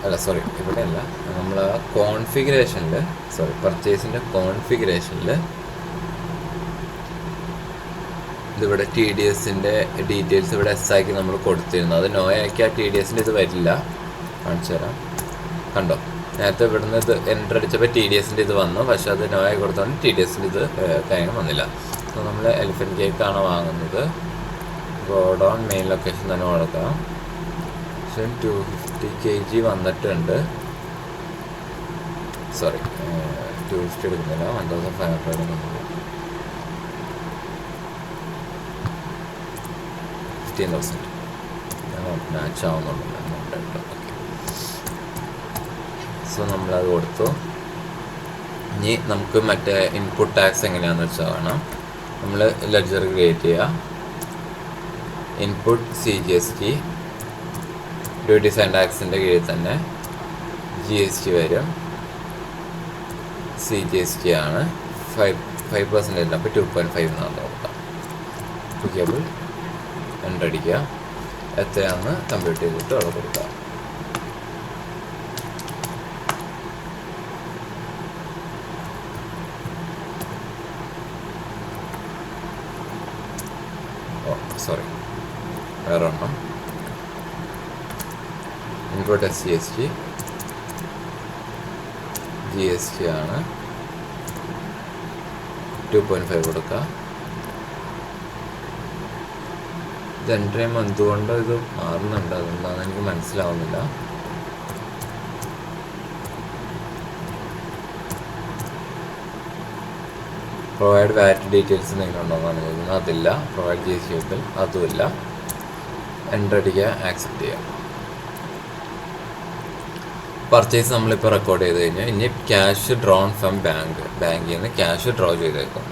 അല്ല സോറി, ഇവിടെ അല്ല, നമ്മൾ ആ കോൺഫിഗറേഷനിൽ, സോറി പർച്ചേസിൻ്റെ കോൺഫിഗറേഷനിൽ ഇതിവിടെ TDSൻ്റെ ഡീറ്റെയിൽസ് ഇവിടെ എസ് ആക്കി നമ്മൾ കൊടുത്തിരുന്നു. അത് നോ ആക്കി ആ TDSൻ്റെ ഇത് വരില്ല, കാണിച്ചു തരാം. കണ്ടോ, നേരത്തെ ഇവിടുന്ന് ഇത് എൻ്റർ അടിച്ചപ്പോൾ TDSൻ്റെ ഇത് വന്നു, പക്ഷെ അത് നോ ആയി കൊടുത്തോണ്ട് TDSൻ്റെ ഇത് കാര്യം വന്നില്ല. അപ്പോൾ നമ്മൾ എലിഫൻറ്റ് കേക്കാണ് വാങ്ങുന്നത്. ഗോഡൗൺ മെയിൻ ലൊക്കേഷൻ തന്നെ കൊടുക്കാം. 250 kg വന്നിട്ടുണ്ട്. സോറി 250 എടുക്കുന്നില്ല, 1,500 15,000 മാച്ച് ആവുന്നുണ്ട്. സോ നമ്മളത് കൊടുത്തു. ഇനി നമുക്ക് മറ്റേ ഇൻപുട്ട് ടാക്സ് എങ്ങനെയാണെന്ന് വെച്ചാൽ കാണാം. നമ്മൾ ലെഡ്ജർ ക്രിയേറ്റ് ചെയ്യുക. ഇൻപുട്ട് CGST, ഡ്യൂട്ടീസ് ആൻഡ് ടാക്സിൻ്റെ കീഴിൽ തന്നെ GST വരും. CGST ആണ് 5% അപ്പോൾ 2.5 എന്നാണ് നോക്കാം. കേബിൾ എൻ്റർ അടിക്കുക. എത്രയാണെന്ന് കമ്പ്യൂട്ട് ചെയ്തിട്ട് അവിടെ കൊടുക്കുക. സോറി വേറെ ഒന്നും. ഇൻപുട്ട് GST ആണ് 2.5 കൊടുക്കുക. ഇത് എൻ്റർ ചെയ്യുമ്പോൾ എന്തുകൊണ്ട് ഇത് മാറുന്നുണ്ട്, അതെന്താണെന്ന് എനിക്ക് മനസ്സിലാവുന്നില്ല. പ്രൊവൈഡ് വാറ്റ് ഡീറ്റെയിൽസ് എന്തെങ്കിലും ഉണ്ടോയെന്നാണ് ചോദിക്കുന്നത്. അതില്ല. പ്രൊവൈഡ് GST ബിൽ അതുമില്ല. എൻ്റർ അടിക്കുക, ആക്സെപ്റ്റ് ചെയ്യുക. പർച്ചേസ് നമ്മളിപ്പോൾ റെക്കോർഡ് ചെയ്ത് കഴിഞ്ഞാൽ ഇനി ക്യാഷ് ഡ്രോൺ ഫ്രം ബാങ്കിൽ നിന്ന് ക്യാഷ് ഡ്രോ ചെയ്തേക്കും.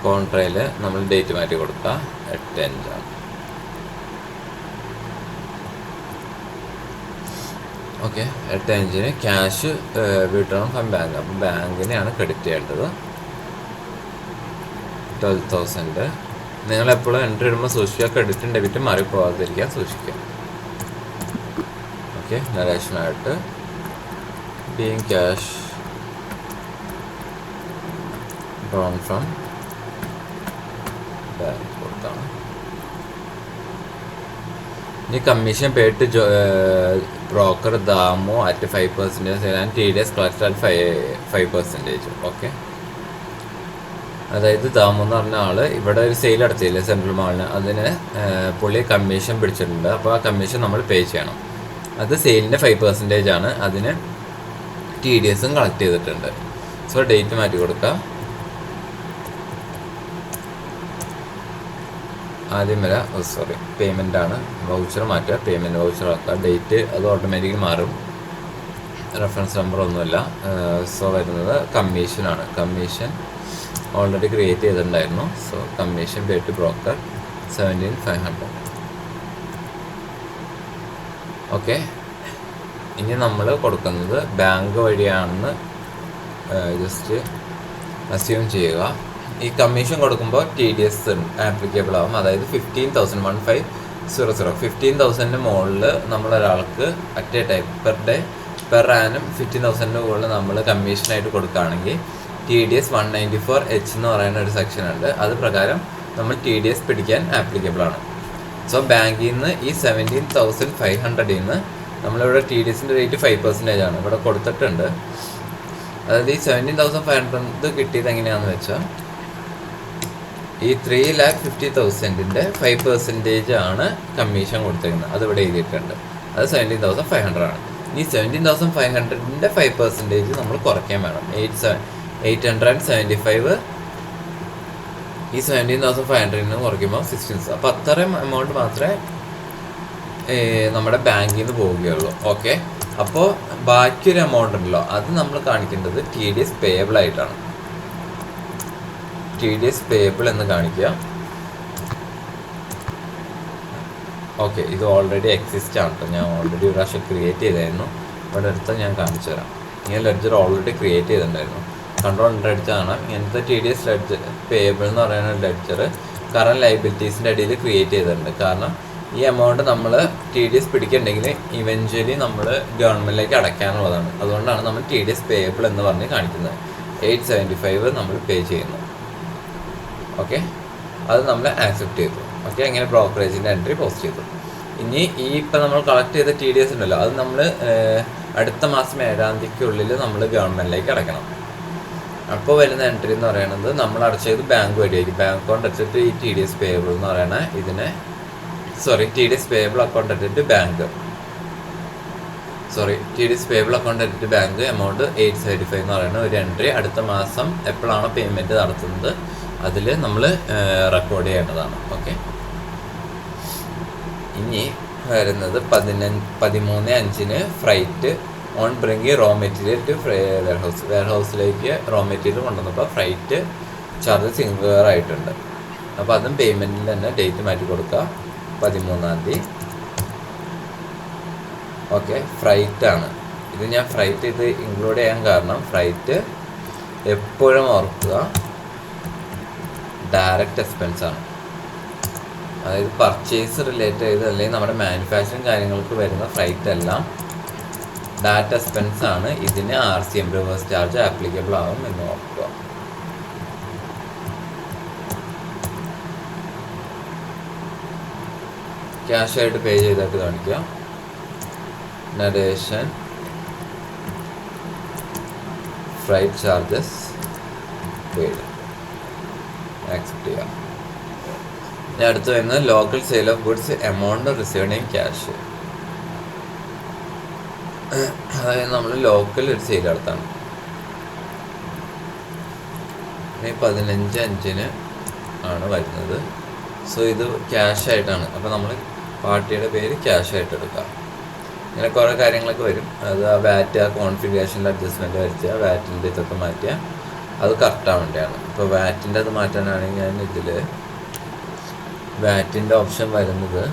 കോൺട്രയിൽ നമ്മൾ ഡേറ്റ് മാറ്റി കൊടുക്കുക 8/5. Okay, 8/5 cash withdrawn from bank. അപ്പം ബാങ്കിനെയാണ് ക്രെഡിറ്റ് ചെയ്യേണ്ടത്. 12,000. നിങ്ങളെപ്പോഴും എൻട്രി ഇടുമ്പോൾ സൂക്ഷിക്കുക, ക്രെഡിറ്റും ഡെബിറ്റും മാറിപ്പോകാതിരിക്കാൻ സൂക്ഷിക്കുക. ഓക്കെ, നരേഷനായിട്ട് being cash drawn from bank കൊടുത്താണ്. ഇനി commission paid to broker Damu at 5% and TDS collect at 5%. Okay, അതായത് ദാമു എന്ന് പറഞ്ഞ ആൾ ഇവിടെ ഒരു സെയിൽ നടത്തിയില്ലേ സെൻട്രൽ മാളിന്, അതിന് പുള്ളി കമ്മീഷൻ പിടിച്ചിട്ടുണ്ട്. അപ്പോൾ ആ കമ്മീഷൻ നമ്മൾ പേ ചെയ്യണം. അത് സെയിലിൻ്റെ 5% ആണ്. അതിന് TDSും കളക്ട് ചെയ്തിട്ടുണ്ട്. സോ ഡേറ്റ് മാറ്റി കൊടുക്കുക. ആദ്യം വരെ പേയ്മെൻ്റ് ആണ്, വൗച്ചർ മാറ്റുക, പേയ്മെൻറ്റ് വൗച്ചർ ആക്കുക. ഡേറ്റ് അത് ഓട്ടോമാറ്റിക്കലി മാറും, റെഫറൻസ് നമ്പർ ഒന്നുമില്ല. സോ വരുന്നത് കമ്മീഷനാണ്. കമ്മീഷൻ ഓൾറെഡി ക്രിയേറ്റ് ചെയ്തിട്ടുണ്ടായിരുന്നു. So commission pay to broker 17,500. Okay, ഇനി നമ്മൾ കൊടുക്കുന്നത് ബാങ്ക് വഴിയാണെന്ന് ജസ്റ്റ് അസ്യൂം ചെയ്യുക. ഈ കമ്മീഷൻ കൊടുക്കുമ്പോൾ TDS ആപ്ലിക്കബിൾ ആവും. അതായത് 15,000 15,000 മുകളിൽ നമ്മളൊരാൾക്ക് അറ്റ് എ ടൈം പെർ ആനും 15,000 മുകളിൽ നമ്മൾ കമ്മീഷനായിട്ട് കൊടുക്കുകയാണെങ്കിൽ TDS 194H എന്ന് പറയുന്ന ഒരു സെക്ഷൻ ഉണ്ട്. അത് പ്രകാരം നമ്മൾ TDS പിടിക്കാൻ ആപ്ലിക്കബിൾ ആണ്. സോ ബാങ്കിൽ നിന്ന് ഈ 17,500 നിന്ന് നമ്മളിവിടെ TDSൻ്റെ റേറ്റ് 5% ആണ് ഇവിടെ കൊടുത്തിട്ടുണ്ട്. അതായത് ഈ 17,500 കിട്ടിയത് എങ്ങനെയാണെന്ന് വെച്ചാൽ ഈ 3,50,000 5% ആണ് കമ്മീഷൻ കൊടുത്തിരിക്കുന്നത്. അതിവിടെ എഴുതിയിട്ടുണ്ട്. അത് 17,500 ആണ്. ഈ 17,500 5% നമ്മൾ കുറയ്ക്കാൻ വേണം. 875 ഈ 17,500 നിന്ന് കുറയ്ക്കുമ്പോൾ 16. അപ്പോൾ അത്രയും എമൗണ്ട് മാത്രമേ നമ്മുടെ ബാങ്കിൽ നിന്ന് പോവുകയുള്ളൂ. ഓക്കെ, അപ്പോൾ ബാക്കിയൊരു എമൗണ്ട് ഉണ്ടല്ലോ, അത് നമ്മൾ കാണിക്കേണ്ടത് TDS പേയബിൾ ആയിട്ടാണ്. TDS പേയബിൾ എന്ന് കാണിക്കുക. ഓക്കെ, ഇത് ഓൾറെഡി എക്സിസ്റ്റ് ആണ് കേട്ടോ. ഞാൻ ഓൾറെഡി ഒരു പ്രാവശ്യം ക്രിയേറ്റ് ചെയ്തായിരുന്നു. ഇവിടെ അടുത്ത് ഞാൻ കാണിച്ചു തരാം. ഇങ്ങനെ ലെഡ്ജർ ഓൾറെഡി ക്രിയേറ്റ് ചെയ്തിട്ടുണ്ടായിരുന്നു. കൺട്രോൾ അടിച്ച് കാണാം. ഇങ്ങനത്തെ TDS ലെഡ്ജർ പേയബിൾ എന്ന് പറയുന്ന ലെഡ്ജർ കറണ്ട് ലൈബിലിറ്റീസിൻ്റെ അടിയിൽ ക്രിയേറ്റ് ചെയ്തിട്ടുണ്ട്. കാരണം ഈ എമൗണ്ട് നമ്മൾ TDS പിടിക്കണ്ടെങ്കിൽ ഇവഞ്ച്വലി നമ്മൾ ഗവൺമെൻറ്റിലേക്ക് അടയ്ക്കാനുള്ളതാണ്. അതുകൊണ്ടാണ് നമ്മൾ TDS പേയബിൾ എന്ന് പറഞ്ഞ് കാണിക്കുന്നത്. 875 നമ്മൾ പേ ചെയ്യുന്നു. ഓക്കെ, അത് നമ്മൾ ആക്സെപ്റ്റ് ചെയ്തു. ഓക്കെ, അങ്ങനെ ബ്രോക്കറേജിൻ്റെ എൻട്രി പോസ്റ്റ് ചെയ്തു. ഇനി ഈ ഇപ്പം നമ്മൾ കളക്ട് ചെയ്ത TDS ഉണ്ടല്ലോ, അത് നമ്മൾ അടുത്ത മാസം 7-ാം തീയതിക്കുള്ളിൽ നമ്മൾ ഗവൺമെൻറ്റിലേക്ക് അടയ്ക്കണം. അപ്പോൾ വരുന്ന എൻട്രി എന്ന് പറയുന്നത് നമ്മൾ അടച്ചത് ബാങ്ക് വഴിയായിരിക്കും. ബാങ്ക് അക്കൗണ്ട് അടച്ചിട്ട് ഈ TDS പേയബിൾ എന്ന് പറയുന്ന ഇതിനെ TDS payable account at bank TDS payable account at bank amount 875 എന്ന് പറയുന്ന ഒരു എൻട്രി അടുത്ത മാസം എപ്പോഴാണോ പേയ്മെൻറ്റ് നടത്തുന്നത് അതിൽ നമ്മൾ റെക്കോർഡ് ചെയ്യേണ്ടതാണ്. ഓക്കെ, ഇനി വരുന്നത് 13/5 freight on bring raw material to വെയർഹൗസിലേക്ക് റോ മെറ്റീരിയൽ കൊണ്ടുവന്നപ്പോൾ ഫ്രൈറ്റ് ചാർജസ് ഇൻക്വയർ ആയിട്ടുണ്ട്. അപ്പോൾ അതും പേയ്മെൻറ്റിൽ തന്നെ ഡേറ്റ് മാറ്റി കൊടുക്കുക 13-ാം തീയതി. ഓക്കെ, ഫ്രൈറ്റാണ് ഇത്. ഞാൻ ഫ്രൈറ്റ് ഇത് ഇൻക്ലൂഡ് ചെയ്യാൻ കാരണം ഫ്രൈറ്റ് എപ്പോഴും ഓർക്കുക ഡയറക്റ്റ് എക്സ്പെൻസ് ആണ്. അതായത് പർച്ചേസ് റിലേറ്റ് ചെയ്ത് അല്ലെങ്കിൽ നമ്മുടെ മാനുഫാക്ചറിങ് കാര്യങ്ങൾക്ക് വരുന്ന ഫ്രൈറ്റ് എല്ലാം ഡയറക്റ്റ് എക്സ്പെൻസ് ആണ്. ഇതിന് RCM റിവേഴ്സ് ചാർജ് ആപ്ലിക്കബിൾ ആവും എന്ന് ഓർക്കുക. ക്യാഷ് ആയിട്ട് പേ ചെയ്തിട്ട് കാണിക്കുക. Narration freight charges paid accept ചെയ്യാം. ഇനി അടുത്ത് വരുന്നത് local sale of goods amount received in cash. അതായത് നമ്മൾ ലോക്കൽ ഒരു സെയിൽ നടത്താണ്. ഇനി 15/5 ആണ് വരുന്നത്. സോ ഇത് ക്യാഷ് ആയിട്ടാണ്. അപ്പോൾ നമ്മൾ പാർട്ടിയുടെ പേര് ക്യാഷ് ആയിട്ട് എടുക്കാം. ഇങ്ങനെ കുറേ കാര്യങ്ങളൊക്കെ വരും. അത് ആ വാറ്റ് ആ കോൺഫിഗറേഷനിൽ അഡ്ജസ്റ്റ്മെൻറ്റ് വരുത്തുക, വാറ്റിൻ്റെ ഇതൊക്കെ മാറ്റുക, അത് കറക്റ്റാൻ വേണ്ടിയാണ്. ഇപ്പോൾ വാറ്റിൻ്റെ അത് മാറ്റാനാണെങ്കിൽ ഞാൻ ഇതിൽ വാറ്റിൻ്റെ ഓപ്ഷൻ വരുന്നത്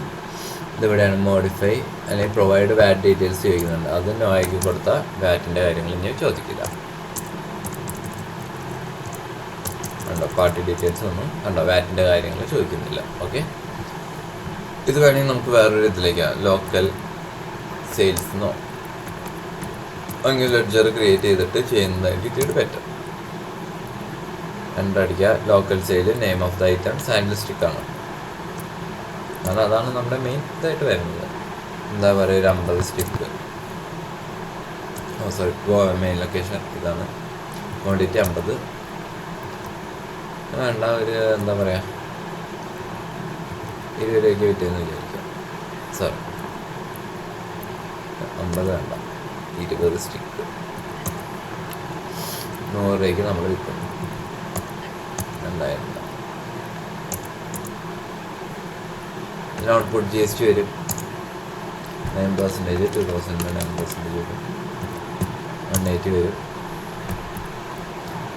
ഇതിവിടെയാണ്, മോഡിഫൈ അല്ലെങ്കിൽ പ്രൊവൈഡ് വാറ്റ് ഡീറ്റെയിൽസ് ചോദിക്കുന്നുണ്ട്. അത് നോ ആക്കി കൊടുത്താൽ വാറ്റിൻ്റെ കാര്യങ്ങൾ ഇനി ചോദിക്കില്ല. കണ്ടോ, പാർട്ടി ഡീറ്റെയിൽസ് ഒന്നും കണ്ടോ, വാറ്റിൻ്റെ കാര്യങ്ങൾ ചോദിക്കുന്നില്ല. ഓക്കെ, ഇത് വേണമെങ്കിൽ നമുക്ക് വേറൊരു ഇതിലേക്കാണ്, ലോക്കൽ സെയിൽസ് എന്നോ അങ്ങനെ ലെഡ്ജർ ക്രിയേറ്റ് ചെയ്തിട്ട് ചെയ്യുന്നതായിട്ട് പറ്റും. അടിക്കുക, local sale, name of the item, സാൻഡ്ലിസ്റ്റിക് ആണ്. അതാണ് നമ്മുടെ മെയിൻ ഇതായിട്ട് വരുന്നത്. എന്താ പറയുക, ഒരു 50 സ്റ്റിക്ക്, മെയിൻ ലൊക്കേഷൻ ഇതാണ്, ക്വാണ്ടിറ്റി 50 വേണ്ട, ഒരു എന്താ പറയുക 20 രൂപയ്ക്ക് വിറ്റെന്ന് വിചാരിക്കാം. സോറി 50 വേണ്ട, 20 സ്റ്റിക്ക് 100 രൂപയ്ക്ക് നമ്മൾ വിൽക്കുന്നു. 2000 ഔട്ട്പുട്ട് GST വരും 9%, 2000 9% വരും, 180 വരും.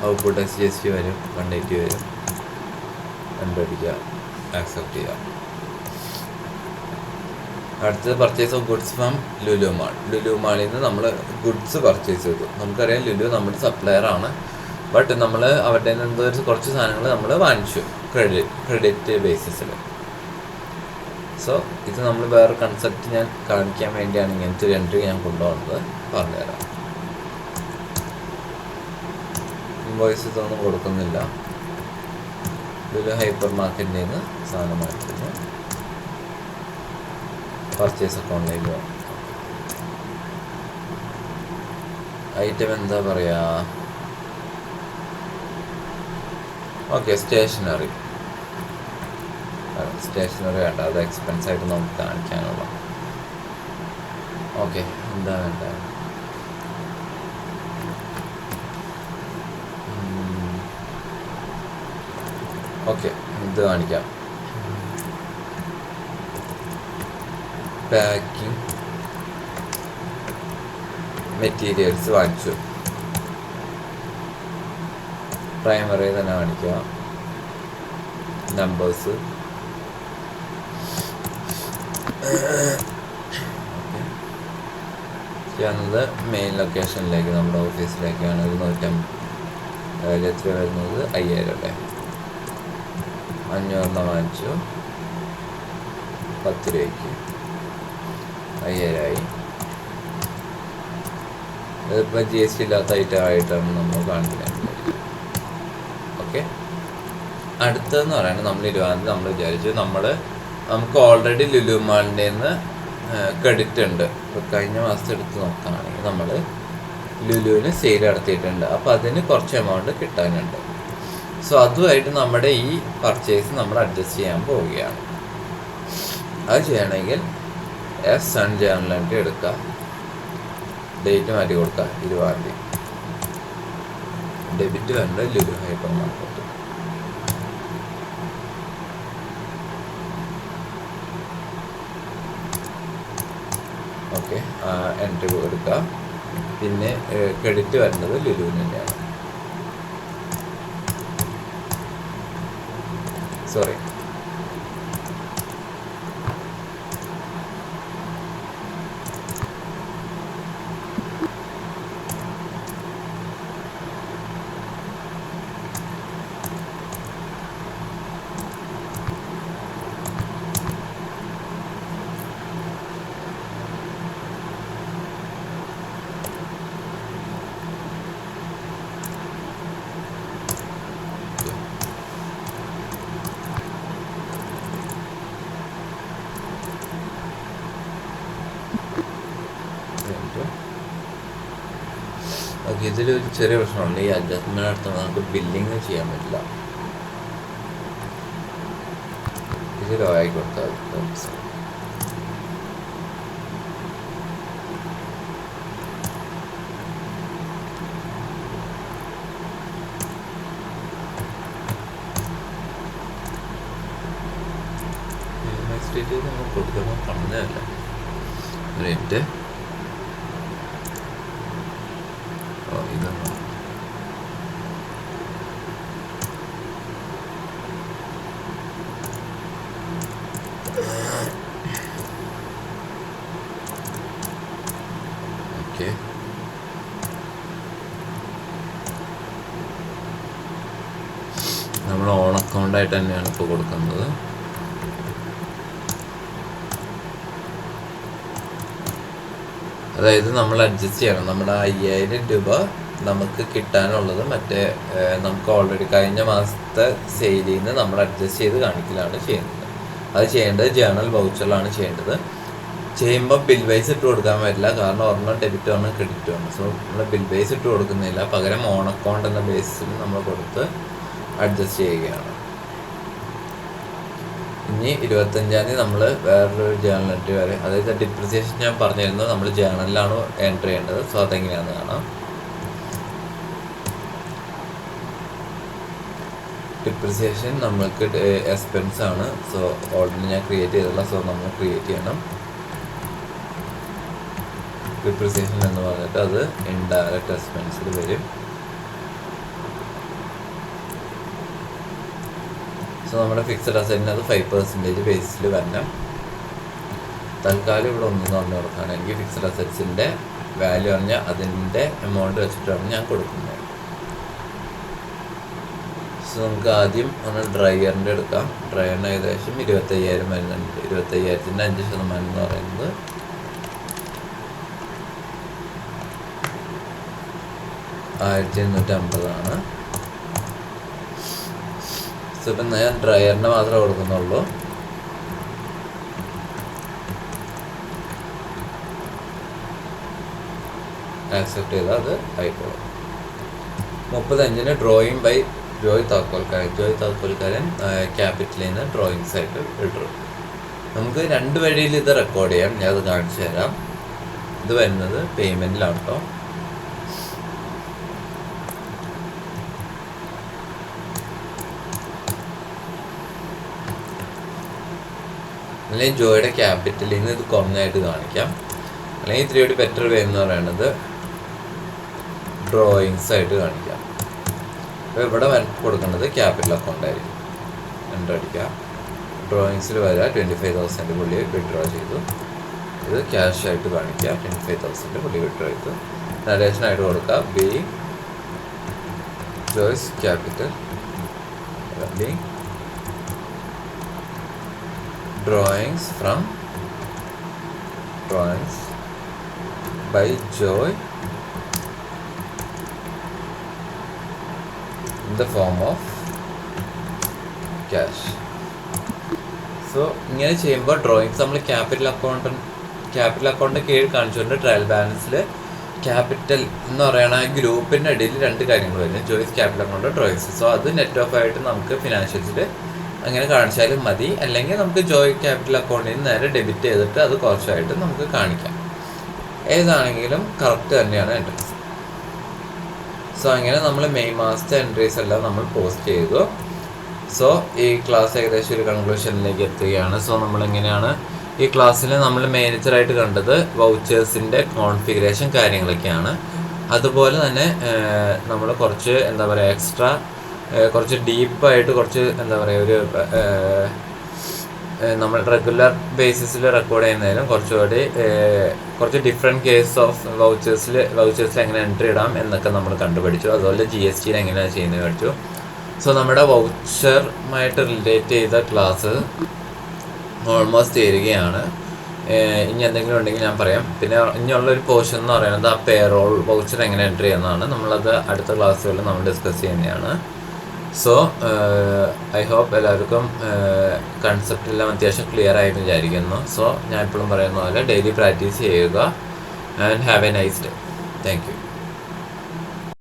ഔട്ട്പുട്ട് GST വരും 180 വരും. അടിക്കുക, ആക്സെപ്റ്റ് ചെയ്യുക. അടുത്തത് purchase of goods from Lulu mall. Lulu മാളിൽ നിന്ന് നമ്മൾ ഗുഡ്സ് പർച്ചേസ് ചെയ്തു. നമുക്കറിയാം ലുലു നമ്മുടെ സപ്ലയർ ആണ്. ബട്ട് നമ്മൾ അവരുടെ നിന്ന് എന്തോ കുറച്ച് സാധനങ്ങൾ നമ്മൾ വാങ്ങിച്ചു ക്രെഡിറ്റ് ബേസിസിൽ. സോ ഇത് നമ്മൾ വേറെ കൺസെപ്റ്റ് ഞാൻ കാണിക്കാൻ വേണ്ടിയാണ് ഇങ്ങനത്തെ ഒരു എൻട്രി ഞാൻ കൊണ്ടുപോകുന്നത്. പറഞ്ഞുതരാം. ഇൻവോയ്സ് ഇതൊന്നും കൊടുക്കുന്നില്ല. ലുലു ഹൈപ്പർ മാർക്കറ്റിൽ നിന്ന് സാധനം വാങ്ങിക്കുന്നു. പർച്ചേസ് അക്കൗണ്ടിലേക്ക് പോകും. ഐറ്റം എന്താ പറയുക, ഓക്കെ സ്റ്റേഷനറി വേണ്ട, അത് എക്സ്പെൻസ് ആയിട്ട് നമുക്ക് കാണിക്കാനുള്ള. ഓക്കെ, എന്താ വേണ്ട, ഓക്കെ ഇത് കാണിക്കാം. പാക്കിംഗ് മെറ്റീരിയൽസ് വാങ്ങിച്ചു. പ്രൈമറി തന്നെ കാണിക്കുക. നമ്പേഴ്സ് ചെയ്യുന്നത് മെയിൻ ലൊക്കേഷനിലേക്ക്, നമ്മുടെ ഓഫീസിലേക്കാണ്. 150 എത്ര വരുന്നത്, 5000 അല്ലേ. 500 വാങ്ങിച്ചു, 10 രൂപയ്ക്ക് 5000 ഇതിപ്പോൾ GST ഇല്ലാത്ത ഐറ്റം ആയിട്ടാണ് നമ്മൾ കാണിക്കുന്നത്. ഓക്കെ, അടുത്തതെന്ന് പറയുന്നത് നമ്മൾ 20 നമ്മൾ വിചാരിച്ചു നമുക്ക് ഓൾറെഡി ലുലു മാളിൻ്റെ നിന്ന് ക്രെഡിറ്റ് ഉണ്ട്. ഇപ്പോൾ കഴിഞ്ഞ മാസത്തെ എടുത്ത് നോക്കുകയാണെങ്കിൽ നമ്മൾ ലുലുവിന് സെയിൽ നടത്തിയിട്ടുണ്ട്. അപ്പോൾ അതിന് കുറച്ച് എമൗണ്ട് കിട്ടാനുണ്ട്. സോ അതുമായിട്ട് നമ്മുടെ ഈ പർച്ചേസ് നമ്മൾ അഡ്ജസ്റ്റ് ചെയ്യാൻ പോവുകയാണ്. അത് ചെയ്യണമെങ്കിൽ സൺ ജേർണൽ എൻട്രി എടുക്കുക, ഡേറ്റ് മാറ്റി കൊടുക്കുക, 20 ഡെബിറ്റ് വേണ്ട Lulu hyper market. Okay, entry കൊടുക്കുക. പിന്നെ ക്രെഡിറ്റ് വരുന്നത് ലുലുവിന് തന്നെയാണ്. Sorry, okay. ഇതിലൊരു ചെറിയ പ്രശ്നമുണ്ട്. ഈ അഡ്ജസ്റ്റ്മെൻറ്റ് നടത്തുമ്പോൾ നമുക്ക് ബില്ലിങ് ചെയ്യാൻ പറ്റില്ല. ഇത് ലോ ആയി കൊടുത്താൽ നമ്മൾ കൊടുക്കുമ്പോൾ പറഞ്ഞതല്ല. ഒരു മിനിറ്റ്. എമൗണ്ട് ആയിട്ട് തന്നെയാണ് ഇപ്പോൾ കൊടുക്കുന്നത്. അതായത് നമ്മൾ അഡ്ജസ്റ്റ് ചെയ്യണം. നമ്മുടെ 5000 രൂപ നമുക്ക് കിട്ടാനുള്ളത് മറ്റേ നമുക്ക് ഓൾറെഡി കഴിഞ്ഞ മാസത്തെ സെയിലിൽ നിന്ന് നമ്മൾ അഡ്ജസ്റ്റ് ചെയ്ത് കാണിക്കലാണ് ചെയ്യുന്നത്. അത് ചെയ്യേണ്ടത് ജേണൽ വൗച്ചറിലാണ് ചെയ്യേണ്ടത്. ചെയ്യുമ്പോൾ ബിൽ വൈസ് ഇട്ട് കൊടുക്കാൻ പറ്റില്ല, കാരണം ഒരെണ്ണം ഡെബിറ്റ് ഒരെണ്ണം ക്രെഡിറ്റ് ആണ്. സോ നമ്മൾ ബിൽ വൈസ് ഇട്ട് കൊടുക്കുന്നില്ല, പകരം ഓൺ അക്കൗണ്ട് എന്ന ബേസിൽ നമ്മൾ കൊടുത്ത് അഡ്ജസ്റ്റ് ചെയ്യുകയാണ്. ഇനി 25-ാം തീയതി നമ്മൾ വേറൊരു ജേണൽ എൻട്രി വരെ, അതായത് ഡിപ്രിസിയേഷൻ ഞാൻ പറഞ്ഞിരുന്നത് നമ്മൾ ജേണലിലാണ് എൻട്രി ചെയ്യേണ്ടത്. സോ അതെങ്ങനെയാണെന്ന് കാണാം. ഡിപ്രിസിയേഷൻ നമ്മൾക്ക് എക്സ്പെൻസ് ആണ്. സോ ഓൾറെഡി ഞാൻ ക്രിയേറ്റ് ചെയ്തില്ല, സോ നമ്മൾ ക്രിയേറ്റ് ചെയ്യണം. ഡിപ്രിസിയേഷൻ എന്ന് പറഞ്ഞിട്ട് അത് ഇൻഡയറക്റ്റ് എക്സ്പെൻസിൽ വരും. സോ നമ്മുടെ ഫിക്സഡ് അസറ്റിന് അത് 5% ബേസിൽ വരണം. തൽക്കാലം ഇവിടെ ഒന്നും പറഞ്ഞു കൊടുക്കുകയാണെങ്കിൽ ഫിക്സഡ് അസറ്റ്സിൻ്റെ വാല്യൂ പറഞ്ഞാൽ അതിൻ്റെ എമൗണ്ട് വെച്ചിട്ടാണ് ഞാൻ കൊടുക്കുന്നത്. സോ നമുക്ക് ആദ്യം ഒന്ന് ഡ്രയറിൻ്റെ എടുക്കാം. ഡ്രയറിന് ഏകദേശം 25,000 വരുന്നുണ്ട്. 25,000-ൻ്റെ 5% എന്ന് പറയുന്നത് 1850 സോ ഇപ്പം ഞാൻ ഡ്രയറിന് മാത്രമേ കൊടുക്കുന്നുള്ളൂ. ആക്സെപ്റ്റ് ചെയ്താൽ അത് ആയിക്കോളും. 35-ന് ഡ്രോയിങ് ബൈ ജോയ് താക്കോൽക്കാരൻ. ജോയ് താക്കോൽക്കാരൻ ക്യാപിറ്റലിൽ നിന്ന് ഡ്രോയിങ്സ് ആയിട്ട് ഇട്ടു. നമുക്ക് 2 വഴിയിൽ ഇത് റെക്കോർഡ് ചെയ്യാം. ഞാൻ അത് കാണിച്ചു തരാം. ഇത് വരുന്നത് പേയ്മെൻറ്റിലാണ് കേട്ടോ. അല്ലെങ്കിൽ ജോയുടെ ക്യാപിറ്റലിൽ നിന്ന് ഇത് കുറഞ്ഞായിട്ട് കാണിക്കാം. അല്ലെങ്കിൽ ഇത്തിരി ബെറ്റർ വേ എന്ന് പറയുന്നത് ഡ്രോയിങ്സ് ആയിട്ട് കാണിക്കാം. അപ്പോൾ ഇവിടെ കൊടുക്കേണ്ടത് ക്യാപിറ്റൽ അക്കൗണ്ട് ആയിരിക്കും. എൻ്റർ അടിക്കുക. ഡ്രോയിങ്സിൽ വരിക 25,000 പുള്ളി വിഡ്രോ ചെയ്തു. ഇത് ക്യാഷ് ആയിട്ട് കാണിക്കുക. 25,000 പുള്ളി വിഡ്രോ ചെയ്തു. നരേഷനായിട്ട് കൊടുക്കുക B Joyce capital B drawings from drawings by Joy in the form of cash. So ഇങ്ങനെ ചെയ്യുമ്പോൾ ഡ്രോയിങ്സ് നമ്മൾ ക്യാപിറ്റൽ അക്കൗണ്ട് കീഴിൽ കാണിച്ചുകൊണ്ട് ട്രയൽ ബാലൻസിൽ ക്യാപിറ്റൽ എന്ന് പറയുന്ന ആ ഗ്രൂപ്പിൻ്റെ ഇടയിൽ 2 കാര്യങ്ങൾ വരും. Joyce capital account drawings. So അത് നെറ്റ് ഓഫ് ആയിട്ട് നമുക്ക് ഫിനാൻഷ്യൽസിൽ അങ്ങനെ കാണിച്ചാലും മതി. അല്ലെങ്കിൽ നമുക്ക് ജോയ് ക്യാപിറ്റൽ അക്കൗണ്ടിൽ നിന്ന് നേരെ ഡെബിറ്റ് ചെയ്തിട്ട് അത് കുറച്ചായിട്ട് നമുക്ക് കാണിക്കാം. ഏതാണെങ്കിലും കറക്റ്റ് തന്നെയാണ് എൻട്രീസ്. സോ അങ്ങനെ നമ്മൾ മെയ് മാസത്തെ എൻട്രീസ് എല്ലാം നമ്മൾ പോസ്റ്റ് ചെയ്തു. സോ ഈ ക്ലാസ് ഏകദേശം ഒരു കൺക്ലൂഷനിലേക്ക് എത്തുകയാണ്. സോ നമ്മളെങ്ങനെയാണ് ഈ ക്ലാസ്സിൽ നമ്മൾ മേജറായിട്ട് കണ്ടത് വൗച്ചേഴ്സിൻ്റെ കോൺഫിഗറേഷൻ കാര്യങ്ങളൊക്കെയാണ്. അതുപോലെ തന്നെ നമ്മൾ കുറച്ച് എന്താ പറയുക എക്സ്ട്രാ കുറച്ച് ഡീപ്പായിട്ട് കുറച്ച് എന്താ പറയുക ഒരു നമ്മൾ റെഗുലർ ബേസിസിൽ റെക്കോർഡ് ചെയ്യുന്നതിനും കുറച്ച് ഡിഫറെൻറ്റ് കേസ് ഓഫ് വൗച്ചേഴ്സിൽ എങ്ങനെ എൻട്രി ഇടാം എന്നൊക്കെ നമ്മൾ കണ്ടുപിടിച്ചു. അതുപോലെ GST എങ്ങനെയാണ് ചെയ്യുന്നത് പഠിച്ചു. സോ നമ്മുടെ വൗച്ചറുമായിട്ട് റിലേറ്റ് ചെയ്ത ക്ലാസ് ഓൾമോസ്റ്റ് തീരുകയാണ്. ഇനി എന്തെങ്കിലും ഉണ്ടെങ്കിൽ ഞാൻ പറയാം. പിന്നെ ഇനിയുള്ളൊരു പോർഷൻ എന്ന് പറയുന്നത് ആ പേറോൾ വൗച്ചർ എങ്ങനെ എൻട്രി ചെയ്യുന്നതാണ്. നമ്മളത് അടുത്ത ക്ലാസ്സുകളിൽ നമ്മൾ ഡിസ്കസ് ചെയ്യുന്നതാണ്. സോ ഐ ഹോപ്പ് എല്ലാവർക്കും കൺസെപ്റ്റ് എല്ലാം അത്യാവശ്യം ക്ലിയർ ആയിട്ട് വിചാരിക്കുന്നു. സോ ഞാൻ എപ്പോഴും പറയുന്ന പോലെ ഡെയിലി പ്രാക്ടീസ് ചെയ്യുക and have A nice day. Thank you.